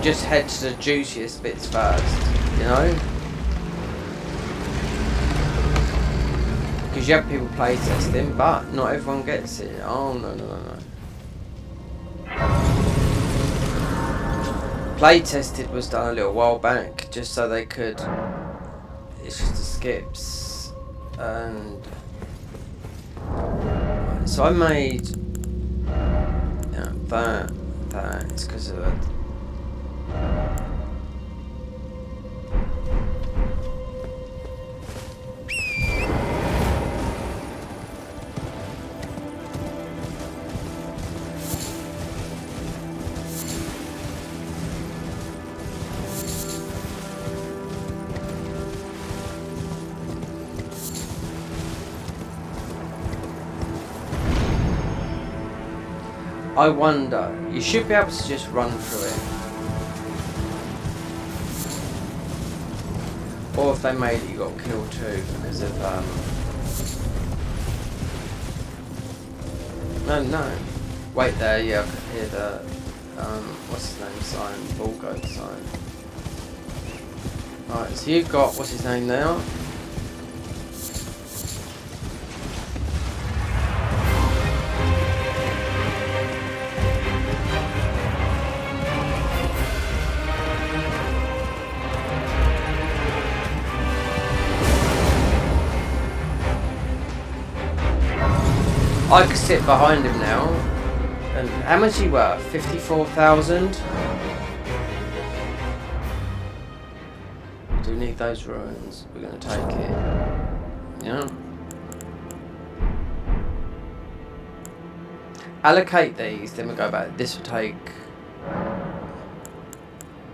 Just head to the juiciest bits first, you know? Because you have people play testing, but not everyone gets it. Oh, no. Playtested was done a little while back, just so they could. It's just the skips, and so I made that. It's because of it. I wonder, you should be able to just run through it. Or if they made it, you got to kill two because of, No. Wait there, yeah, I could hear the, what's his name sign, ball goat sign. Alright, so you've got, what's his name now? I could sit behind him now. And how much he worth? 54,000? Do we need those ruins? We're gonna take it. Yeah. Allocate these, then we go back. This will take.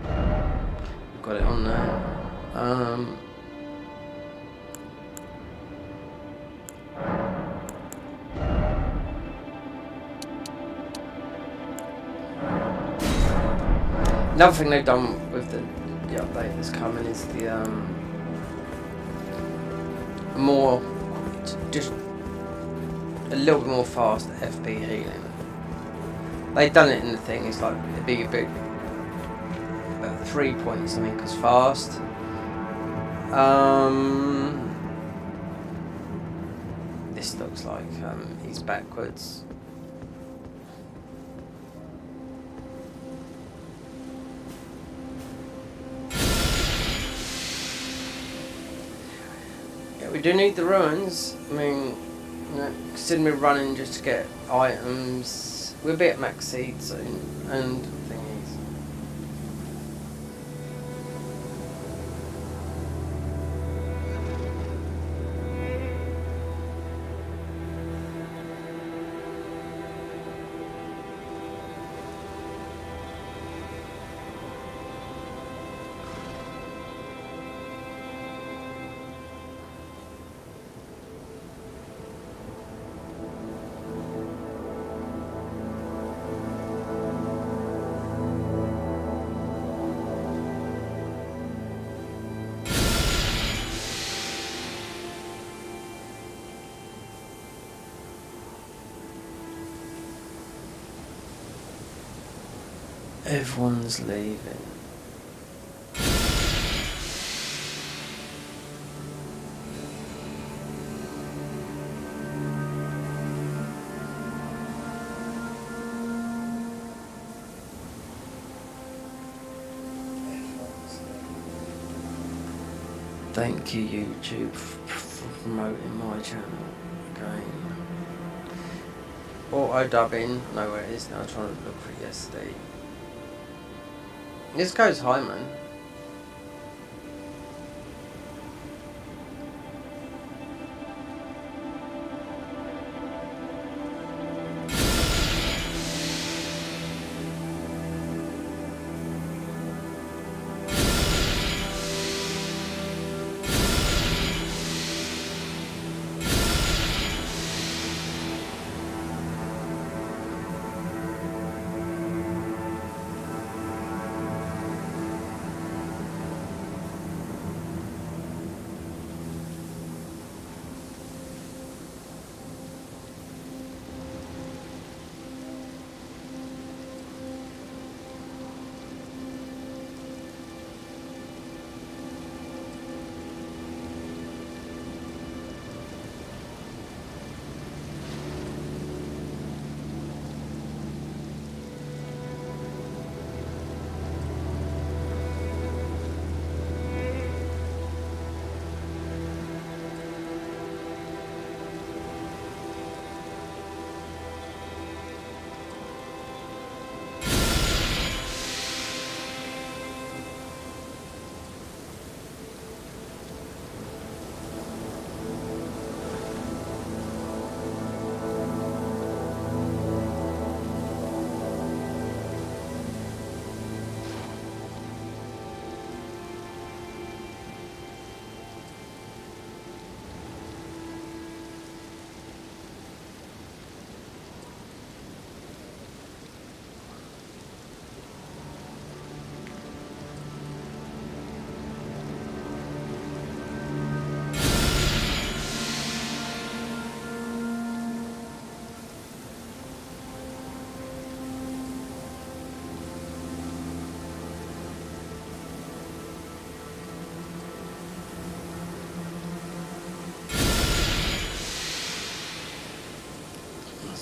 We've got it on there. Another thing they've done with the update that's coming is the more, just a little bit more fast FP healing. They've done it in the thing. It's like it'd be a bit 3 points something because fast. This looks like he's backwards. We do need the ruins. I mean, considering we're running just to get items, we'll be at max seed soon, and thingies. Everyone's leaving. Thank you, YouTube, for promoting my channel again. Auto dubbing, I know where it is now. I was trying to look for it yesterday. This goes high, man.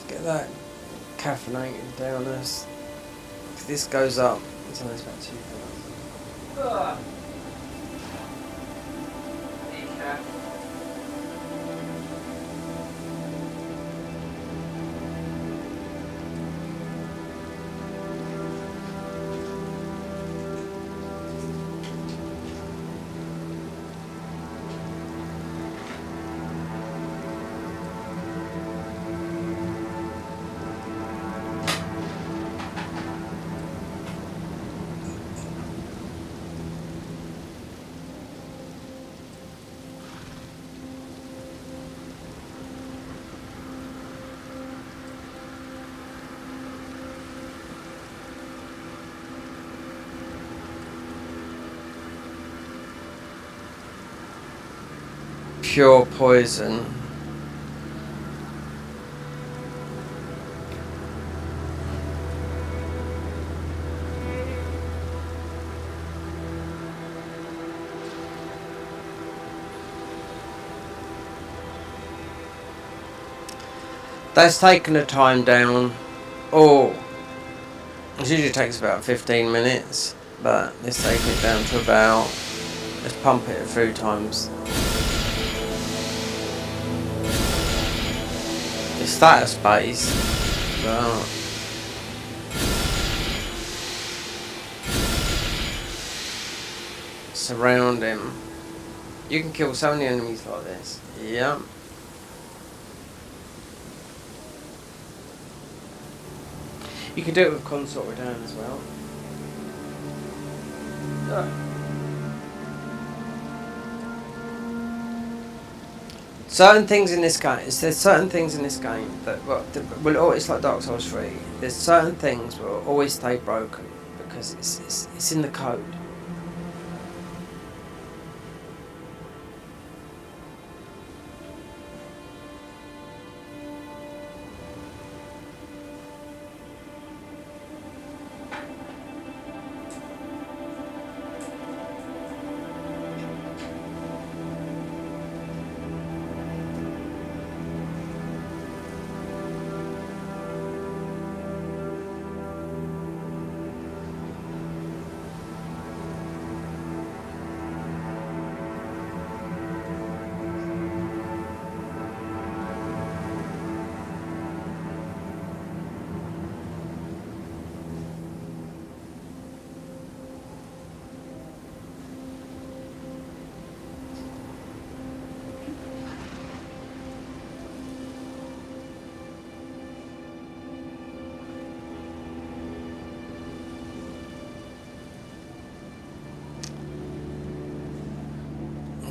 Get that caffeinated down us. If this goes up, it's only about 2,000. Decaf. Pure poison. That's taken the time down. Oh, it usually takes about 15 minutes, but it's taking it down to about, let's pump it a few times. The status base, but surround him. You can kill so many enemies like this. Yeah. You can do it with consort return as well. Certain things in this game, there's certain things in this game that will always, like Dark Souls 3, there's certain things will always stay broken because it's in the code.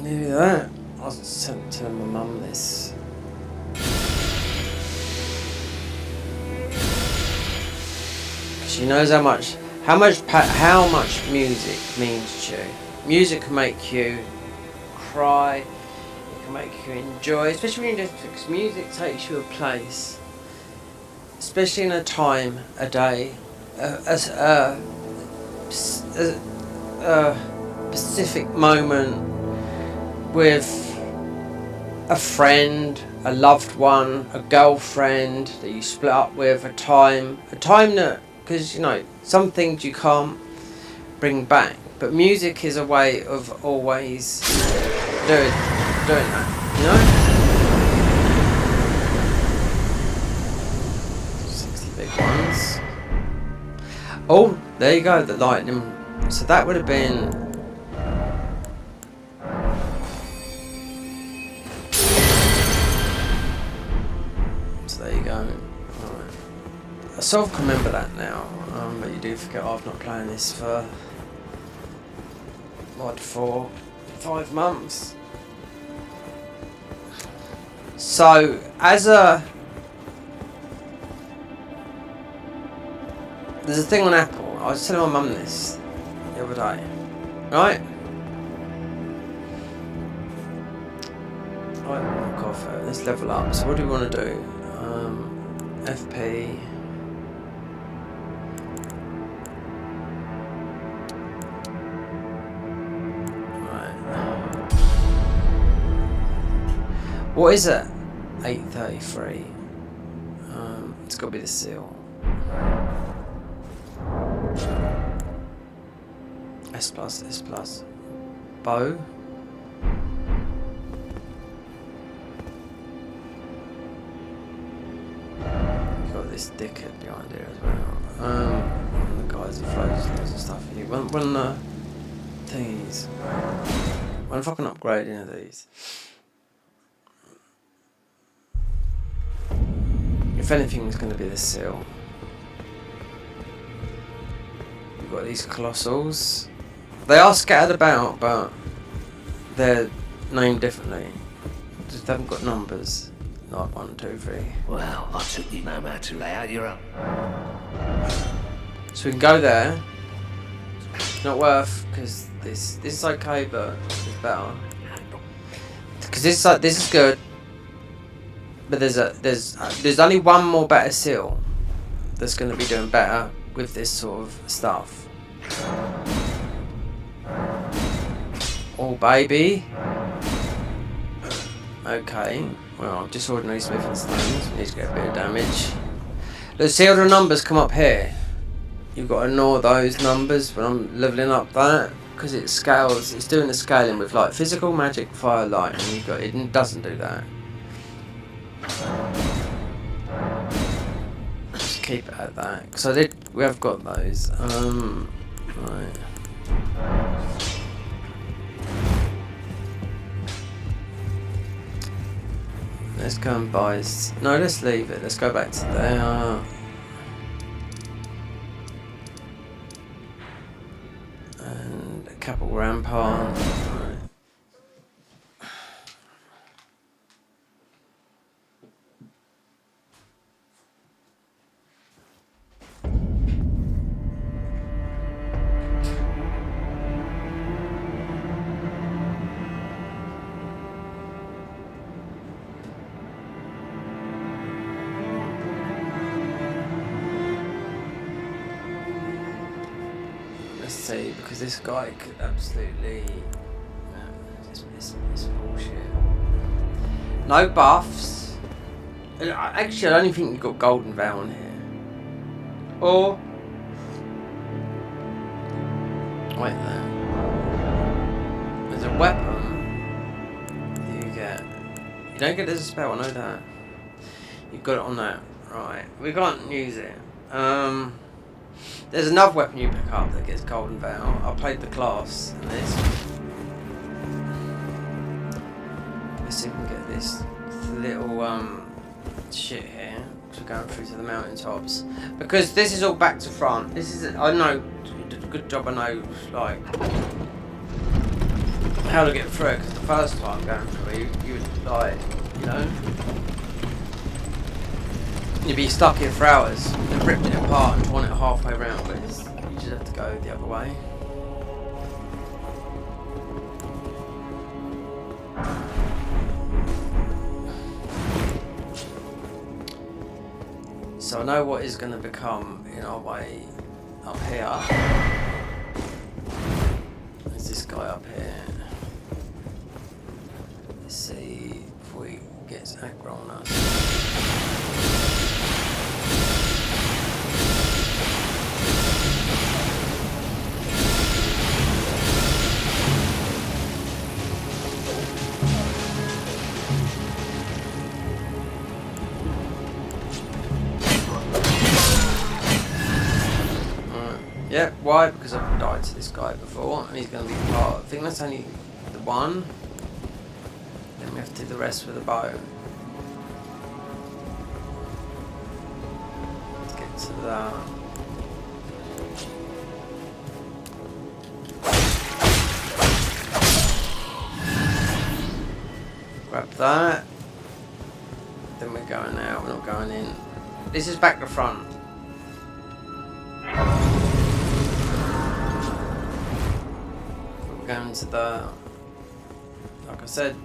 Maybe that. I was telling my mum this. She knows how much music means to you. Music can make you cry. It can make you enjoy, especially when you're just because music takes you a place, especially in a time, a day, a specific moment with a friend, a loved one, a girlfriend that you split up with, a time that, because you know some things you can't bring back, but music is a way of always doing that, you know. 60 big ones. Oh, there you go, the lightning. So that would have been. There you go. Right. I sort of remember that now, but you do forget I've not playing this for what, 4-5 months. So there's a thing on Apple. I was telling my mum this the other day, right? Right, look off it. Let's level up. So what do we want to do? FP. Right. What is it? 833. It's got to be the seal. S plus, S plus. Bow. Got this dickhead behind here as well. And the guys that throws loads of stuff at you. When the things. When if I can upgrade any of these. If anything, it's going to be the seal. You've got these colossals. They are scattered about, but they're named differently. Just haven't got numbers. Like 1, 2, 3. Well, I took you no matter to lay out your own. So we can go there. It's not worth, because this is okay, but it's better. Because this is good. But there's only one more better seal that's going to be doing better with this sort of stuff. Oh baby. Okay. Well, just ordinary smithing stones. Need to get a bit of damage. Look, see all the numbers come up here. You've got to ignore those numbers when I'm leveling up that, because it scales. It's doing the scaling with like physical, magic, fire, light, and it doesn't do that. Just keep it at that, because we have got those. Right. Let's go and buy. No, let's leave it. Let's go back to there. And a couple rampart. Right. Let's see, because this guy could absolutely. It's bullshit. No buffs. Actually, I don't even think you've got golden vow on here. Or. Wait there. There's a weapon that you get. You don't get this as a spell, I know that. You've got it on that. Right. We can't use it. There's another weapon you pick up that gets golden vow. I played the class and this. Let's see if we can get this little shit here. We're going through to the mountaintops. Because this is all back to front. This is, I know, you did a good job, I know, like, how to get through it. Because the first time going through it, you would, like, you know, you'd be stuck here for hours. They've ripped it apart and torn it halfway around, but you just have to go the other way. So I know what is going to become in our way up here. There's this guy up here. Let's see if we get aggro on us. Yeah, why? Because I've died to this guy before, and he's going to be part. I think that's only the one. Then we have to do the rest with a bow. Let's get to that. Grab that. Then we're going out. We're not going in. This is back to front. Going to the, like I said,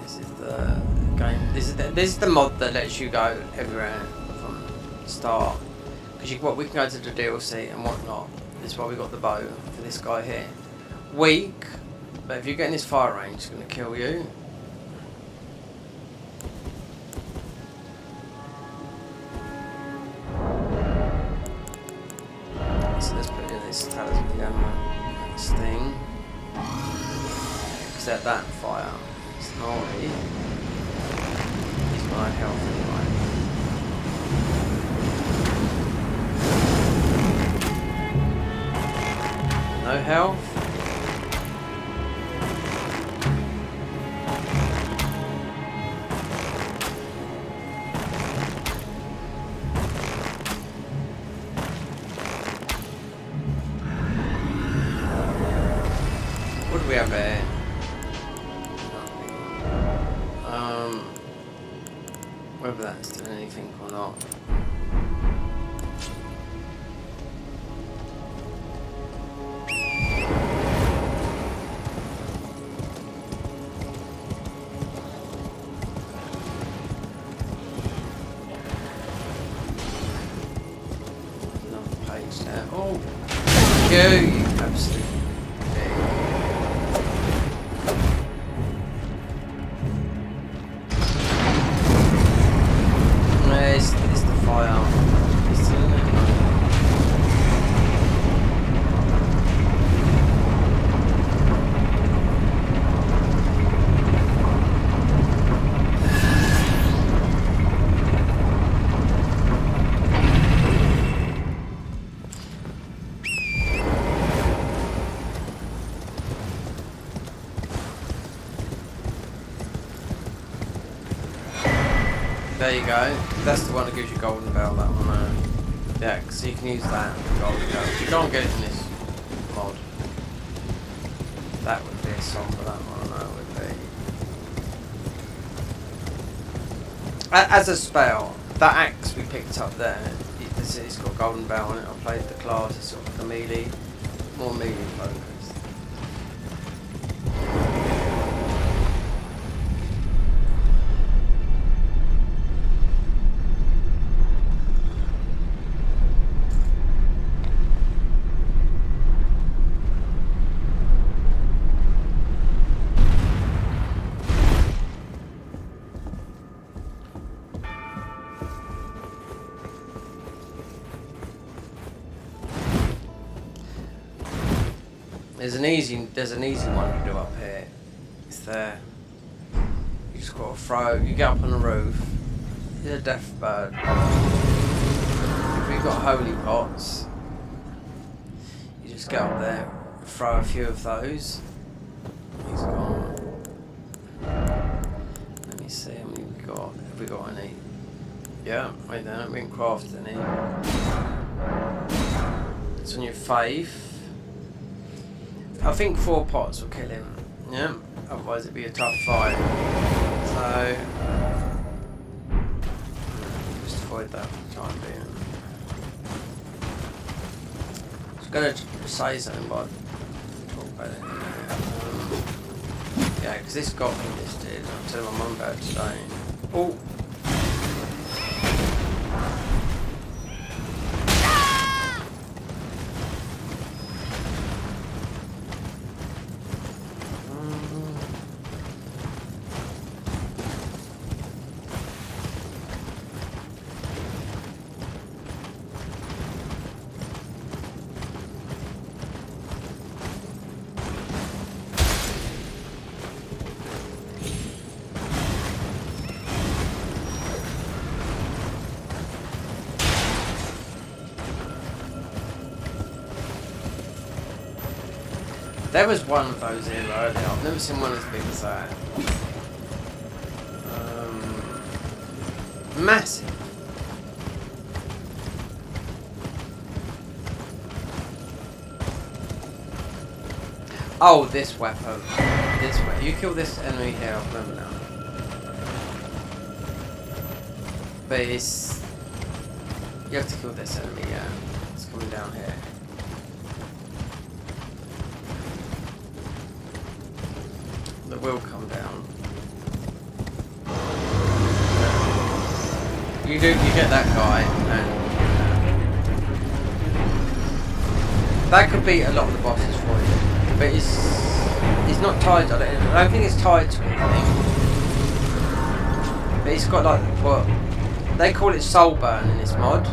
this is the game. This is the mod that lets you go everywhere from the start. Because we can go to the DLC and whatnot. This is why we got the bow for this guy here. Weak, but if you get in his fire range, it's going to kill you. just tell us the next thing. Set that fire. Snorri. He's my health anyway. No health. What do we have here? Whether that's doing anything or not. Another page there. Oh, you absolute pig. It's the fire. It's the There you go. That's the one that gives you golden bell, that one. Yeah, so you can use that golden bell. You can't get it in this mod. That would be a song for that one, that would be. As a spell, that axe we picked up there, it's got golden bell on it. I played the class as sort of the melee, more melee focused. There's an easy one to do up here. It's there. You just got to throw. You get up on the roof. You're a death bird. If you've got holy pots, you just get up there, throw a few of those. He's gone. Let me see how many we got. Have we got any? Yeah, wait there. We didn't craft any. It's on your faith. I think 4 pots will kill him, yeah? Otherwise it'd be a tough fight. So, just avoid that for the time being. I was going to say something, but I'll talk about it in a minute. Yeah, because this got me listed. I'll tell my mum about it today. Oh! There was one of those here earlier. I've never seen one as big as that. Massive. Oh, this weapon. This way. You kill this enemy here, I remember now. But it's... You have to kill this enemy, yeah. It's coming down here. That will come down. You get that guy, and that could beat a lot of the bosses for you. But it's not tied. I don't think it's tied to anything. But it's got like what they call it soul burn in this mod.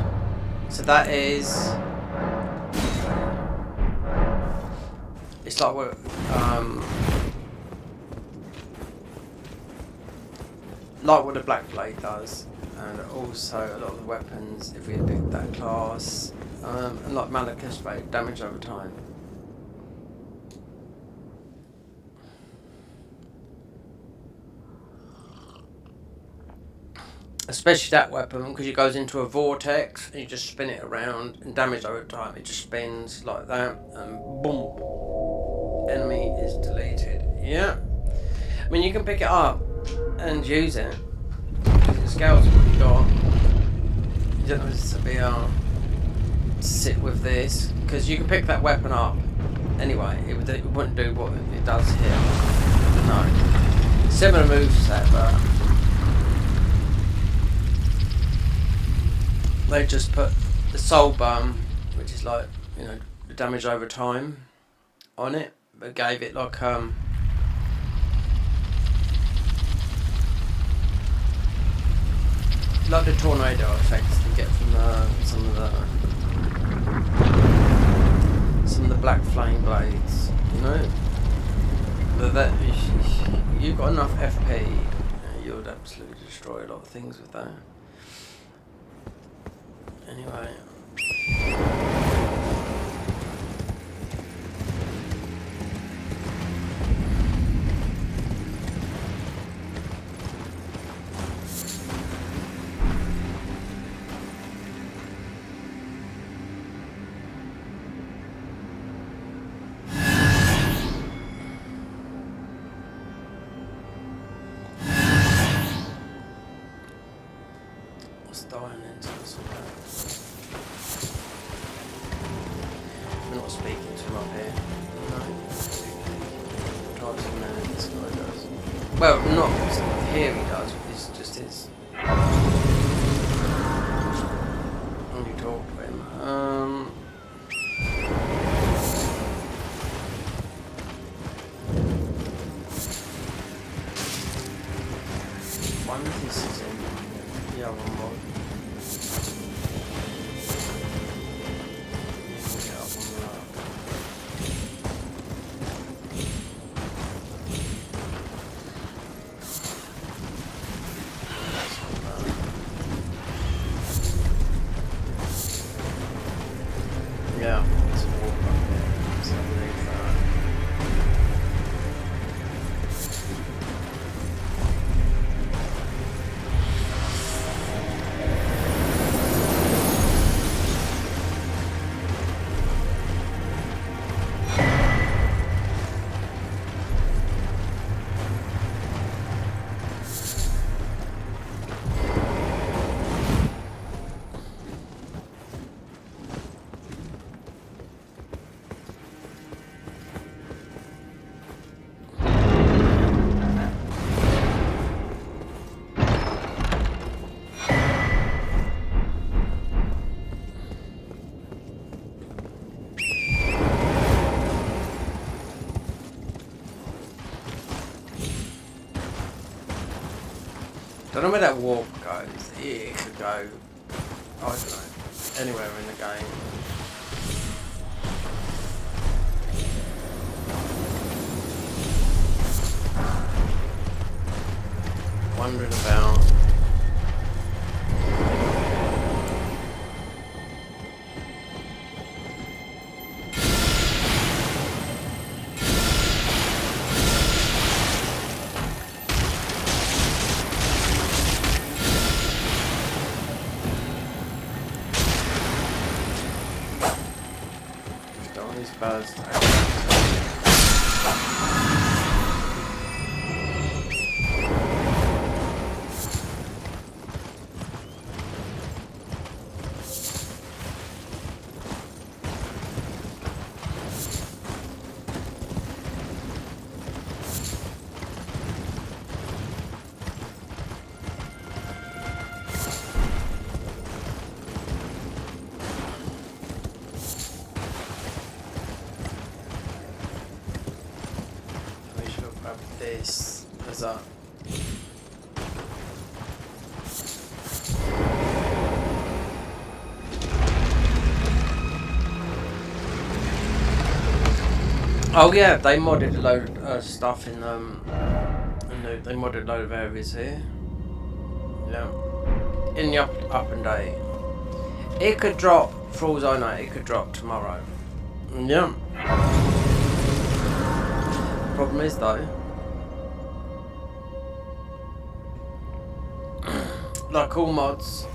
So that is It's like what the Black Blade does, and also a lot of the weapons, if we had picked that class, and like Malekith's Blade, damage over time. Especially that weapon, because it goes into a vortex and you just spin it around, and damage over time, it just spins like that, and boom, enemy is deleted. Yeah, I mean, you can pick it up and use it because it scales what you got. You don't have to be sit with this, because you can pick that weapon up anyway. It wouldn't do what it does here. No, similar moveset, but they just put the soul bum, which is like, you know, the damage over time, on it, but gave it like the tornado effects you get from some of the black flame blades, you know. But that you've got enough FP, you would absolutely destroy a lot of things with that. Anyway. Dying into this one. We're not speaking to him up here. No. Drives him mad, this guy does. Well, not here he does, it's just his. When you talk to him. One of these is in. Yeah, one more. Yeah, it's a walk up there. So I believe that. Don't know where that warp goes. It could go, I don't know, anywhere in the game. Wondering about. Buzz. This as a Oh yeah, they modded a load of stuff in they modded a load of areas here. Yeah, in the up and day. It could drop, for all I know, it could drop tomorrow. Yeah. Problem is though, like all mods,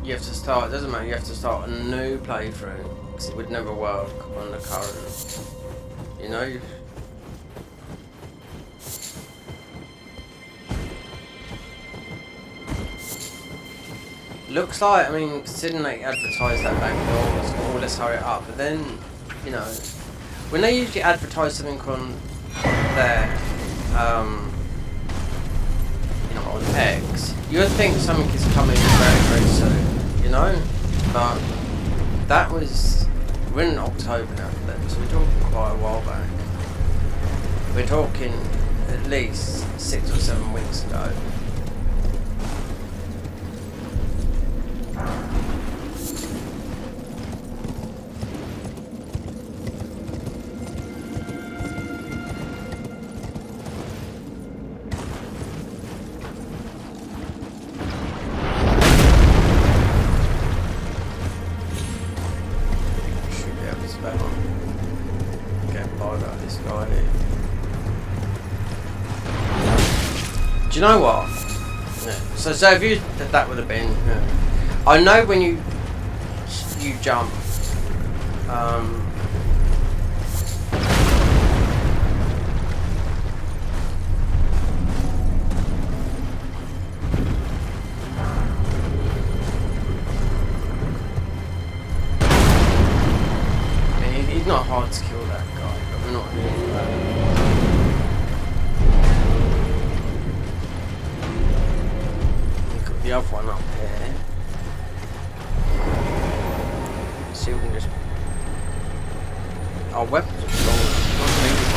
you have to start, it doesn't matter, you have to start a new playthrough, because it would never work on the current, you know? Looks like, I mean, considering they advertise that back door, it's like, oh, let's hurry it up, but then, you know, when they usually advertise something on their, you know, on X, you would think something is coming very, very soon, you know? But that was, we're in October now for them, so we're talking quite a while back. We're talking at least 6 or 7 weeks ago. Do you know what? Yeah. So if you that would have been. Yeah. I know when you jump. He's not hard to kill, that guy, but we're not doing that. The other one up here. Let's see if we can just. Our weapons are strong, not moving.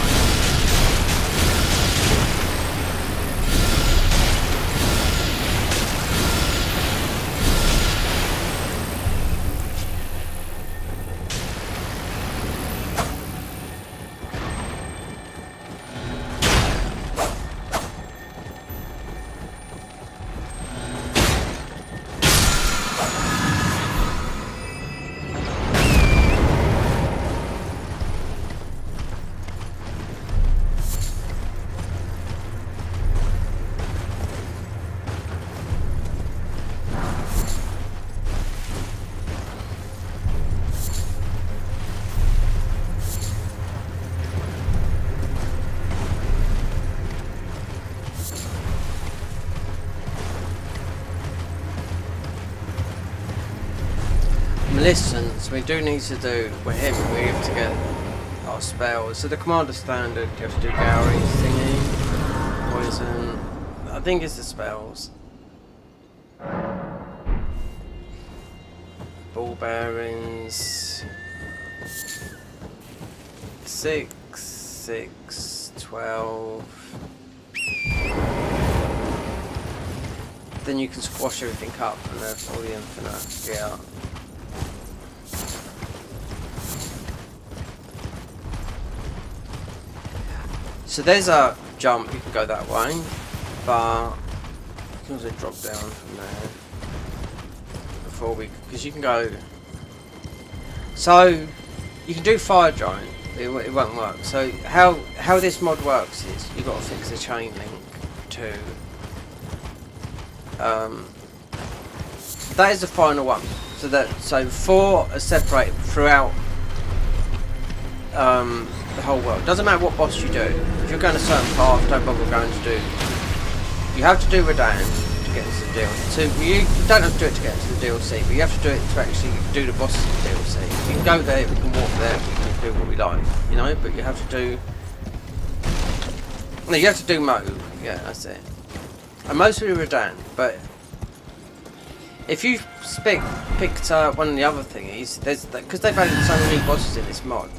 Listen, so we do need to do, we have to get our spells. So the commander standard, you have to do Gary, thingy, poison, I think it's the spells. Ball bearings, 6, 6, 12. Then you can squash everything up and have all the infinite gear. So there's a jump, you can go that way, but you can also drop down from there before we, because you can go, so you can do fire giant, it won't work. So how this mod works is you've got to fix the chain link to, that is the final one, so 4 are separated throughout the whole world. Doesn't matter what boss you do. If you're going a certain path, don't bother going to do. You have to do Redan to get into the DLC. So you don't have to do it to get into the DLC, but you have to do it to actually do the bosses in the DLC. We can go there, we can walk there, we can do what we like, you know. But you have to do. No, you have to do mode. Yeah, that's it. And mostly Redan, but if you picked one of the other thingies, there's because they've added so many bosses in this mod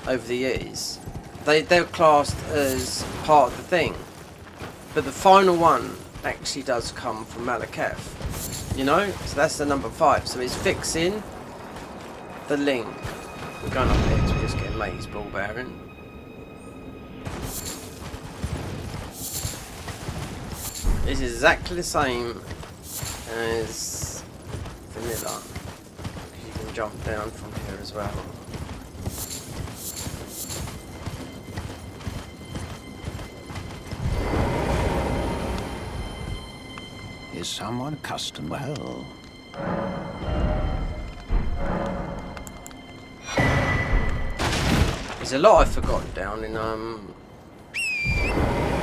over the years, they're classed as part of the thing. But the final one actually does come from Malekith. You know? So that's the number 5. So it's fixing the link. We're going up here to just get Mate's ball bearing. It's exactly the same as vanilla. You can jump down from here as well. Is someone custom? Well, there's a lot I've forgotten down in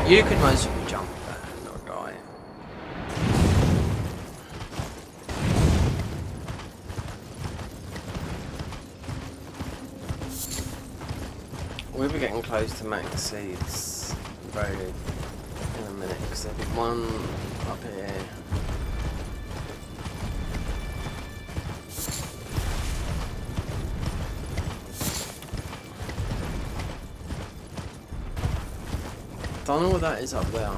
you could mostly jump there, not right. We'll be getting close to max seeds very in a minute, because there'll be one up here. Don't know what that is up there.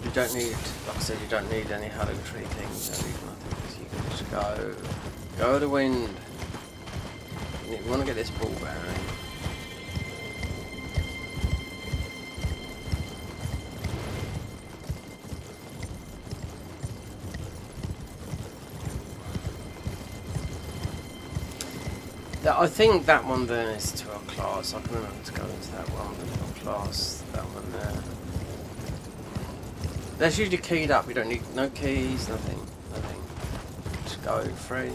You don't need, like I said, you don't need any hollow tree things, you don't need nothing, because you can just go to the wind. You want to get this ball bearing. I think that one there is to our class. I can remember to go into that one, but our class, that one there. That's usually keyed up. You don't need no keys, nothing. Just go free.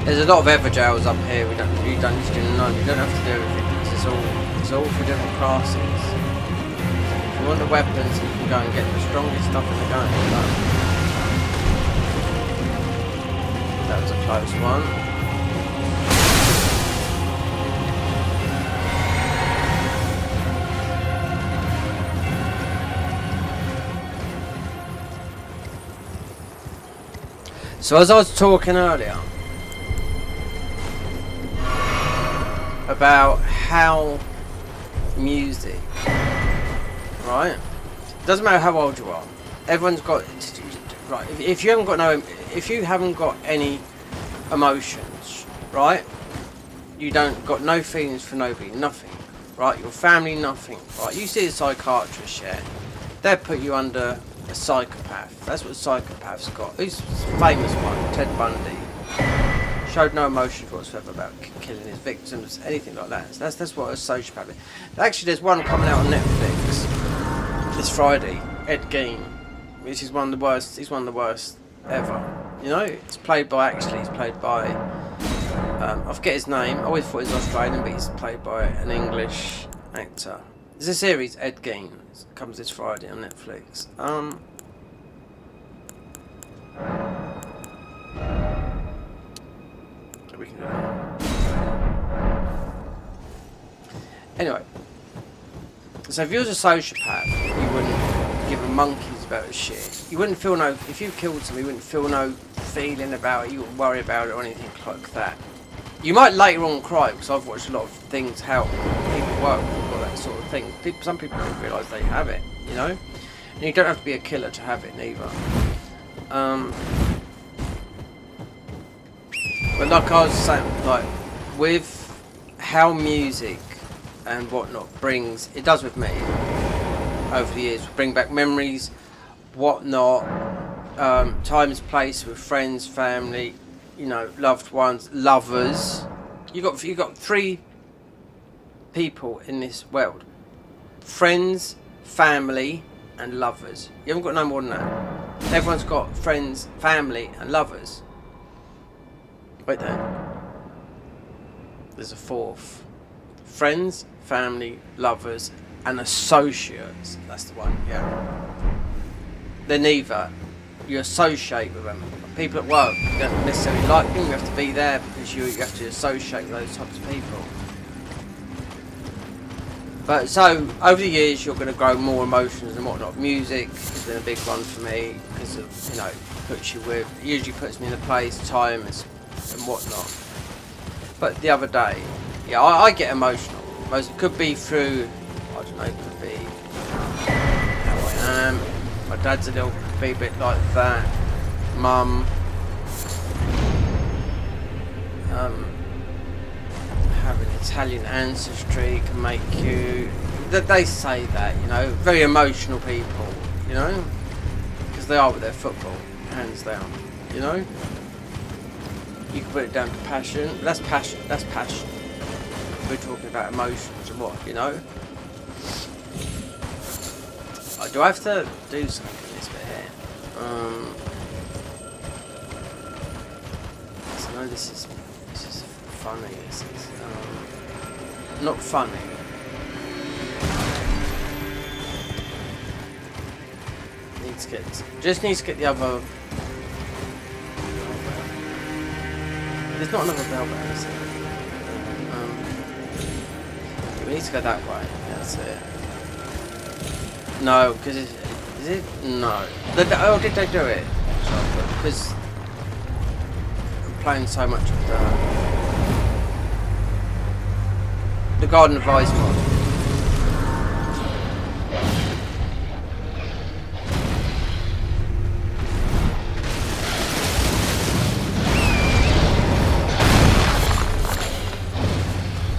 There's a lot of evergels up here. You don't need to do none. You don't have to do everything because it's all for different classes. If you want the weapons, you can go and get the strongest stuff in the game. That was a close one. So as I was talking earlier about how music, right? Doesn't matter how old you are. Everyone's got right. If you haven't got any emotions, right? You don't got no feelings for nobody, nothing, right? Your family, nothing, right? You see a psychiatrist, yeah? They'll put you under a psychopath. That's what psychopaths got. Who's the famous one? Ted Bundy. Showed no emotions whatsoever about killing his victims, anything like that. So that's what a sociopath is. Actually, there's one coming out on Netflix this Friday, Ed Gein, which is one of the worst. He's one of the worst ever. You know, he's played by I forget his name. I always thought he was Australian, but he's played by an English actor. There's a series, Ed Gein. It comes this Friday on Netflix. We can do that. Anyway, so if you was a sociopath, you wouldn't give a monkeys about shit. You wouldn't feel no. If you killed somebody, you wouldn't feel no feeling about it, you wouldn't worry about it or anything like that. You might later on cry, because I've watched a lot of things how people work or that sort of thing. Some people don't realise they have it, you know? And you don't have to be a killer to have it neither. But like I was saying, like, with how music and whatnot it does with me over the years, bring back memories, whatnot, times, place with friends, family, you know, loved ones, lovers. You got 3 people in this world: friends, family, and lovers. You haven't got no more than that. Everyone's got friends, family, and lovers. Wait there. There's a 4th: friends, family, lovers, and associates. That's the one. Yeah. They're neither. You associate with them. People at work, you don't necessarily like them, you have to be there because you have to associate with those types of people. But so, over the years, you're going to grow more emotions and whatnot. Music has been a big one for me because of, you know, it usually puts me in a place, time, and whatnot. But the other day, yeah, I get emotional. It could be through, I don't know, it could be how I am. My dad's could be a bit like that. Mum. Having Italian ancestry can make you... They say that, you know, very emotional people, you know, because they are with their football, hands down, you know. You can put it down to passion, but that's passion. That's passion. We're talking about emotions and what, you know. Do I have to do something in this bit here? So no, this is funny. This is not funny. Just needs to get the other. There's not another bell there, is there? We need to go that way. That's it. No, because is it? No. Oh, did they do it? Because I'm playing so much of the Garden of Ice mod.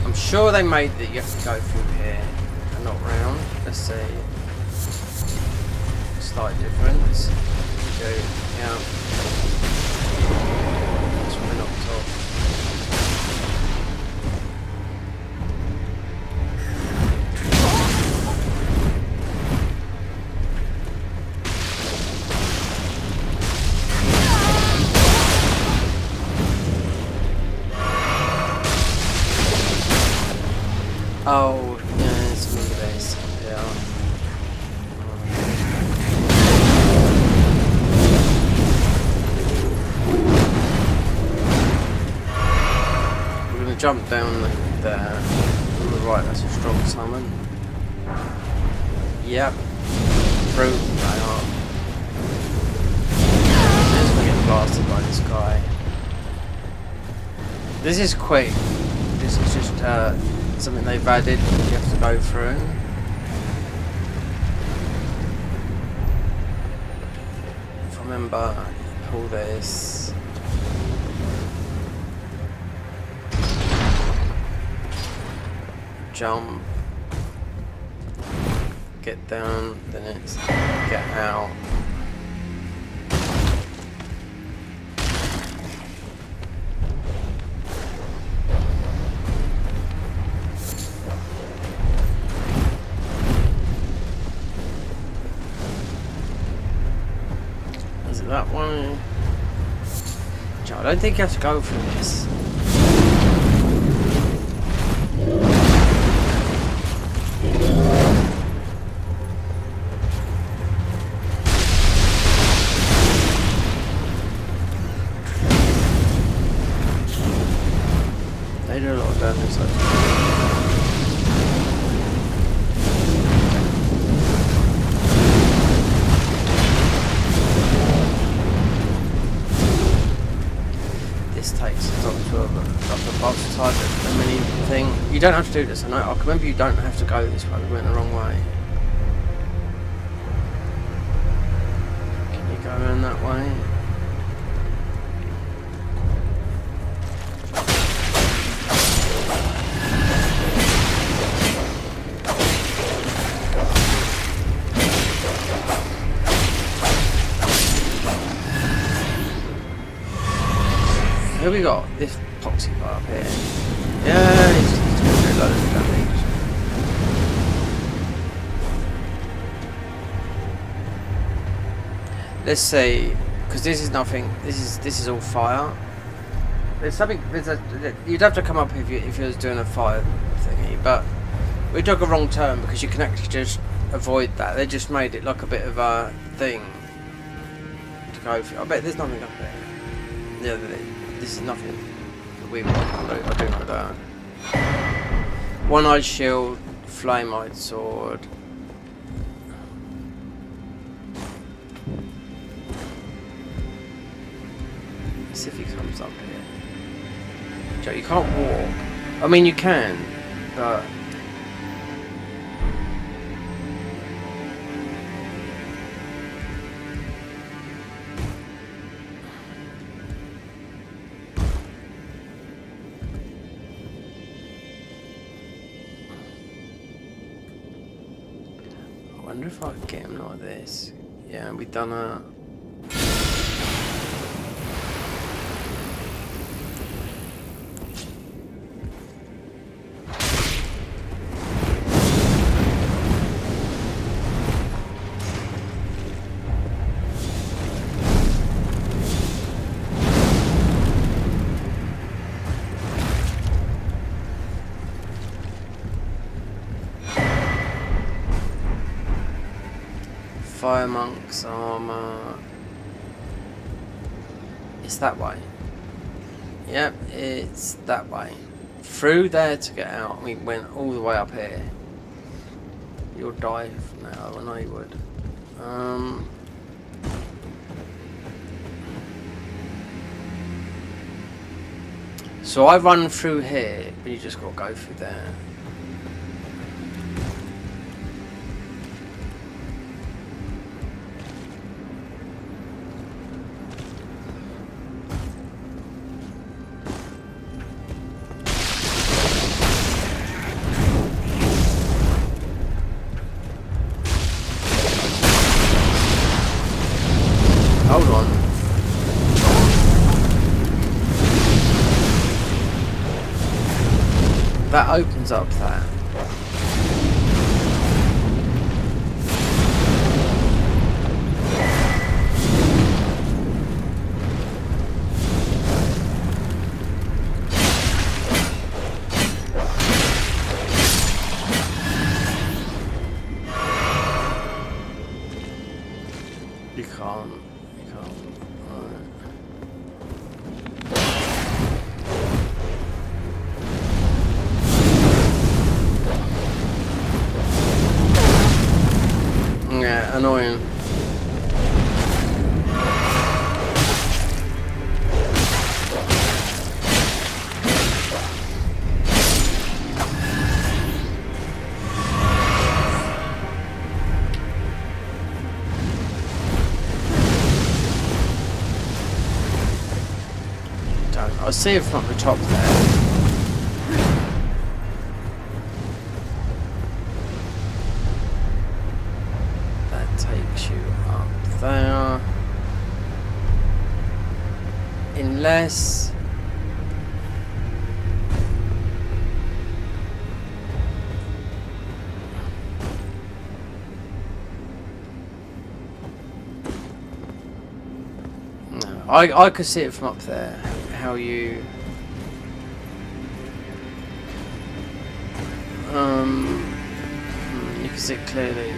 I'm sure they made that you have to go through here and not round. Let's see. Slight difference. Go, yeah. That's what we're knocked off. Oh, yeah, it's really base. Yeah. We're gonna jump down there. On the right, that's a strong summon. Yep. Through. They are. Just gonna get blasted by this guy. This is quick. This is just something they've added. You have to go through. If I remember, pull this. Jump. Get down. Then it's get out. That one. I don't think you have to go through this. They do a lot of damage though. for like a boss type of a mini thing. You don't have to do this. I know. I remember you don't have to go this way. We went the wrong way. Can you go around that way? Here we got this poxy bar up here. Yeah, he's going to do loads of damage. Let's see, because this is nothing. This is all fire. There's something. You'd have to come up if you was doing a fire thingy, but we took a wrong turn because you can actually just avoid that. They just made it like a bit of a thing to go through. I bet there's nothing up there. Yeah. This is nothing that we want. I do know that. One-eyed shield, flame-eyed sword. Let's see if he comes up here. Joe, you can't walk. I mean, you can, but. I wonder if I could get him like this. Yeah, we've done a. Fire monk's armor. It's that way. Yep, it's that way. Through there to get out. We went all the way up here. You'll die from now. I know you would. So I run through here, but you just got to go through there. Hold on. That opens up that. You can't. Yeah, annoying. I'll see it from the top there. Takes you up there. Unless no, I could see it from up there. How you you can see it clearly.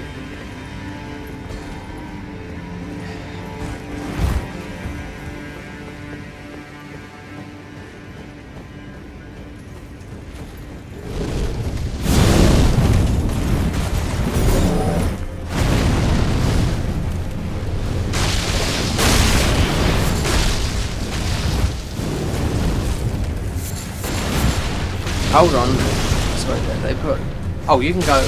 Hold on. Sorry, they put... Oh, you can go...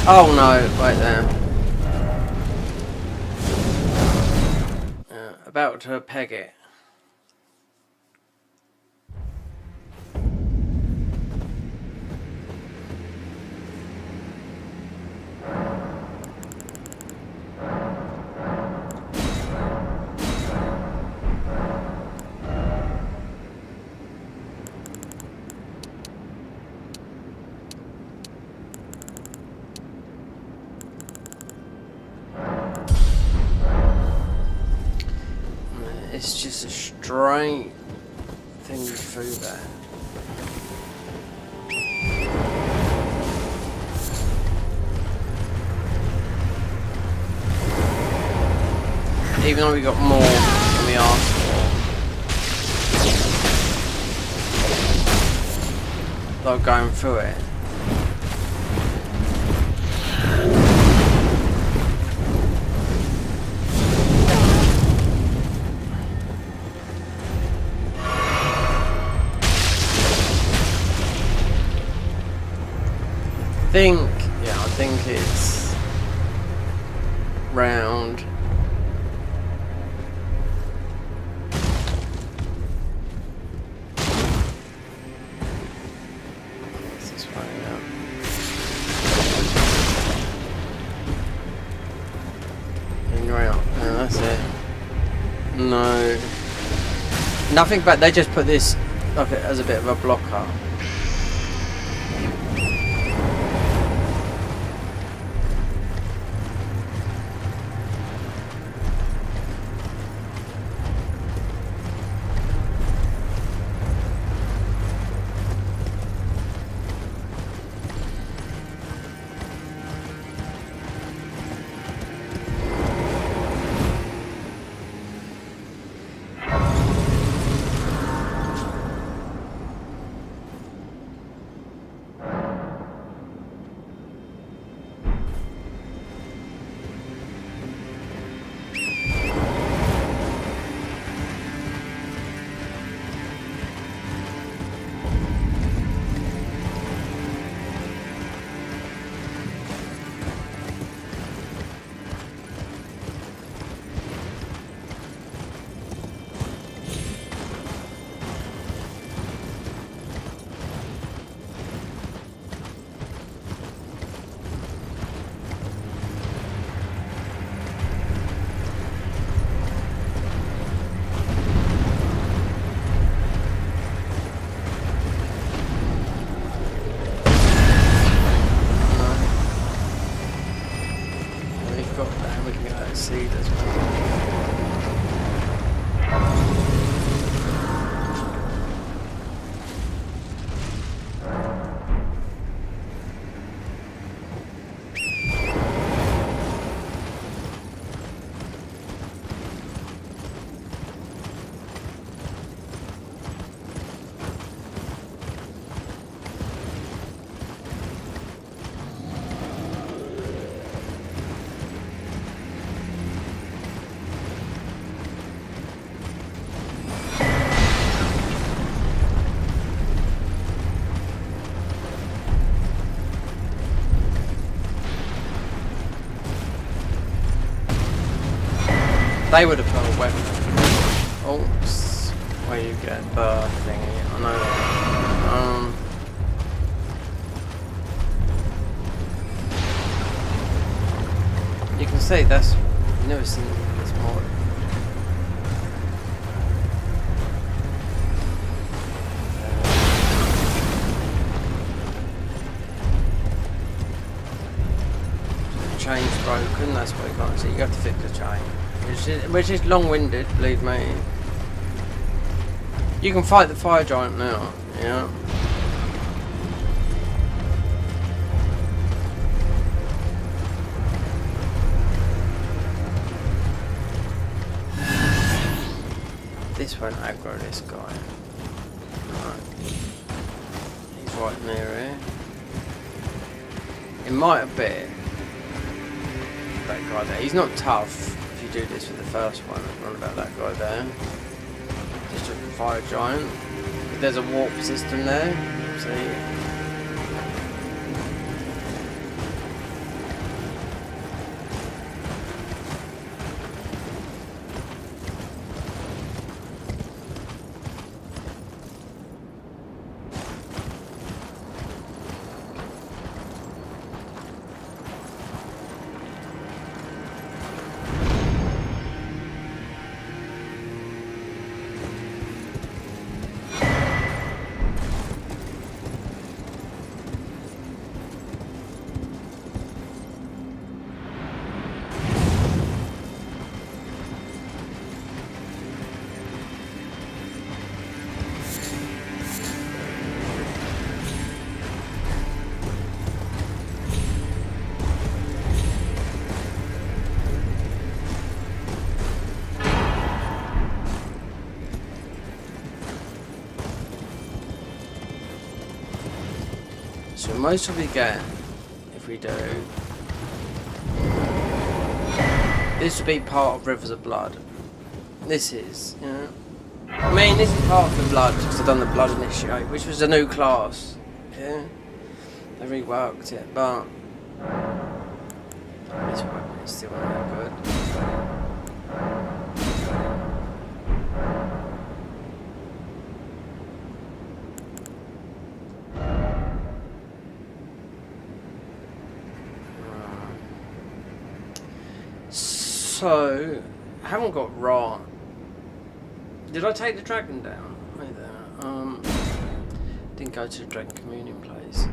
Oh no, right there. About to peg it. It's just a straight thing through there. Even though we got more than we asked for. Though going through it. I think it's round. What's this one? Yeah. Yeah, that's it. No. Nothing, but they just put this up as a bit of a blocker. They would have put a weapon. Oops. Where you get the thingy. I know that. You can see that's... I've never seen this more. The chain's broken, that's what you can't see. You have to fix the chain. Which is long-winded, believe me. You can fight the fire giant now, yeah. This won't aggro this guy. Right. He's right near here. It might have been that guy there. He's not tough. If you do this with the first one. What about that guy there? Just a fire giant. There's a warp system there. See? So most of we get, if we do, this would be part of Rivers of Blood. This is, you know. I mean, this is part of the Blood, because I've done the Blood Initiate, which was a new class. Yeah, they reworked it, but this weapon is still not good. So, I haven't got raw. Did I take the dragon down? Either. Didn't go to the dragon communion place.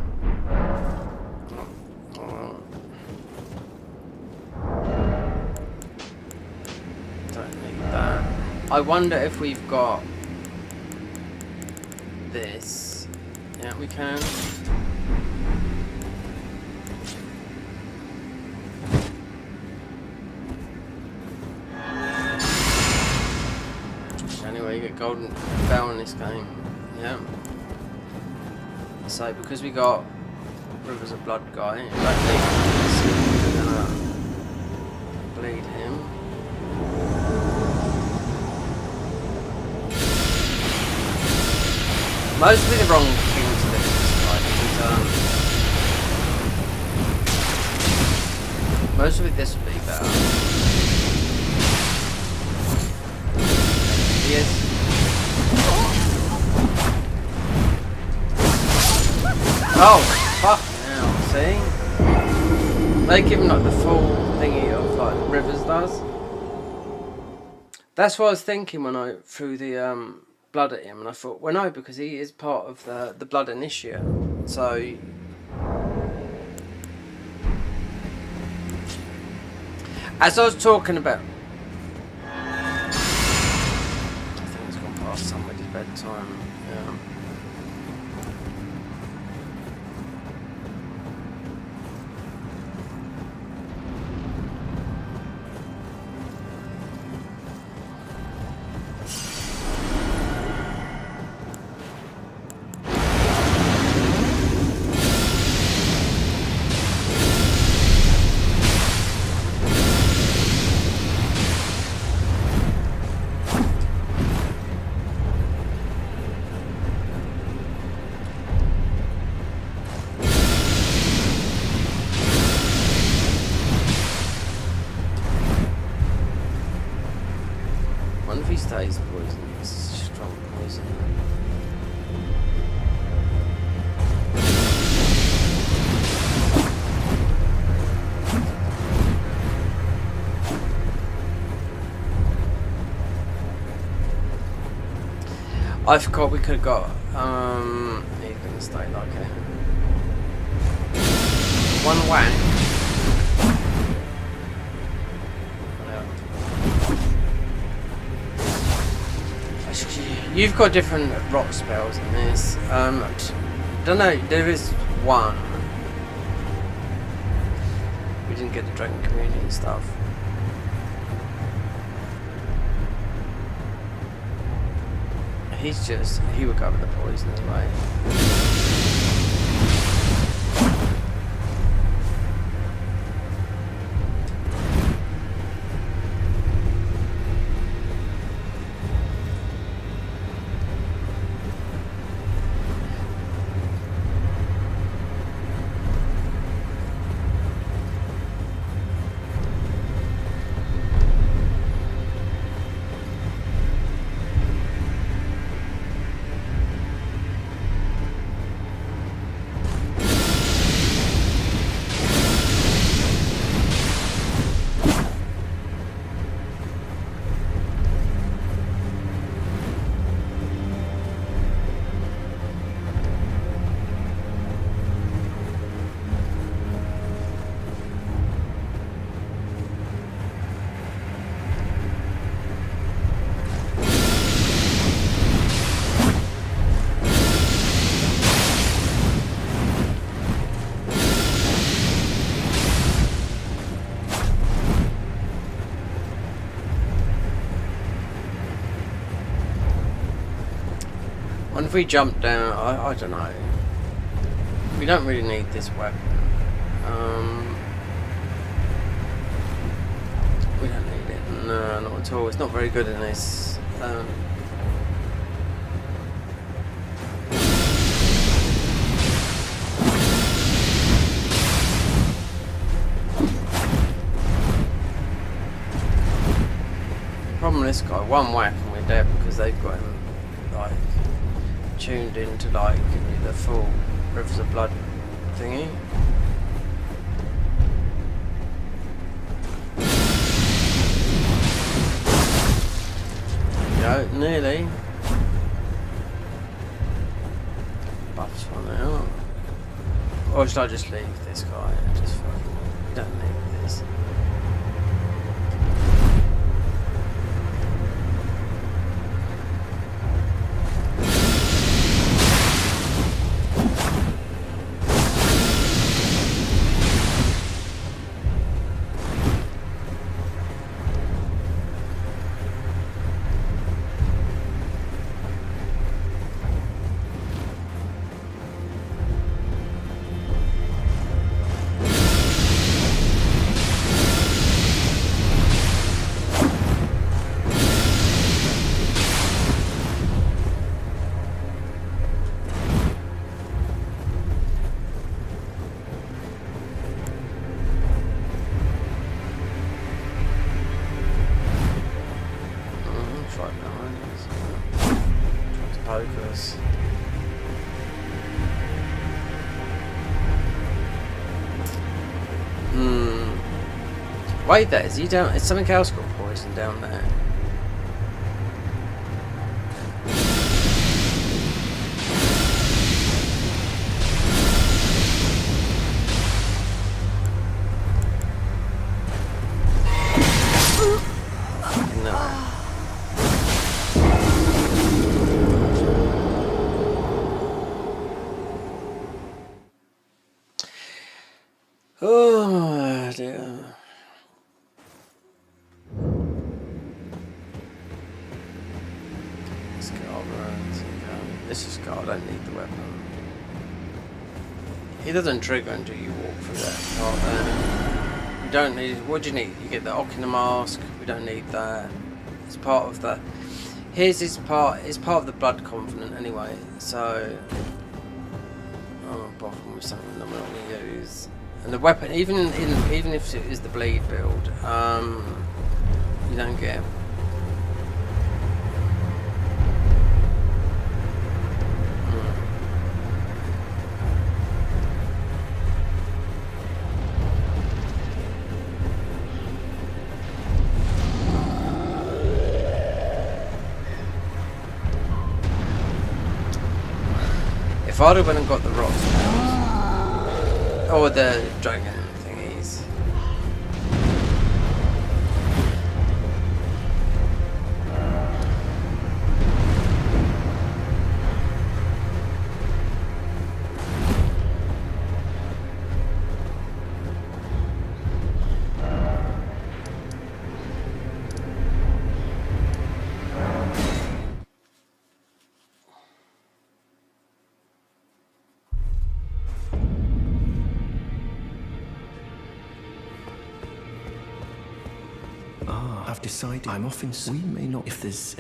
Don't need that. I wonder if we've got this. Yeah, we can. You get golden bell in this game, yeah. So because we got Rivers of Blood guy, we're gonna bleed him. Mostly the wrong thing to do, because mostly this would be better. Yes. Oh, fuck now, see? They give him like the full thingy of like Rivers does. That's what I was thinking when I threw the blood at him, and I thought, well no, because he is part of the Blood Initiate. So as I was talking about, I think it's gone past somebody's bedtime. Yeah. If he stays poison, it's strong poison. I forgot we could have got he's gonna stay like it. One whack. You've got different rock spells in this. Don't know, there is one. We didn't get the Dragon Community stuff. He would go with the poison anyway. And if we jump down, I don't know. We don't really need this weapon. We don't need it. No, not at all. It's not very good in this. Problem with this guy, one whack and we're dead because they've got him like tuned in to like give me the full rivers of blood thingy. There you go, nearly. Buffs one out. Or should I just leave this guy and just fucking don't need this. Focus. Wait there, is he down? Is something else got poison down there? Oh dear. Let's get over it. Let's just go. I don't need the weapon. He doesn't trigger until you walk through that part there. You don't need. What do you need? You get the ocular mask. We don't need that. It's part of the. Here's his part. It's part of the blood covenant anyway. So I'm not bothering with something that we're not going to use. And the weapon, even if it is the bleed build, you don't get. If I'd have went and got the rocks, or the dragon thingies. I've decided I'm off in. We may not if there's.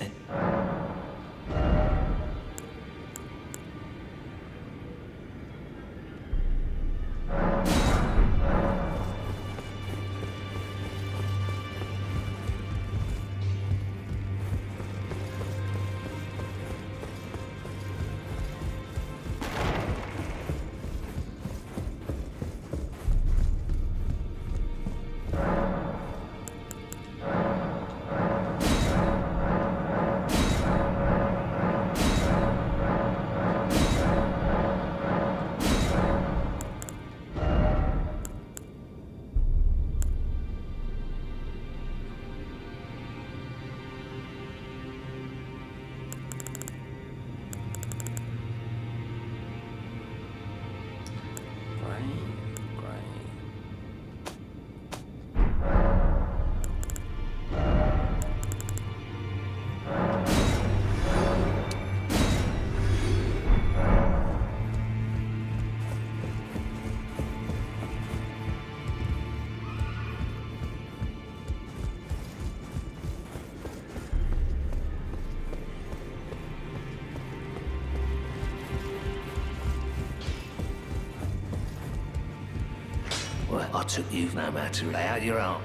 Well, I took you no matter. Lay out your arm.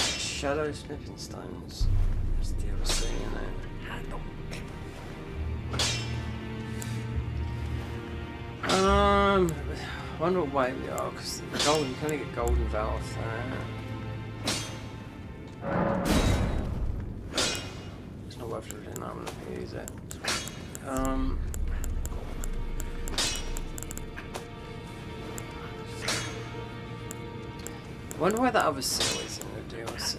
Shadow sniffing stones. That's the other thing, isn't it? Handle. I wonder what way we are, because the golden, you can only get golden valve there. It's not worth looking, I'm not going to use it. I wonder why that other seal is in the DLC.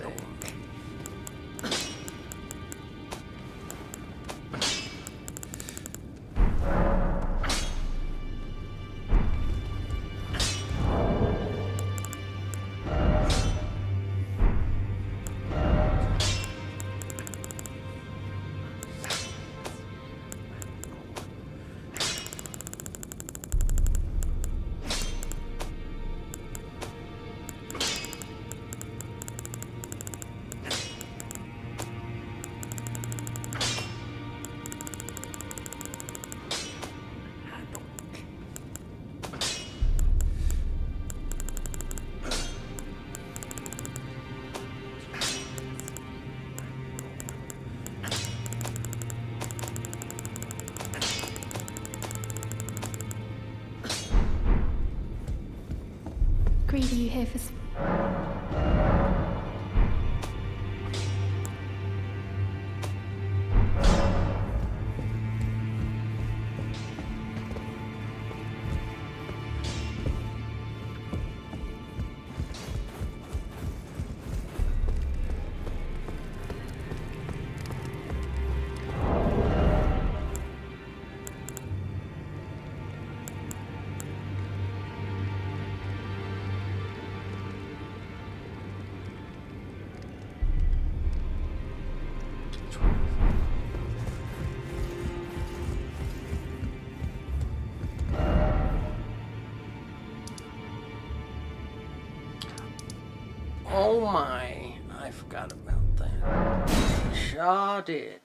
Greed, are you here for... Oh my, I forgot about that. Sure did.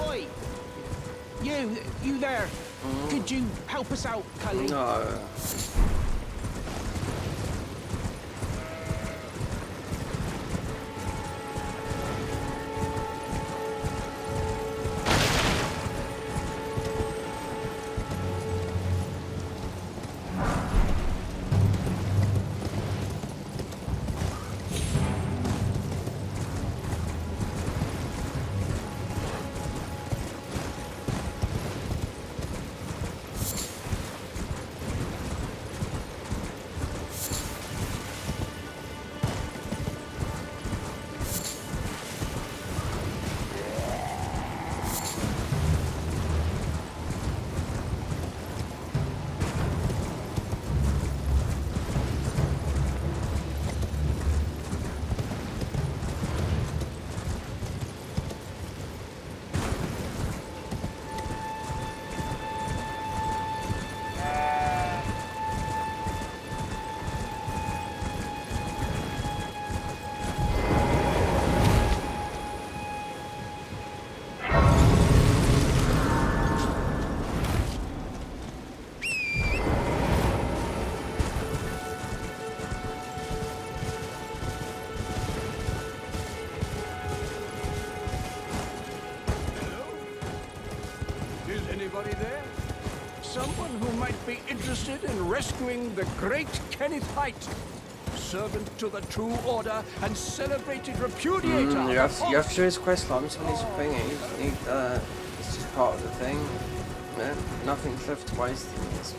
Oi! You there? Could you help us out, Cully? No. Anybody there? Someone who might be interested in rescuing the great Kenneth Height, servant to the True Order and celebrated repudiator. You have to do his quest line, so he's thingy. It's just part of the thing. Yeah, nothing's left to waste in this.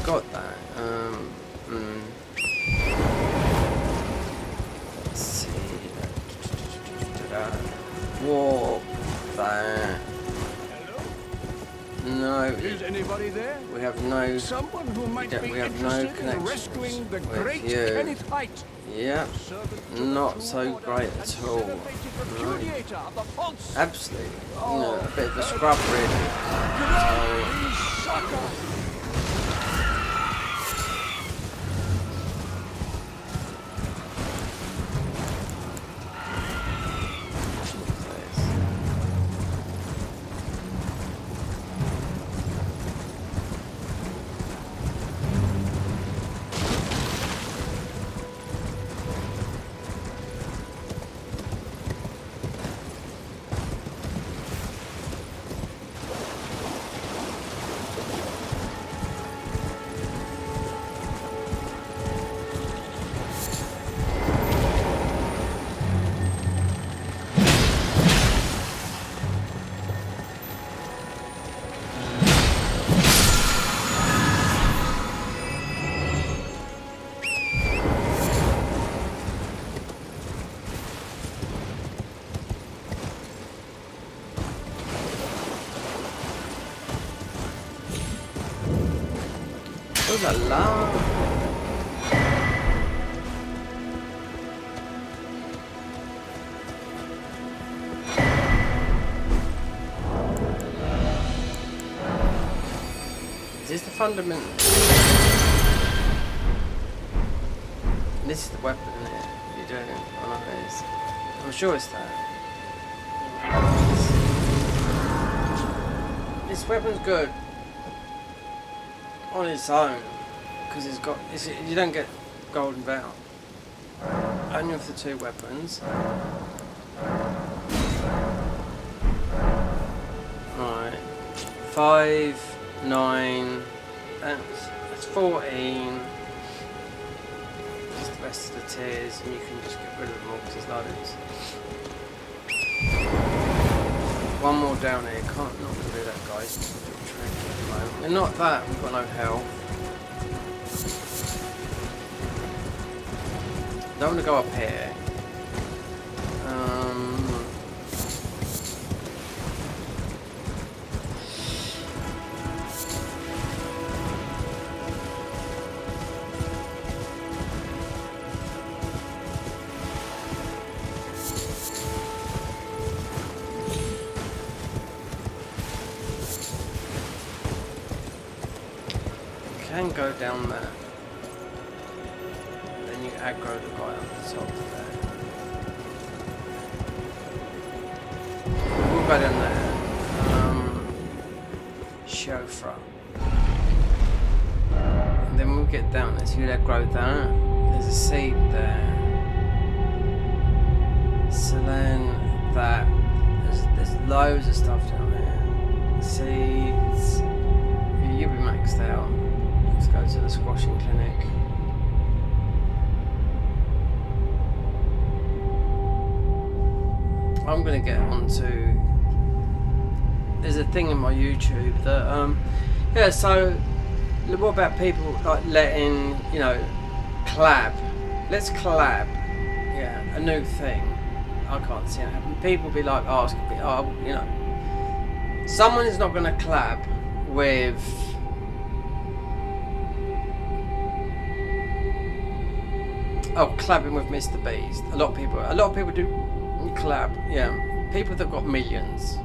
got that. Let's see. Warp that. No. Is anybody there? We have no. Someone who might be we have no interested in connections rescuing the with great you. Kenneth Height. Yep. Servant to the Not true so order great and at all. celebrated repudiator of the false. Absolutely. You know, a bit of a scrub, really. Glory sucker. Oh la la. Is this the fundamental? This is the weapon, isn't it? You do. Oh, no, it is. I'm sure it's that. This weapon's good on its own because it's got. You don't get golden veil. Only of the two weapons. Right. 5, 9. That's 14. Just the rest of the tiers, and you can just get rid of them all because there's loads. One more down here. Not gonna do that, guys. And not that. We've got no health. Don't want to go up here. Can go down there. Then you aggro the guy on the top there. We'll go down there. Chauffeur. And then we'll get down there. So you aggro that. There's a seed there. So then that. There's loads of stuff down there. Seeds. You'll be maxed out. Let's go to the squashing clinic. I'm gonna get onto. There's a thing in my YouTube that yeah. So what about people like letting collab? Let's collab. Yeah, a new thing. I can't see it happen. People be like asking me, someone is not gonna collab with. Oh, collabing with Mr. Beast. A lot of people do collab. Yeah, people that got millions.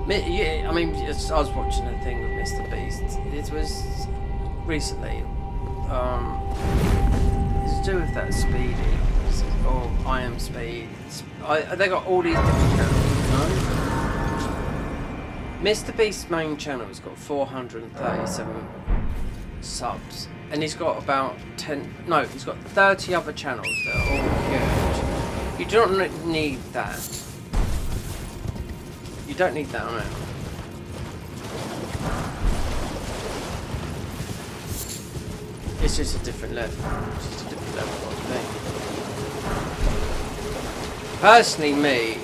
Yeah, I mean, I was watching a thing with Mr. Beast. It was recently. It's to do with that Speedy, or I Am Speed. They got all these different channels. Mr. Beast's main channel has got 437 subs. And he's got about he's got 30 other channels that are all huge. You do not need that. You don't need that, no. It's just a different level. It's just a different level of thing. Personally, me,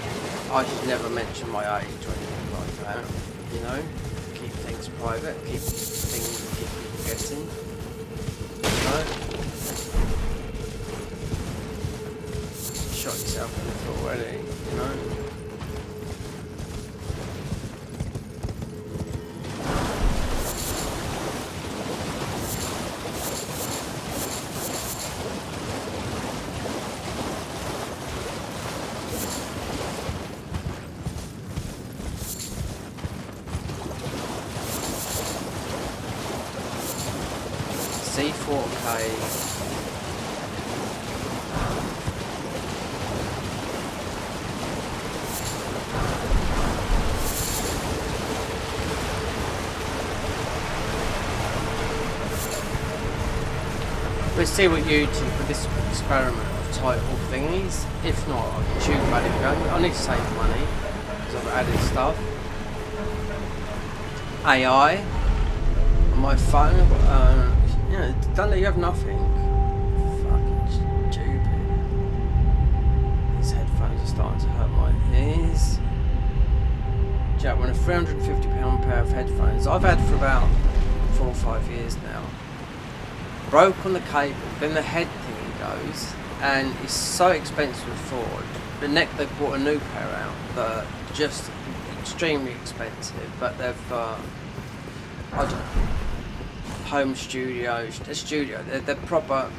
I should never mention my age or anything like that. Keep things private, keep things keep people getting. Right? Shot yourself in the foot already, you know? C4K. We'll see what YouTube for this experiment of title thingies. If not, I'll choose value go. I need to save money because I've added stuff. AI on my phone. Yeah, don't let you have nothing. Fucking stupid. These headphones are starting to hurt my ears. Jack, when a £350 pair of headphones I've had for about 4 or 5 years now. Broke on the cable, then the head thingy goes, and it's so expensive to afford. The neck they brought a new pair out that are just extremely expensive, but they've I don't know, home studios, they're proper.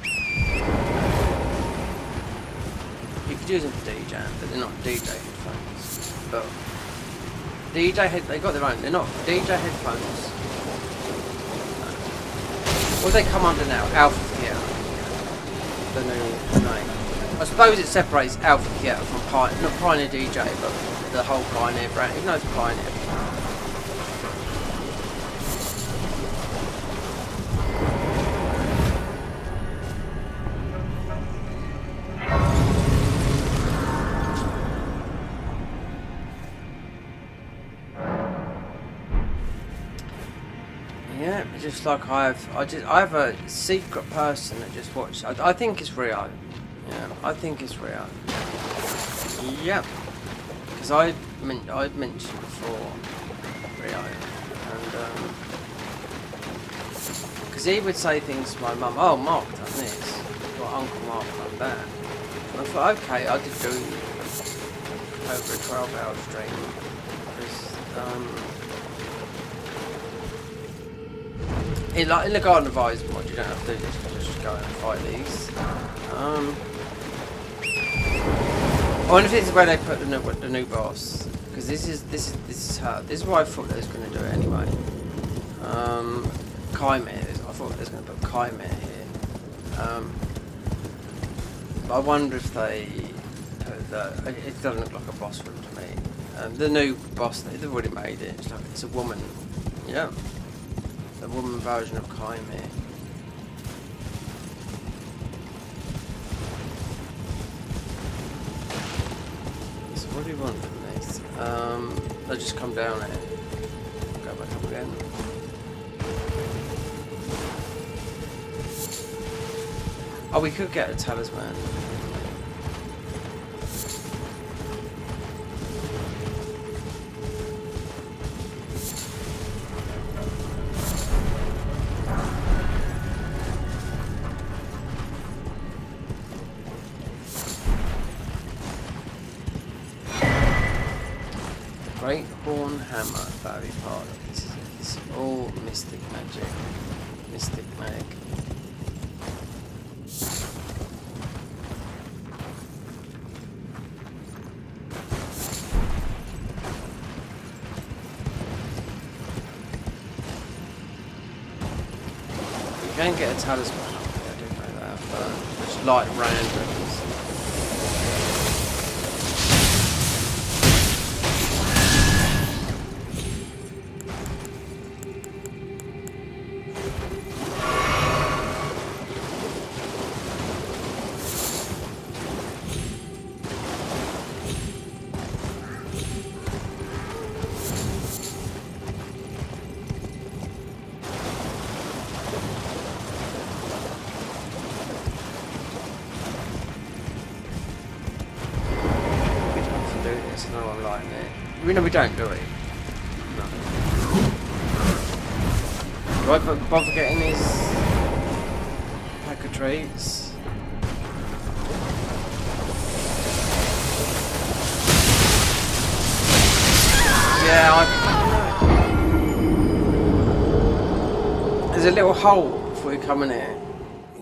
You could use them for DJing, but they're not DJ headphones. But they got their own. They're not DJ headphones. What do they come under now? Alpha Theatre. The new name. I suppose it separates Alpha Theatre from not Pioneer DJ, but the whole Pioneer brand. Even though it's Pioneer. Yeah, just like I have a secret person that just watches. I think it's real. Yeah, I think it's real. Yep. Because I mentioned before Rio, and because he would say things to my mum. Oh, Mark done this. Or Uncle Mark done that. And I thought, okay, I did do over a 12-hour stream. In the Garden of Eyes mod, you don't have to do this. You just go and fight these. I wonder if this is where they put the new boss, because this is her. This is what I thought they was going to do it anyway. Chimera. I thought they was going to put Chimera here. But I wonder if they put the. It doesn't look like a boss room to me. The new boss, they've already made it. It's a woman. Yeah. The woman version of Chimera. So what do you want from this? They'll just come down here. Go back up again. Oh, we could get a talisman. Great Horn Hammer, that'll be part of this. It's all mystic magic. Mystic mag. You can get a talisman up here, I didn't know that, but it's like random. No one like it. We don't do it. No. Do I bother getting his pack of treats? Yeah, there's a little hole before you come in here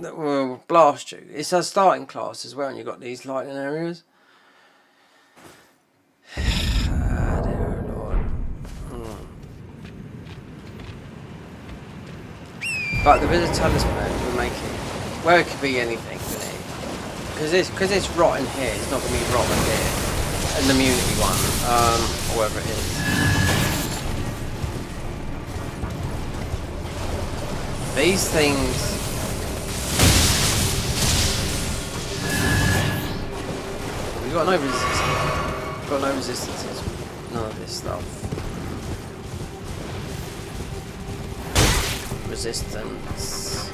that will blast you. It's a starting class as well, and you've got these lighting areas. Ah, dear Lord. But there is a talisman we're making. Well, it could be anything, really. Because it's rotten here, it's not going to be rotten here. And the immunity one, or whatever it is. These things... We've got no resistance. We've got no resistances. None of this stuff. Resistance.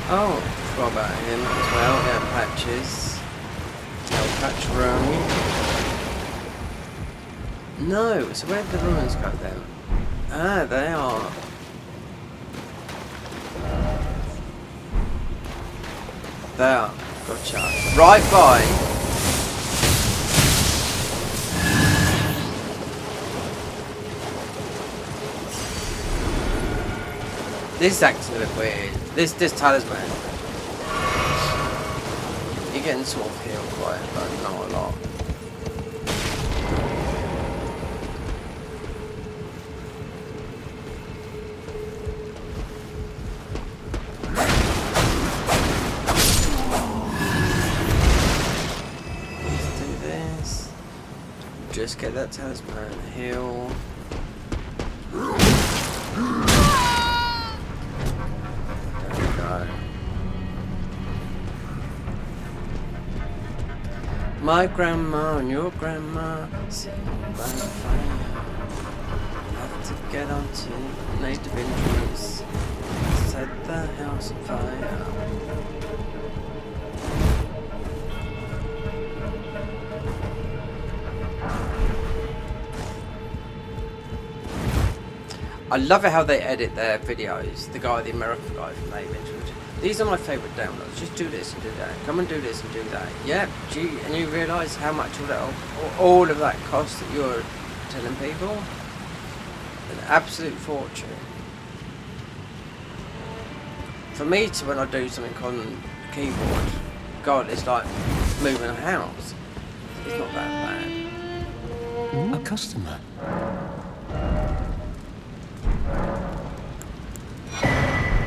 Oh, forgot about him as well. Yeah, patches. No patch room. No, so where did the ruins go then? Ah, they are. There, gotcha. Right by. This is acting a bit weird. This talisman. You're getting sort of healed quite, but not a lot. Just get that talisman heal. There we go. My grandma and your grandma sitting by the fire. Have to get onto native injuries. Set the house on fire. I love it how they edit their videos. The American guy from Elden. These are my favourite downloads. Just do this and do that. Come and do this and do that. Yep. Gee, and you realise how much all of that costs that you're telling people? An absolute fortune. For me to, when I do something on the keyboard, God, it's like moving a house. It's not that bad. A customer.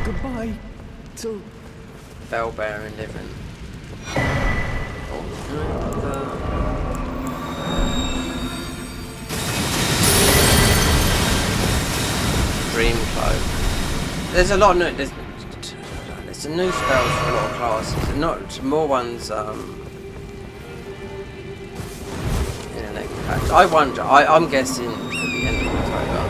Goodbye. Till Bell bearing living. Dream cloak. There's a lot of new. There's some new spells for a lot of classes, and not some more ones. In the next patch. I wonder. I'm guessing at the end of October.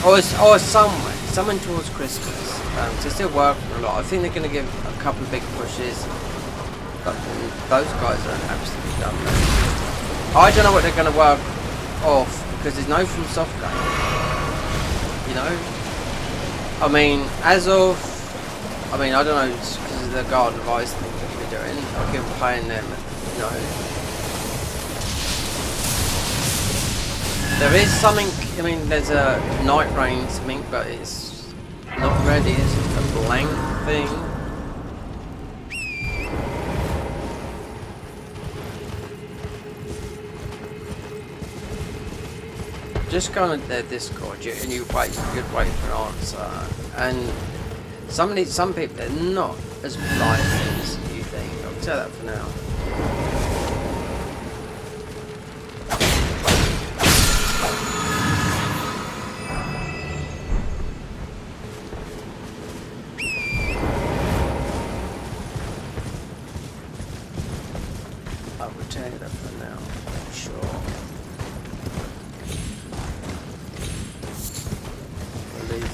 Or somewhere towards Christmas. They're still working a lot. I think they're going to give a couple of big pushes. But those guys are absolutely done. I don't know what they're going to work off because there's no from soft game. You know. I mean, I don't know because of the Garden of Ice thing that we're doing. I'll give paying them. You know. There is something, I mean, there's a Night Rain something, but it's not ready, it's just a blank thing. Just go on their Discord and you'd wait for an answer. And some people, they're not as polite as you think. I'll tell that for now.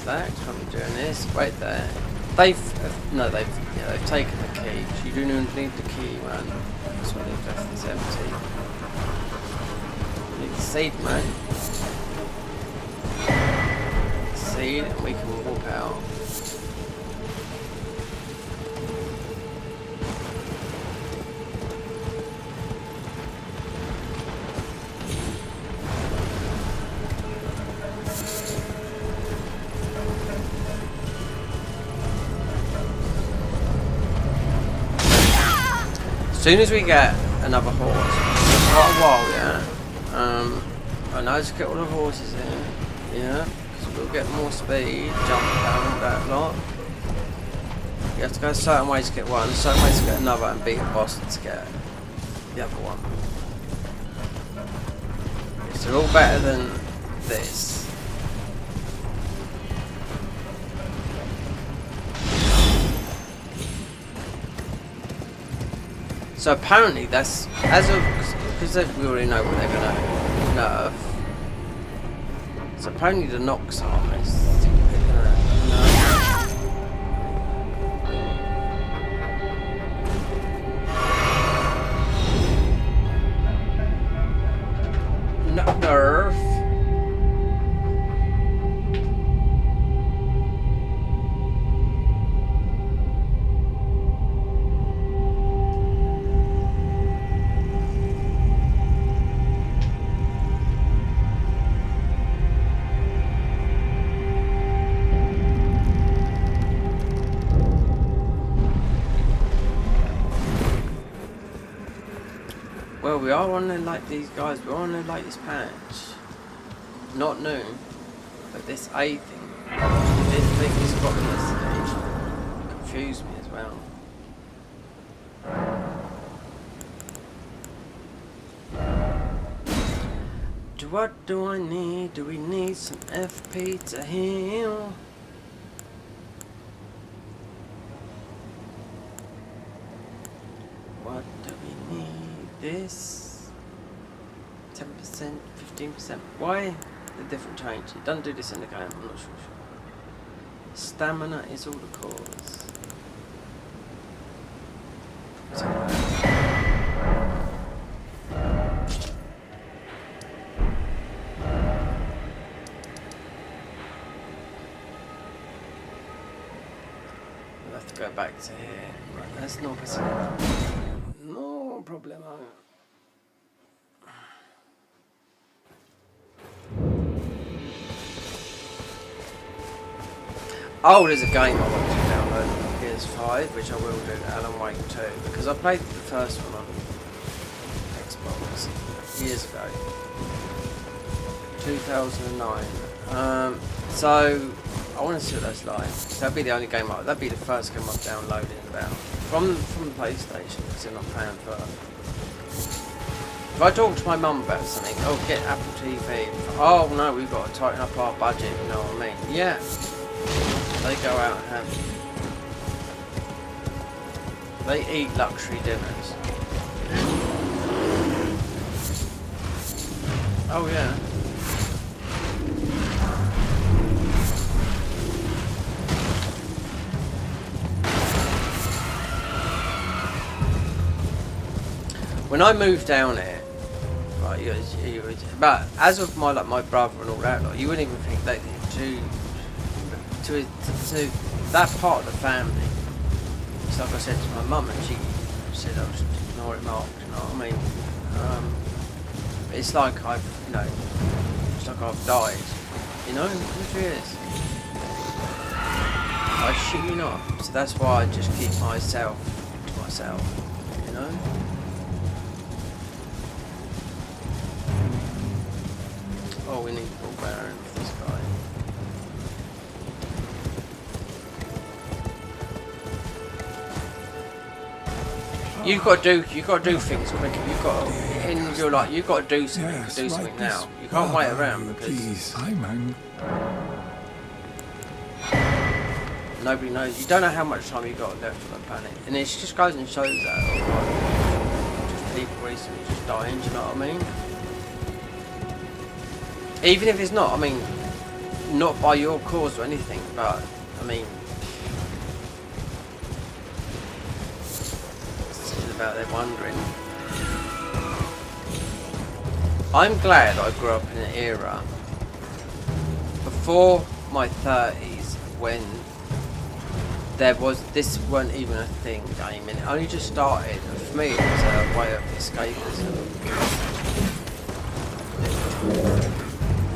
relax when we're doing this. Wait there. They've taken the key. You do not need the key, man. That's what they've left is empty. We need the seed, man. Seed, and we can walk out. As soon as we get another horse, it's quite a while, yeah. I know to get all the horses in, yeah, because we'll get more speed, jump down, all that lot. You have to go a certain way to get one, a certain way to get another, and beat a boss to get the other one. So they're all better than this. So apparently that's, because we already know what they're going to nerf. So apparently the Nox arm is they're going to nerf. Well, we are on there like these guys, we're on their latest patch. Not new, but this A thing, this thing has got me yesterday. Confused me as well. What do I need? Do we need some FP to heal? What do we need? This 10%, 15%. Why the different change? It doesn't do this in the game, I'm not sure. Stamina is all the cause. We'll have to go back to here. Right, that's no problem. No problemo. Oh, there's a game I want to download on PS5, which I will do, Alan Wake 2, because I played the first one on Xbox years ago, 2009. So I want to see what that's like. That'd be the only game that'd be the first game I've downloaded about from the PlayStation, because they're not paying for it. If I talk to my mum about something, oh, get Apple TV. Oh no, we've got to tighten up our budget. You know what I mean? Yeah. They go out and have. They eat luxury dinners. Oh yeah. When I moved down here, right, but as of my brother and all that, like, you wouldn't even think that to that part of the family. It's like I said to my mum, and she said I should ignore it, Mark. You know what I mean? It's like it's like I've died. You know, it really is. I shit you not. So that's why I just keep myself to myself. You know. Oh, we need ball bearing for this guy. You've got to do things quicker. You've got to, in your life, you've got to do something. Yes, do something like now. this. You can't wait Well, around because please, I'm nobody knows. You don't know how much time you've got left on the planet, and it just goes and shows that. Just people recently just dying. Do you know what I mean? Even if it's not, I mean, not by your cause or anything, but I mean, it's about them wondering. I'm glad I grew up in an era before my 30s when this wasn't even a thing game, and it only just started. And for me, it was a way of escapism.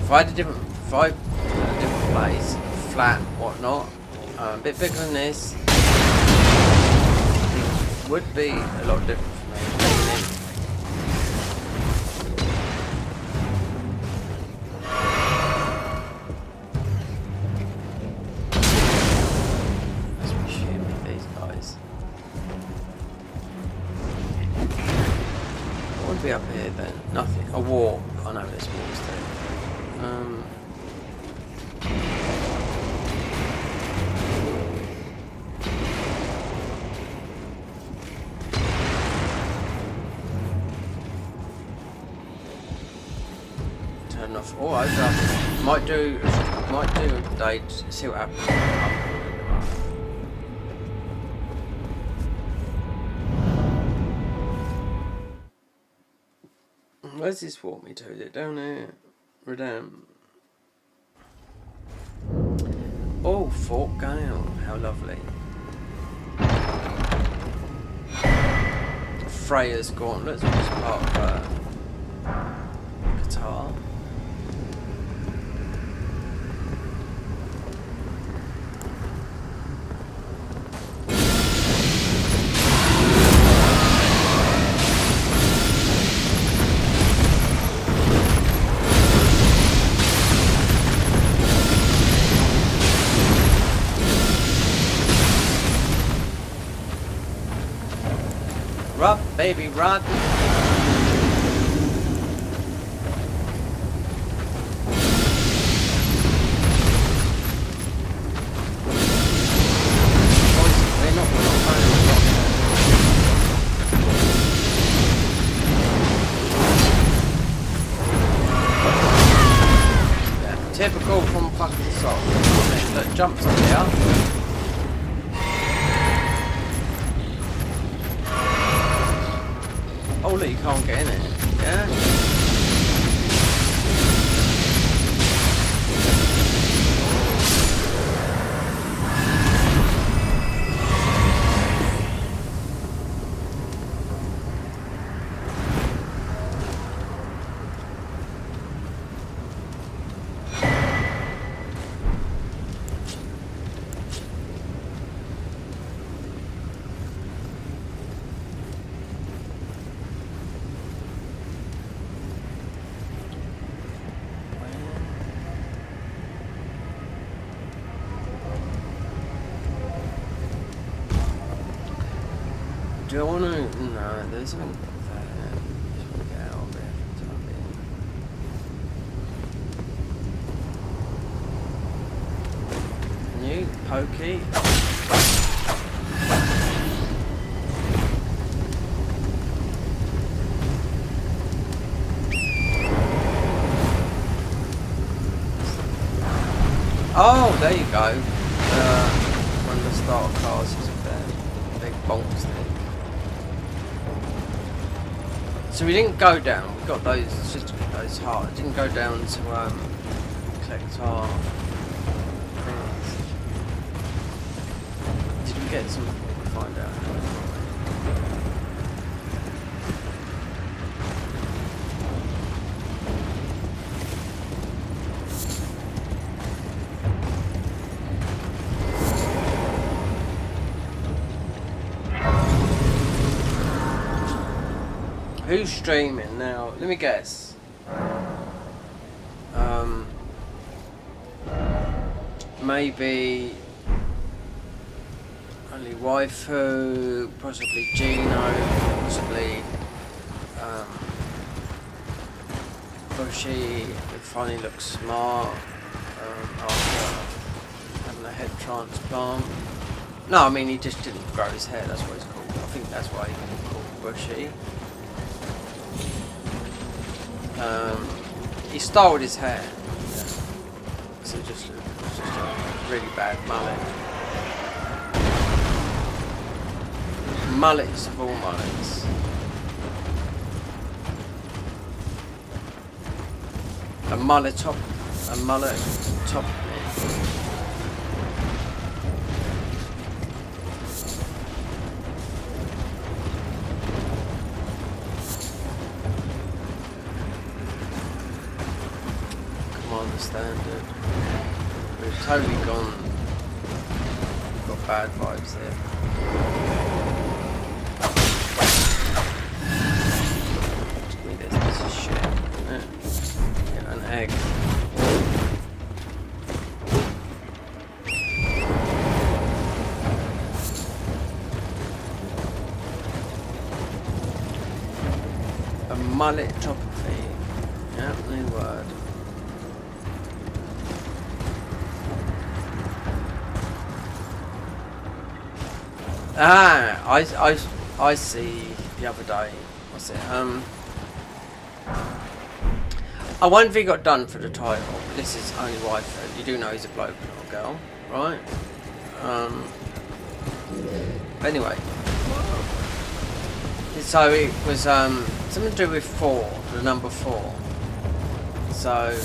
If I had a different place, flat, whatnot, a bit bigger than this, it would be a lot different for me. Let's shoot with these guys. What would be up here then? Nothing. A wall. I know there's walls there. Turn off. Oh, I might do a day to see what happens. Where's this walk me to? Is it down there? We're down. Oh, Fort Gale. How lovely. Freya's Gauntlets, which is part of Qatar. Run, baby, run! Yeah, typical from fucking Soul. That jumps on here. Oh look, you can't get in it, yeah? Do I want to? No, there's something there. Just want to get out of there for the time being. New pokey. Oh, there you go. One of the starter cars is there. Big bolts there. So we didn't go down, we got those hearts, didn't go down to collect our things. Did we get some? We'll find out. Who's streaming now? Let me guess. Maybe only waifu, possibly Gino, possibly Bushy. He finally looks smart after having a head transplant. No, I mean he just didn't grow his hair. That's what it's called. I think that's why he's called Bushy. He styled his hair, So just a really bad mullet. Mullets of all mullets. A mullet top of me. Come on, the standard. We've totally got bad vibes there. Give me this piece of shit. Yeah, an egg. A mullet topography. Yeah, new word. I see the other day. What's it? I wonder if he got done for the title. This is only waifu. You do know he's a bloke, not a girl, right? Anyway. So it was something to do with 4, the number 4. So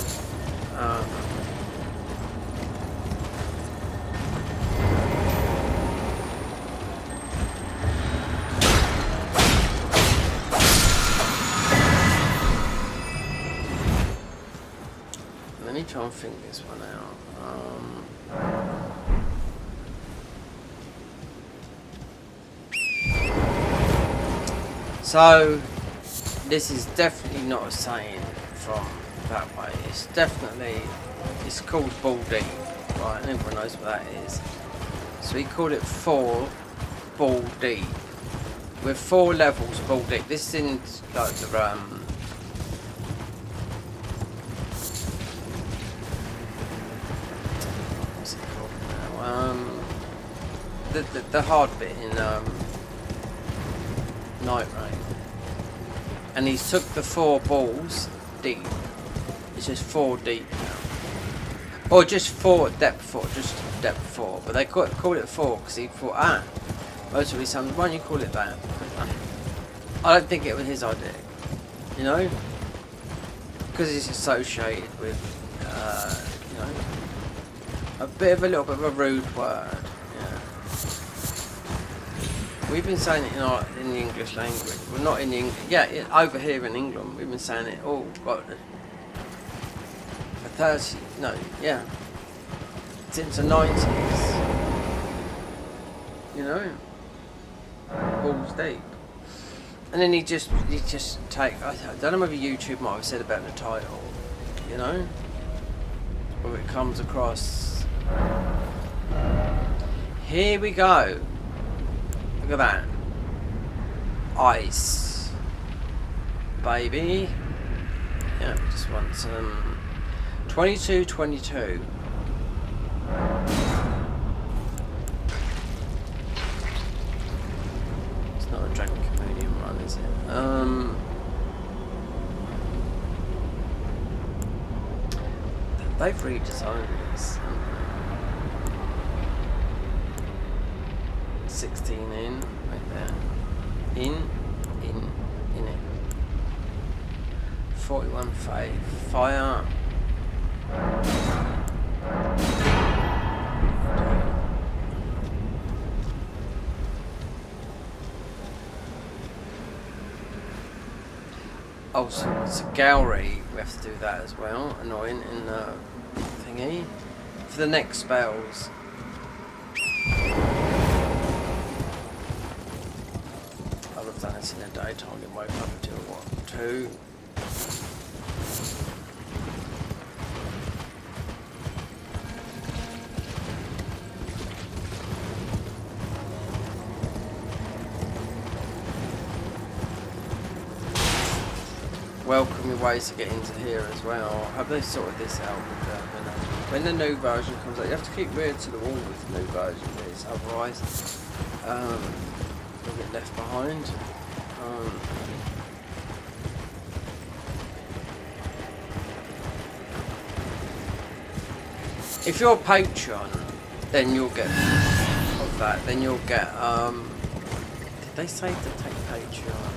let me try and think this one out. So this is definitely not a saying from that way. It's called ball deep, right? And everyone knows what that is. So we call it 4 ball deep. With 4 levels ball deep. This is in like the what's it called now? The hard bit in Night Rain. And he's took the 4 balls deep. It's just 4 deep now. Or just 4 depth 4, just depth 4. But they call it 4 because he thought, most of his sons, why don't you call it that? I don't think it was his idea. You know? Because it's associated with, you know, a little bit of a rude word. We've been saying it in the English language. Well, not in the English. Yeah, over here in England, we've been saying it. Oh, got the 30. No, yeah. Since the 90s. You know, balls deep. And then he just take. I don't know whether YouTube might have said about the title. You know, whether it comes across. Here we go. Look at that. Ice. Baby. Yeah, we just want some 2222. It's not a Dragon Comedian run, is it? They've redesigned this. 16 in, right there. In it. 41 faith. Fire. Oh, so it's a gallery. We have to do that as well. Annoying in the thingy. For the next spells. Done this in the daytime and woke up until what, 2? Welcome ways to get into here as well. Have they sorted this out with when the new version comes out? You have to keep rear to the wall with the new version of this, otherwise you'll get left behind. if you're a Patreon, then you'll get of that. Then you'll get did they say to take Patreon?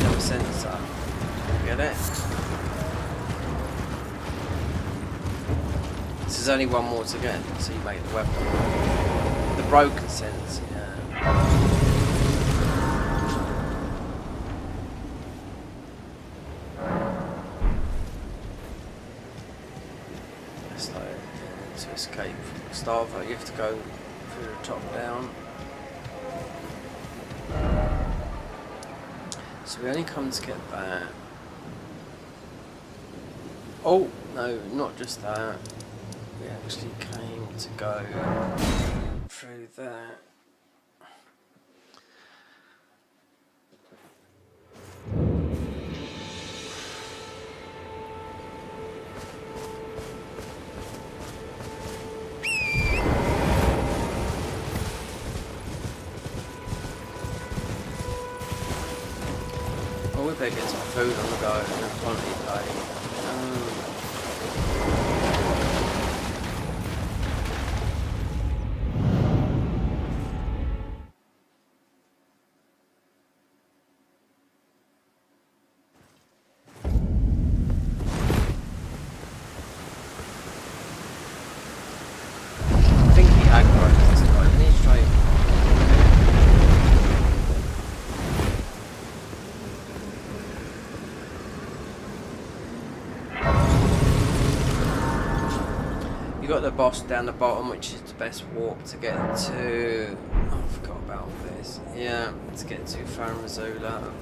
Oh, sensor. Get it? There's only one more to get, so you make the weapon. The broken sense, yeah. It's like to escape from Starvo, you have to go through the top down. So we only come to get that. Oh, no, not just that. We actually came to go through that. Oh, we better get some food on the go and a quantity plate. Got the boss down the bottom, which is the best warp to get to. Oh, I forgot about all this. Yeah, to get to Farum Azula.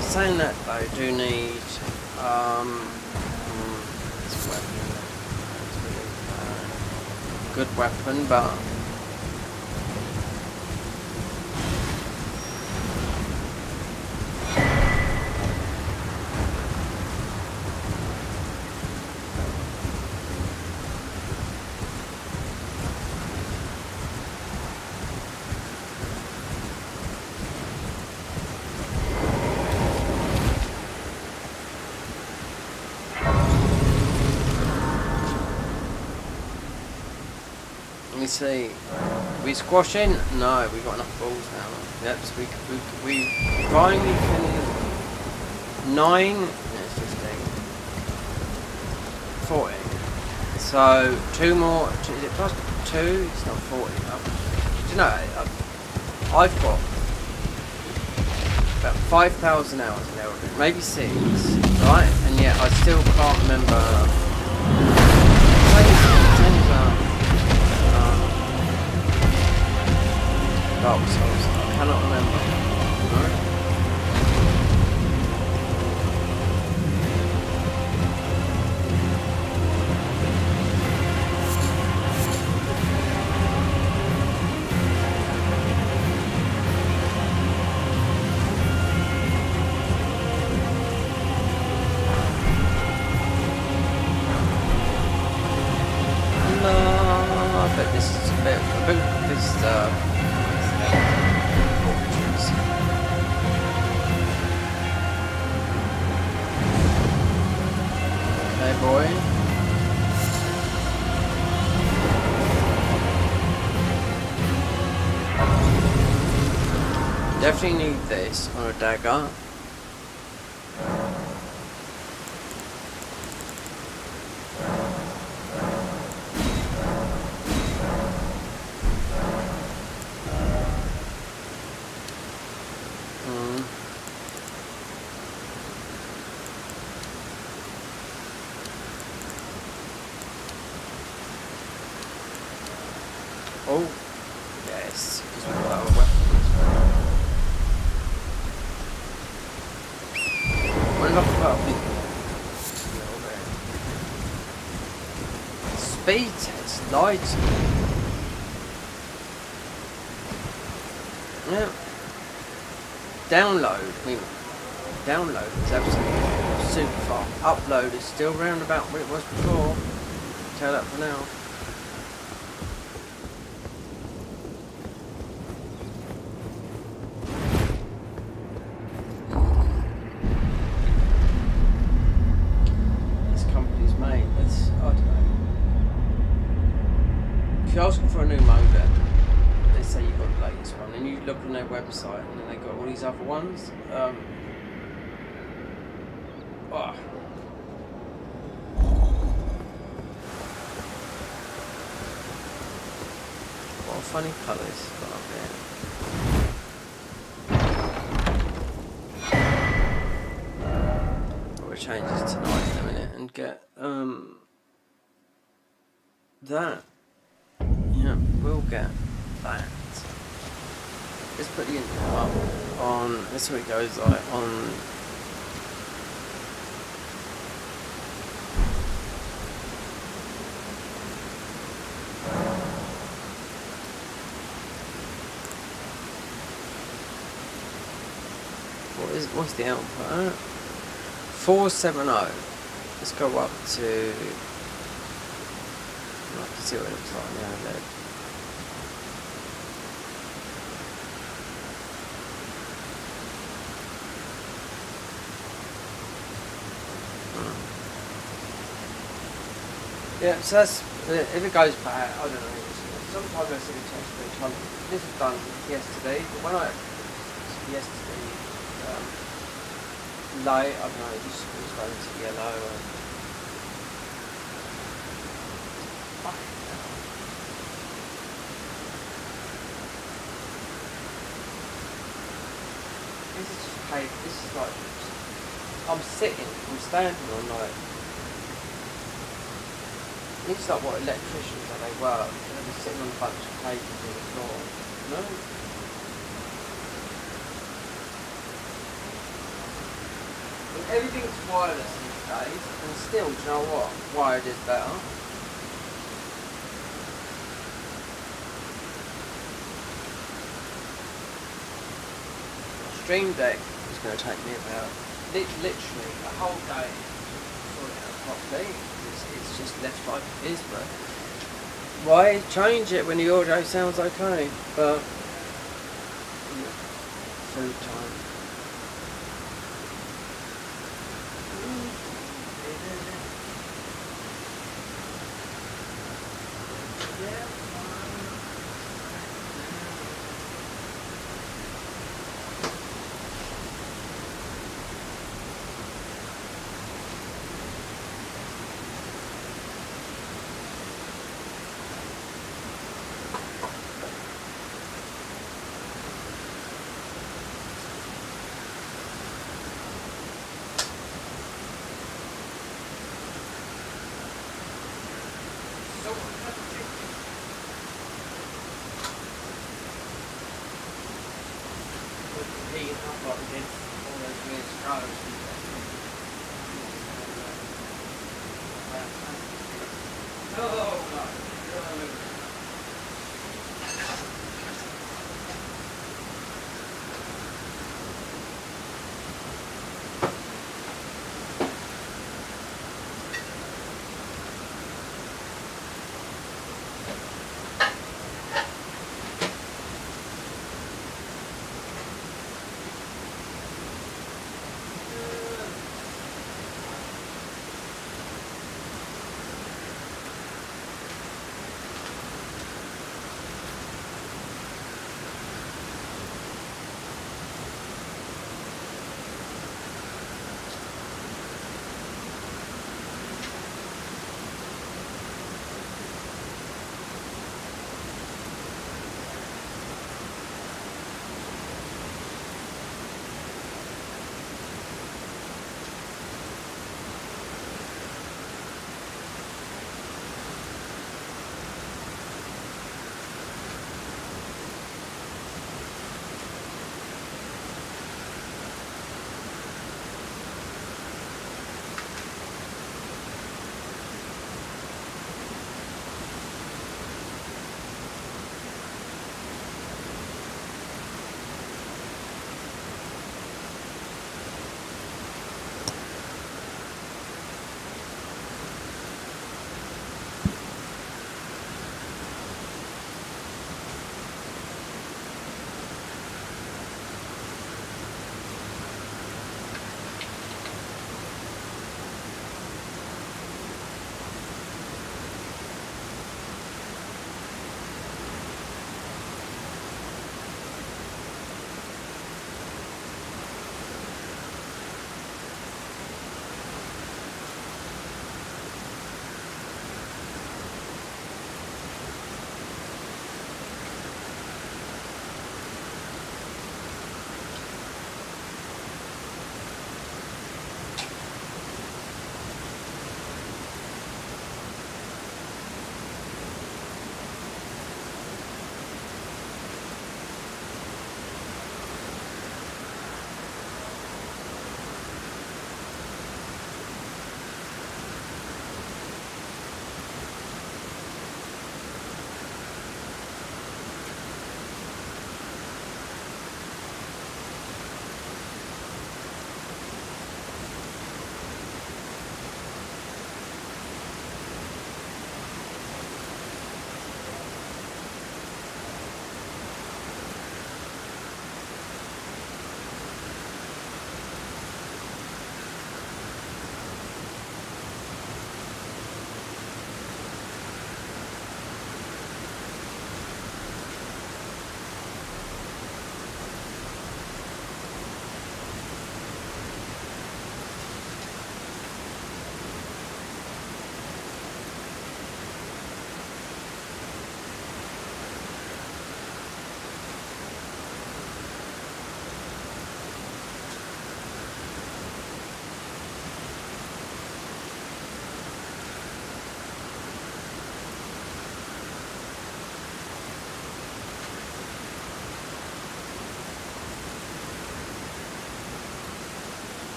Saying that though, I do need this weapon. It's really good weapon, but. Let me see. Are we squashing? No, we've got enough balls now. Yep, so we finally can. 9, no, 15, 14. So 2 more. Is it plus 2? It's not 40. Do you know? I've got about 5,000 hours in Elden, maybe 6, right? And yet I still can't remember. Dark Souls, I cannot remember. No? No, but this is a bit this okay, boy. Definitely need this on a dagger. Oh, yes, because we've got our weapons. What about speed test? Light. Yeah. Download. I mean, download is absolutely super fast. Upload is still round about where it was before. Tell that for now. you look on their website, and then they got all these other ones. Oh. What a funny colour this has got up there. We'll change this tonight in a minute and get that. Yeah, we'll get that. Let's put the intro up on. That's what it goes like on. What's the output? 470. Let's go up to. I can see what it looks like now. Yeah, so that's if it goes bad. I don't know. Sometimes I see the text each one. This was done yesterday, but when yesterday. Light, I don't know, it just was going to yellow. This is just paid. This is like I'm standing on like. It's like what electricians are, they work. They're just sitting on a bunch of cables on the floor. No. Everything's wireless these days, and still, do you know what? Wired is better. Stream Deck is going to take me about literally a whole day to sort it out properly. It's just left like it is, but why change it when the audio sounds okay? But food time.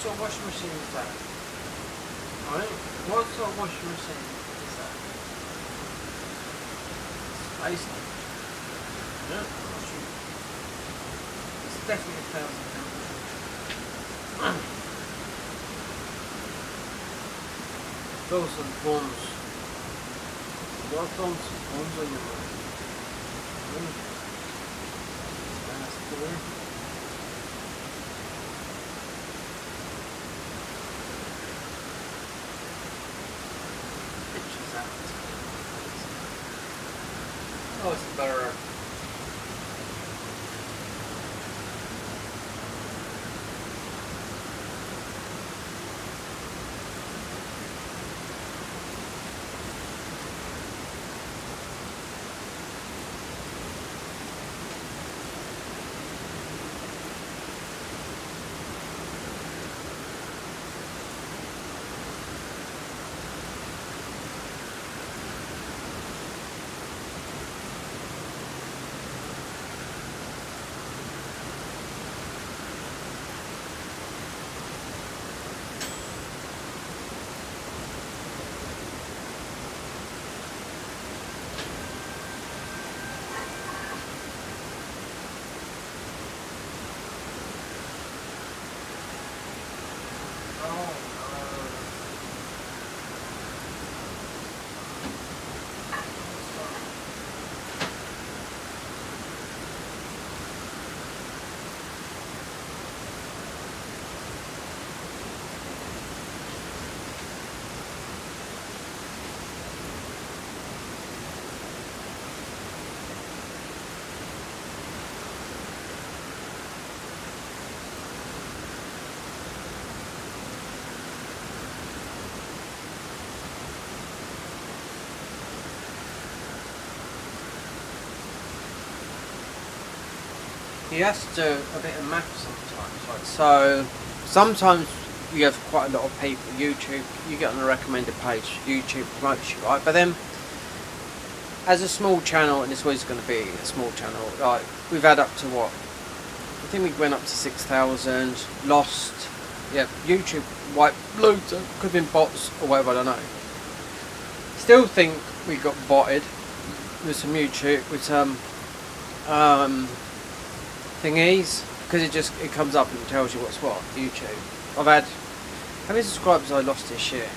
sort of washing machine is that? Right? What sort of washing machine is that? Space. Yeah, washing. It's definitely £1,000. Those are bombs. What bombs? Bombs on your mind. That's cool. Pictures out. Oh, it's a better. You have to do a bit of math sometimes, right? So sometimes you have quite a lot of people. YouTube, you get on the recommended page. YouTube promotes you, right? But then, as a small channel, and it's always going to be a small channel, like we've had up to what? I think we went up to 6,000. Lost. Yeah, YouTube wiped loads. Could have been bots or whatever. I don't know. Still think we got botted with some YouTube, with some thingies, because it comes up and tells you what's what. YouTube. I've had, how many subscribers I lost this year?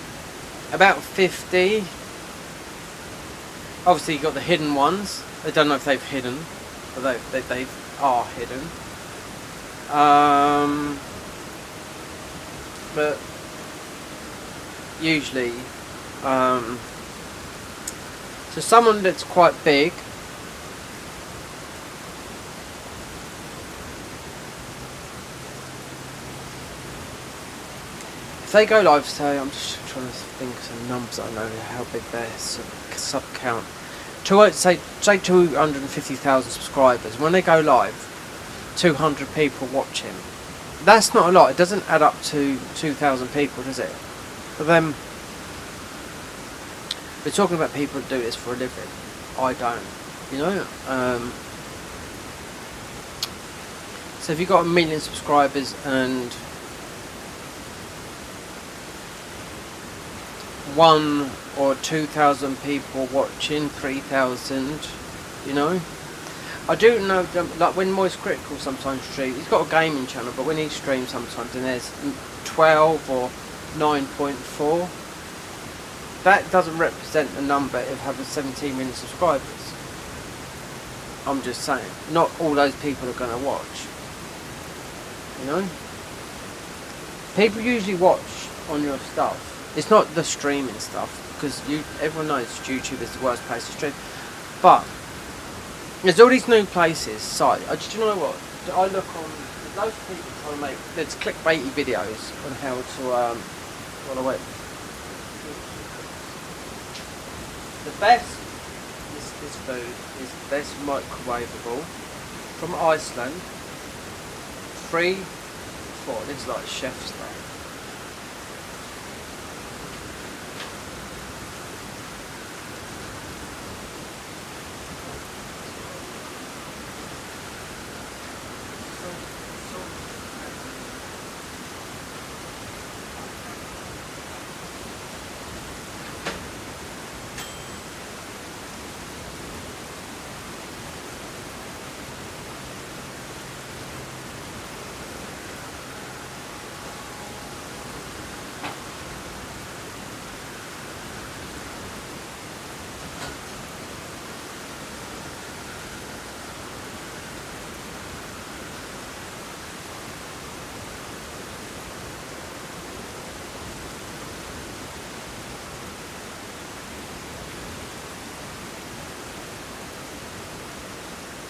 About 50. Obviously you got the hidden ones. I don't know if they've hidden, but they are hidden. But usually, so someone that's quite big. If they go live, say, I'm just trying to think of some numbers, I don't know how big their sub count. Say 250,000 subscribers. When they go live, 200 people watching. That's not a lot. It doesn't add up to 2,000 people, does it? But then, we're talking about people that do this for a living. I don't. You know? So if you've got 1 million subscribers and 1 or 2,000 people watching, 3,000, you know. I do know, like when Moist Critical sometimes streams, he's got a gaming channel, but when he streams sometimes and there's 12 or 9.4, that doesn't represent the number of having 17 million subscribers. I'm just saying, not all those people are going to watch, you know. People usually watch on your stuff. It's not the streaming stuff, because everyone knows YouTube is the worst place to stream. But there's all these new places, sites. Do you know what? I look on those people trying to make there's clickbaity videos on how to on a web. The best this food is the best microwavable from Iceland. 3, 4. This is like chef stuff.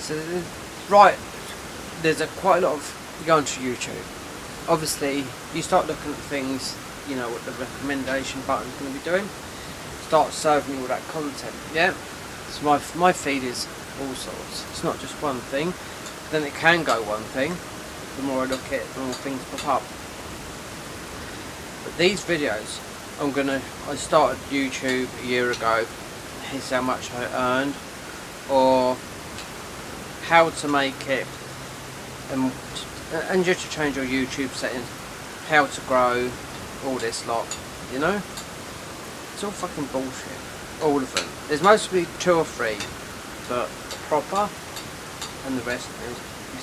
So, right, there's quite a lot of, you go onto YouTube, obviously, you start looking at things, you know, what the recommendation button's going to be doing, start serving you all that content, yeah? So my feed is all sorts, it's not just one thing, then it can go one thing, the more I look at it, the more things pop up. But these videos, I started YouTube a year ago, here's how much I earned, or how to make it, and just to change your YouTube settings, how to grow, all this lot, you know? It's all fucking bullshit, all of them. There's mostly 2 or 3 that are proper, and the rest is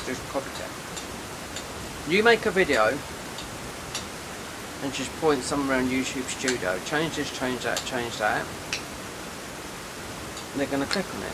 just copycat. You make a video, and just point somewhere around YouTube Studio, change this, change that, and they're going to click on it.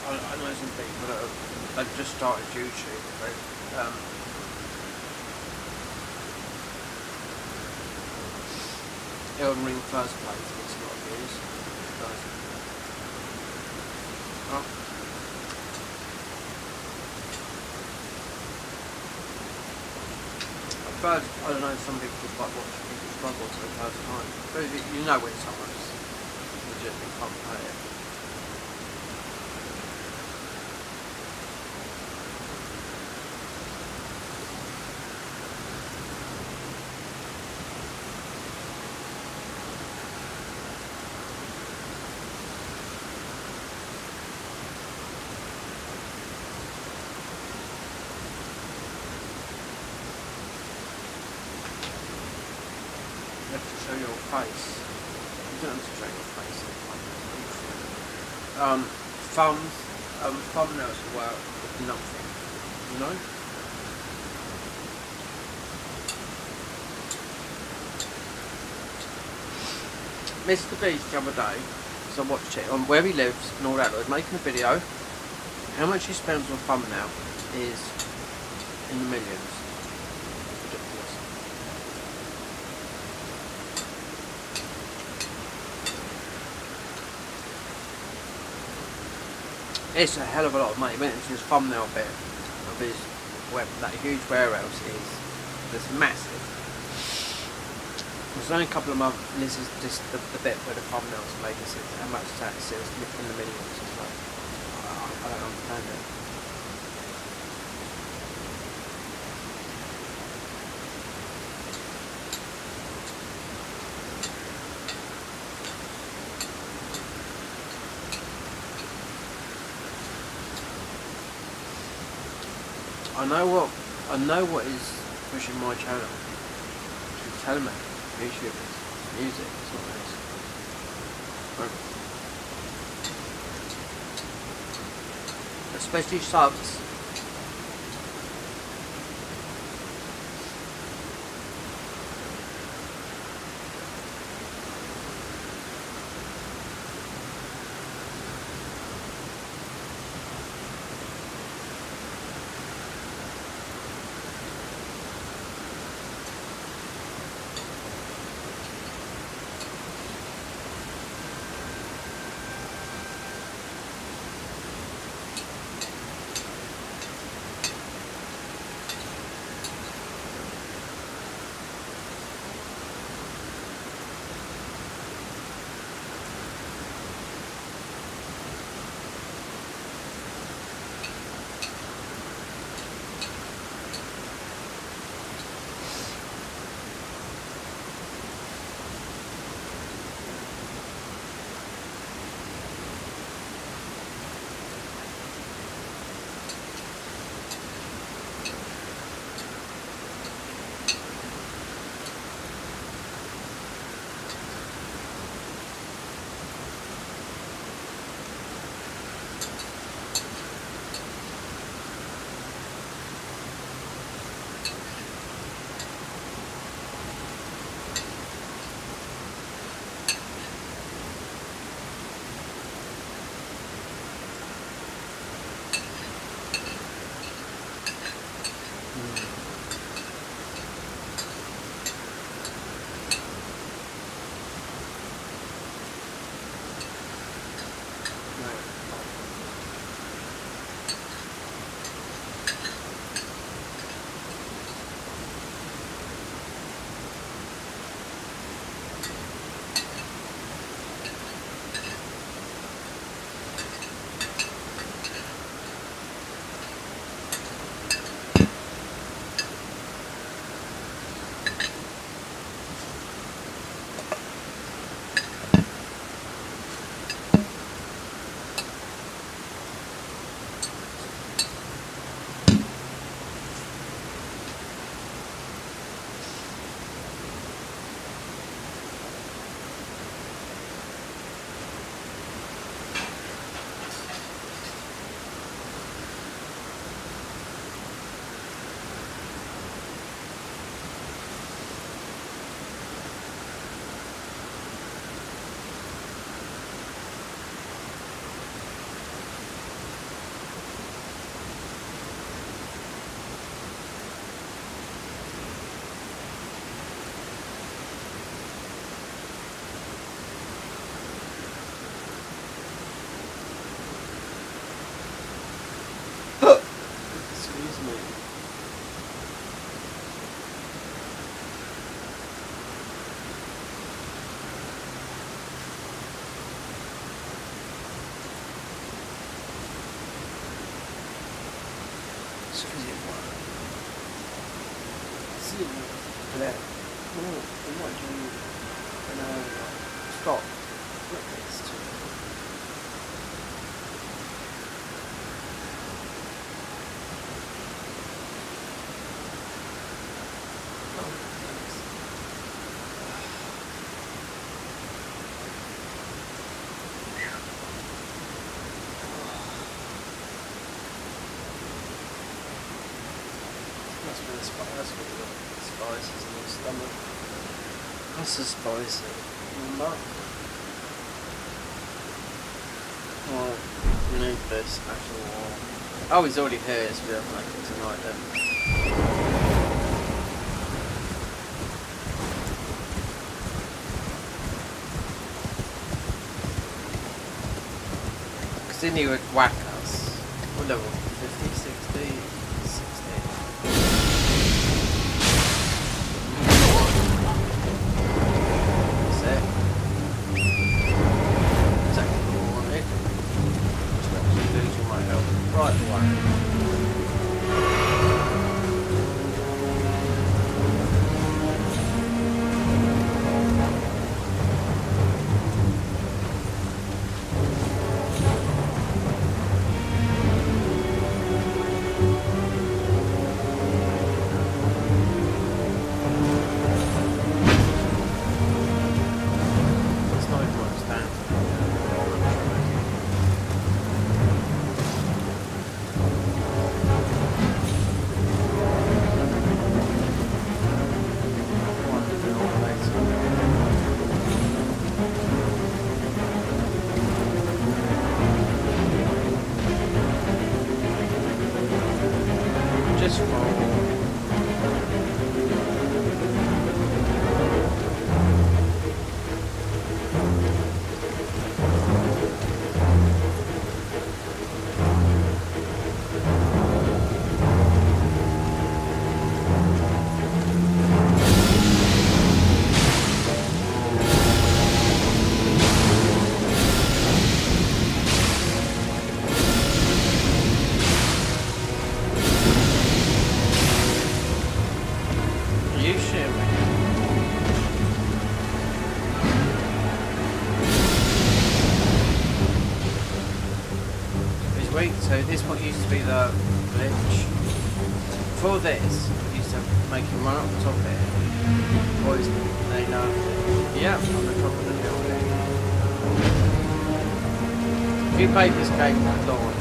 I know some people that they've just started YouTube. Elden Ring first place gets a lot of views. Oh. I've heard, I don't know, some people just like watching people struggle for the first time. But you know when someone's legitimately can't play it. You have to show your face. You don't have to show your face. Thumbnails work with nothing, you know? Mr. Beast the other day, because I watched it on where he lives and all that, was making a video. How much he spends on a thumbnail is in the millions. Ridiculous. It's a hell of a lot of money. He went into his thumbnail bit of his web, that huge warehouse is just massive. There's only a couple of months, and this is just the bit where the thumbnails are made. This is how much that is in the millions. It's like, I don't understand it. I know what is pushing my channel. Just tell me, YouTubers, music, it's not this. Especially subs. Excuse me. Excusez-moi. S'il vous plaît. Non, moi je... Stop. Not next to me. That's what the spices in your stomach. That's the spicy. Well, we need this actual. Oh, he's already here, so we have to make it tonight then. Because then he would whack us. What level? 50, 60, 60. Right away. So this one used to be the glitch. For this, I used to make him run up the top of it. Boys, they know. Yeah, on the top of the building. If you played this game at launch,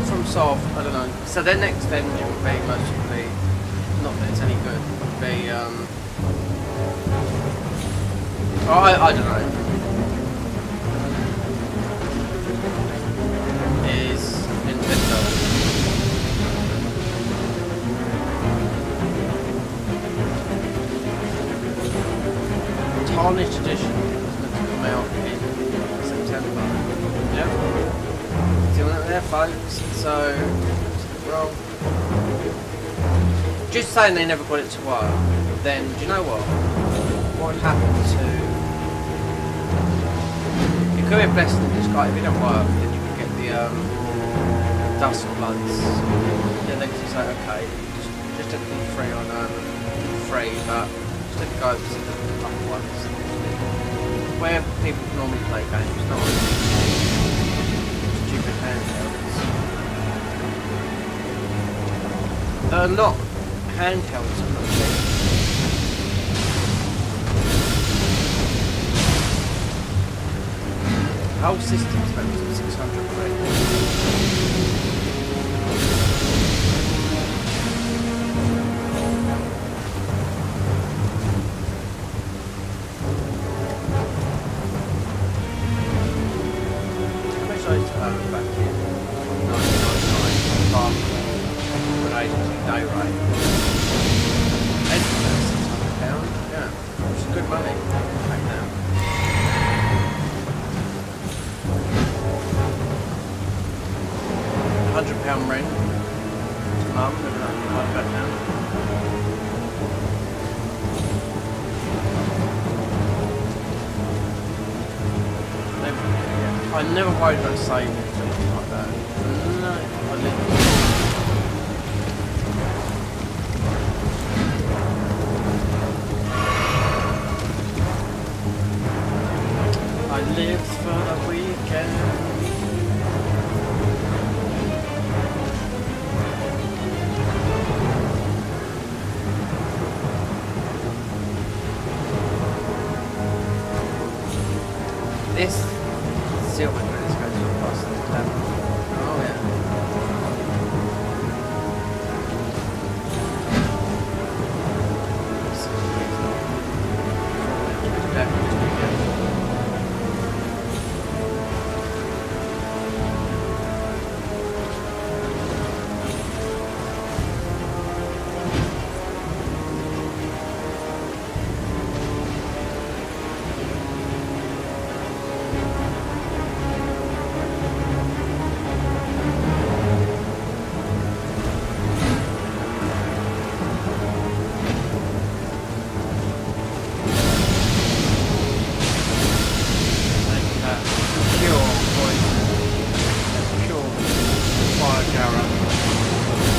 from soft, I don't know. So their next engine will be most likely Oh, I don't know. Is Nintendo. Tarnished Edition is meant to come out in September. Yep. Doing it there, folks. So, well, just saying they never got it to work. Then, do you know what? What would happen to? It could be a blessing in disguise. If it don't work, then you can get the dust bloods. Then they can say, okay, just let it be free on free, but just let it go to the other ones. Where people normally play games, not on stupid handhelds. They're not handhelds, I'm not sure. The whole system's about 600 quid. Back in 1999, farm with an agency day rate. £600, yeah, which is good money back now. £100 rent to mum, never like that now. I never worried about saving something like that. No, I didn't. I lived for the weekend. This silver credits go to the cost of the damn. Oh yeah.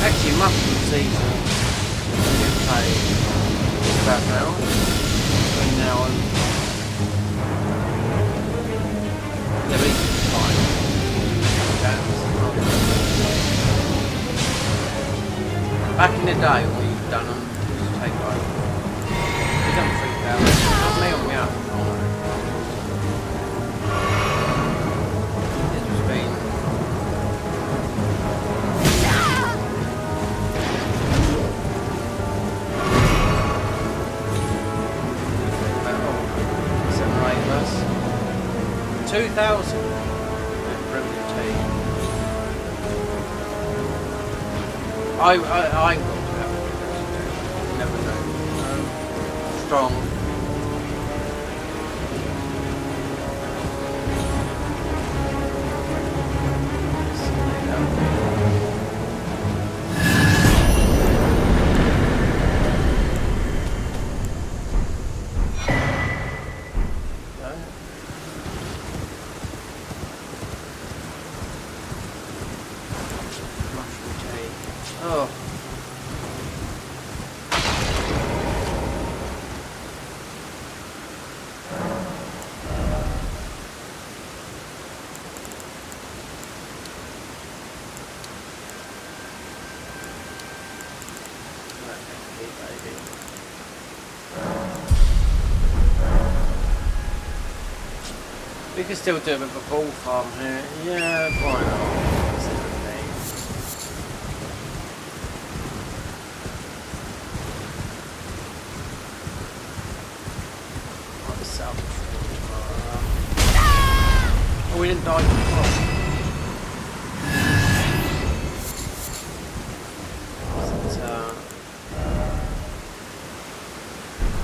Actually, mushroom season in the UK is about now. Between now and at least 5. Back in the day, what you've done them was take like you've done 3,000. Not me on my own. It's been. Us. 2,000 I ain't got that. Never know. Strong. Oh. We can still do a bit of a ball farm here. Yeah, why not? we didn't die before.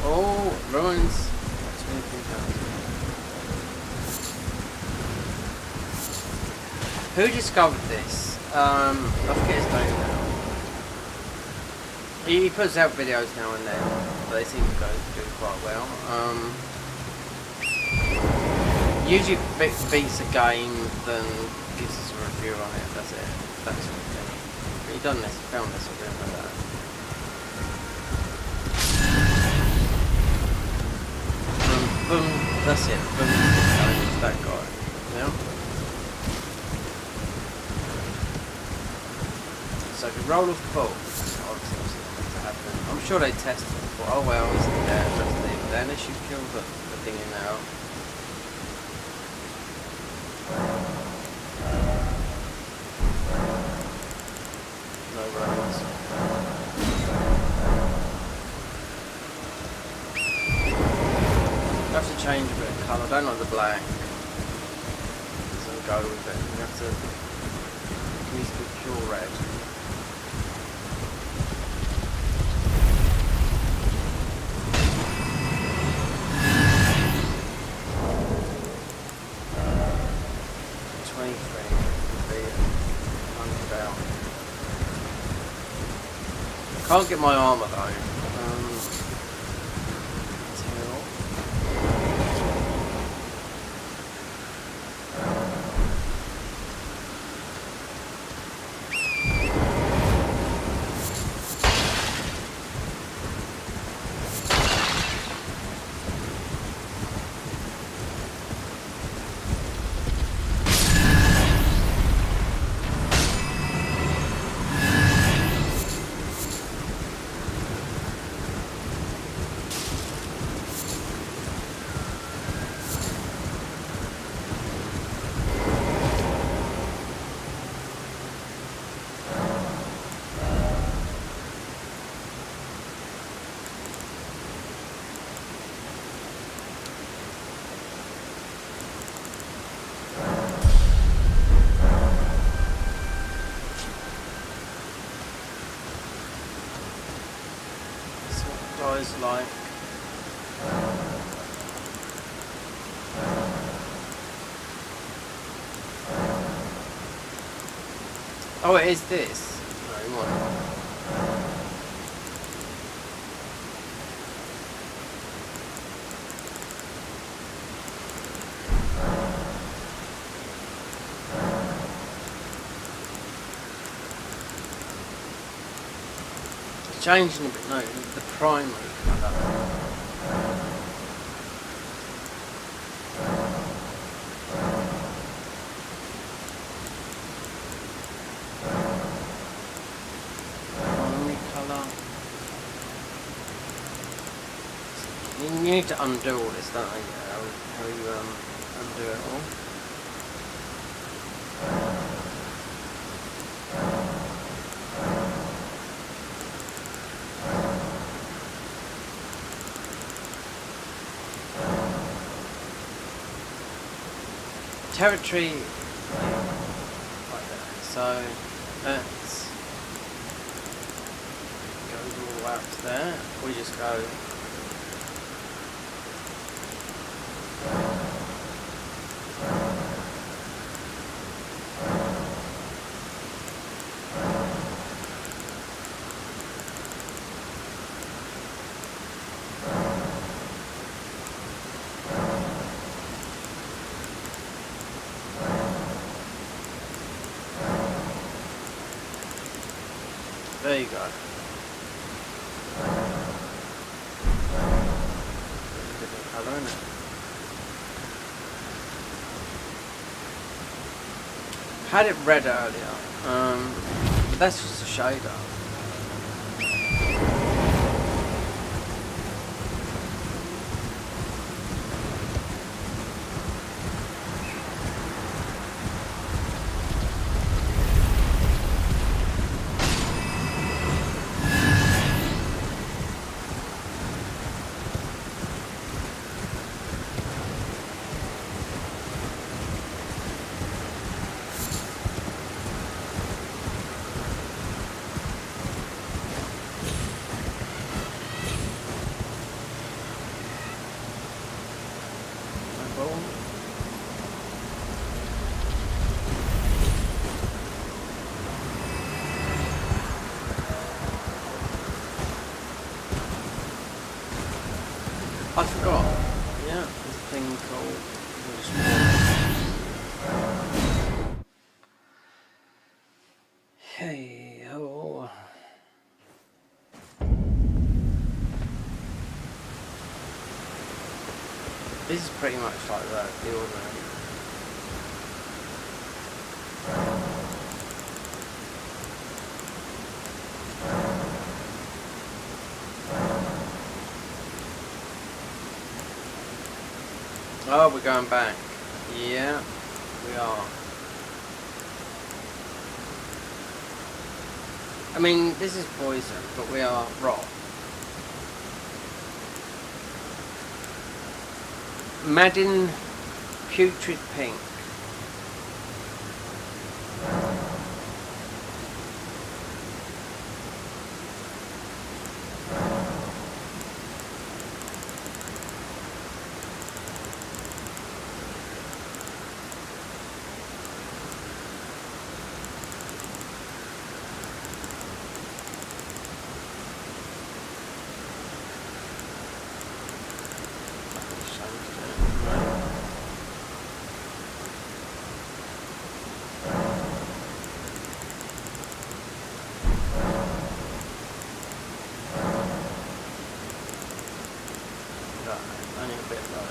Oh, ruins. Who discovered this? I forget his name now. He puts out videos now and then, but they seem to do quite well. Usually beats a game, then gives us a review on it. That's it. That sort of thing. He done this, found this, or something like that. Boom, that's it. Boom, that guy. Yeah. So if you roll off the ball, obviously not to happen. I'm sure they tested it before. Oh well, he's there, let's leave it there. Unless you kill the thing in now. No rolls. You have to change a bit of colour. I don't like the black. Doesn't go with it. You have to. It needs to be pure red. Can't get my armour though. Like oh, it is this. No, come on. It's changing a bit. No, the primary colour. You need to undo all this, don't you? How you undo it all. Territory, like that. So that's goes all the way up to there. We just go. There you go. Different colour, isn't it? Had it red earlier, but that's just a shader. I forgot. Yeah, there's a thing called. Hey ho. This is pretty much like the ordinary. Oh, we're going back. Yeah, we are. I mean, this is poison, but we are rot. Madden putrid pink. Only a bit low.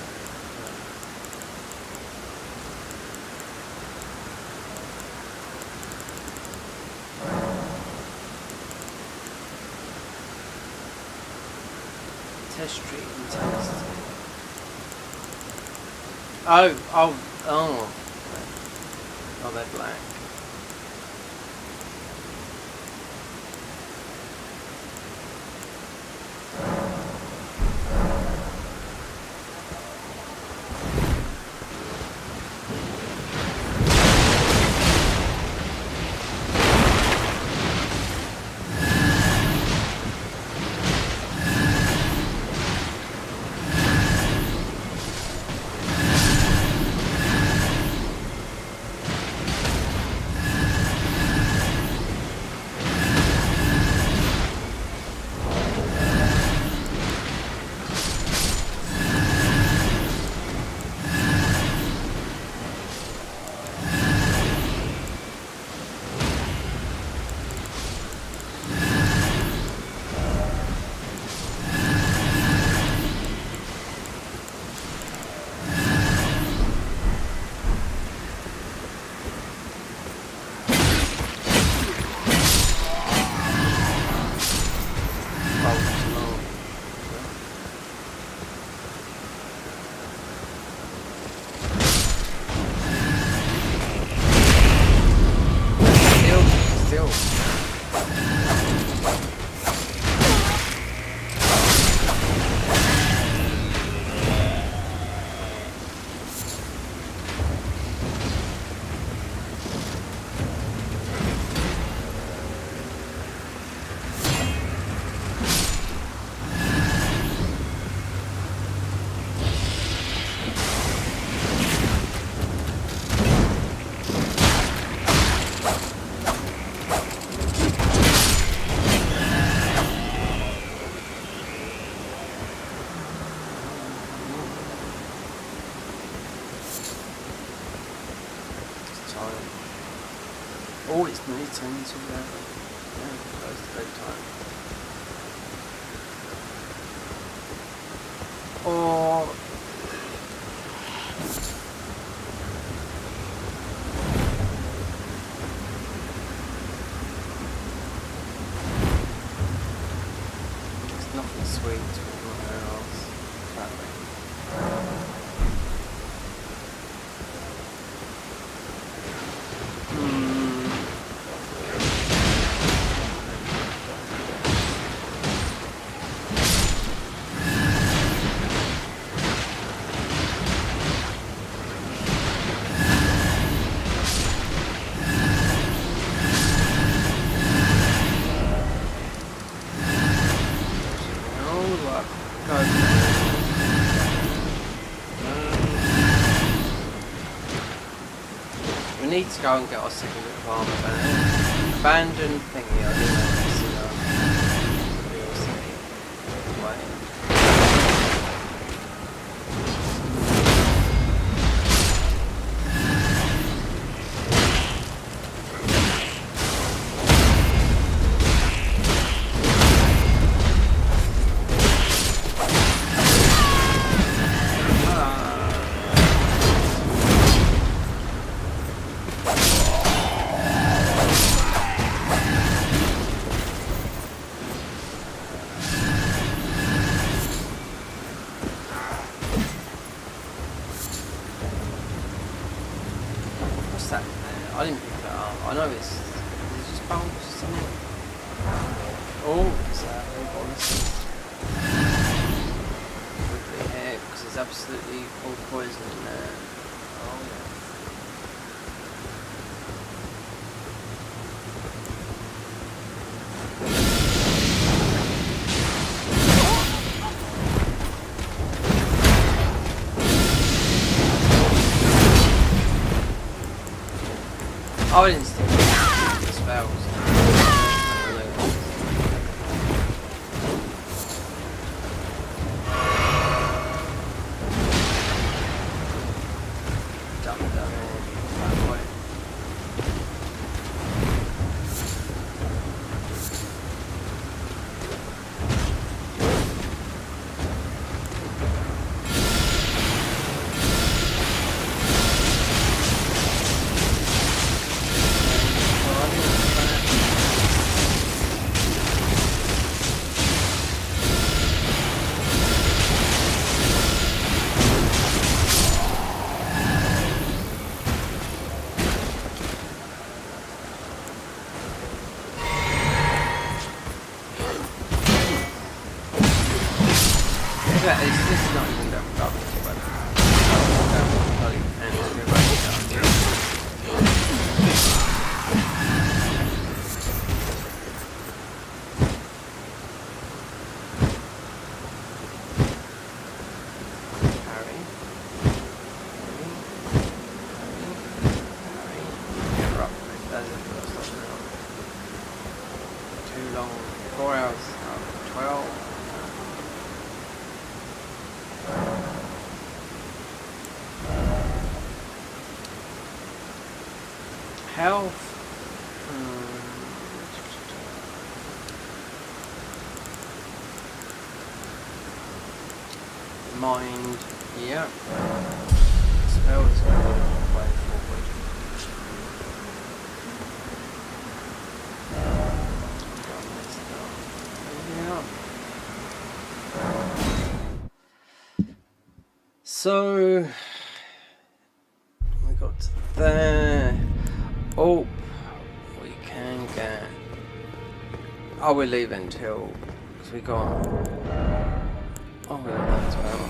Test street intensity. Oh, they're black. Oh, it's nearly 10 to 11. Yeah, close to bedtime. Oh. There's nothing sweet anywhere else. Apparently. We need to go and get our second bit of armor back. Abandoned thingy, I don't know if it's DLC. Wait. honestly. Quickly here, because there's absolutely all poison in there. Oh yeah. I didn't stick the spells. Yeah, it's just not even that garbage, but bloody ants go right down here. Harry. Yeah, right, that's it for us now. Too long. 4 hours. 12. Health. Mind. Yeah. Spell is going way forward. Yeah. So we got there. Oh, we can get. Oh, we'll leave until because we got. Oh, we got that as well.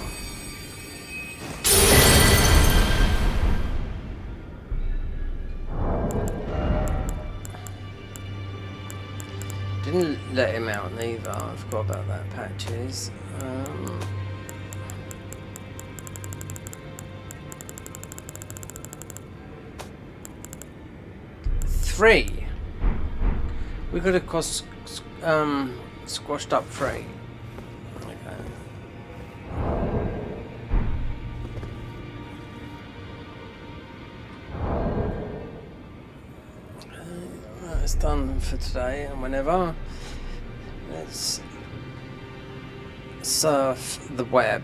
Didn't let him out neither. I forgot about that. Patches. 3. We could have squashed up 3. Okay. That's done for today and whenever. Let's surf the web.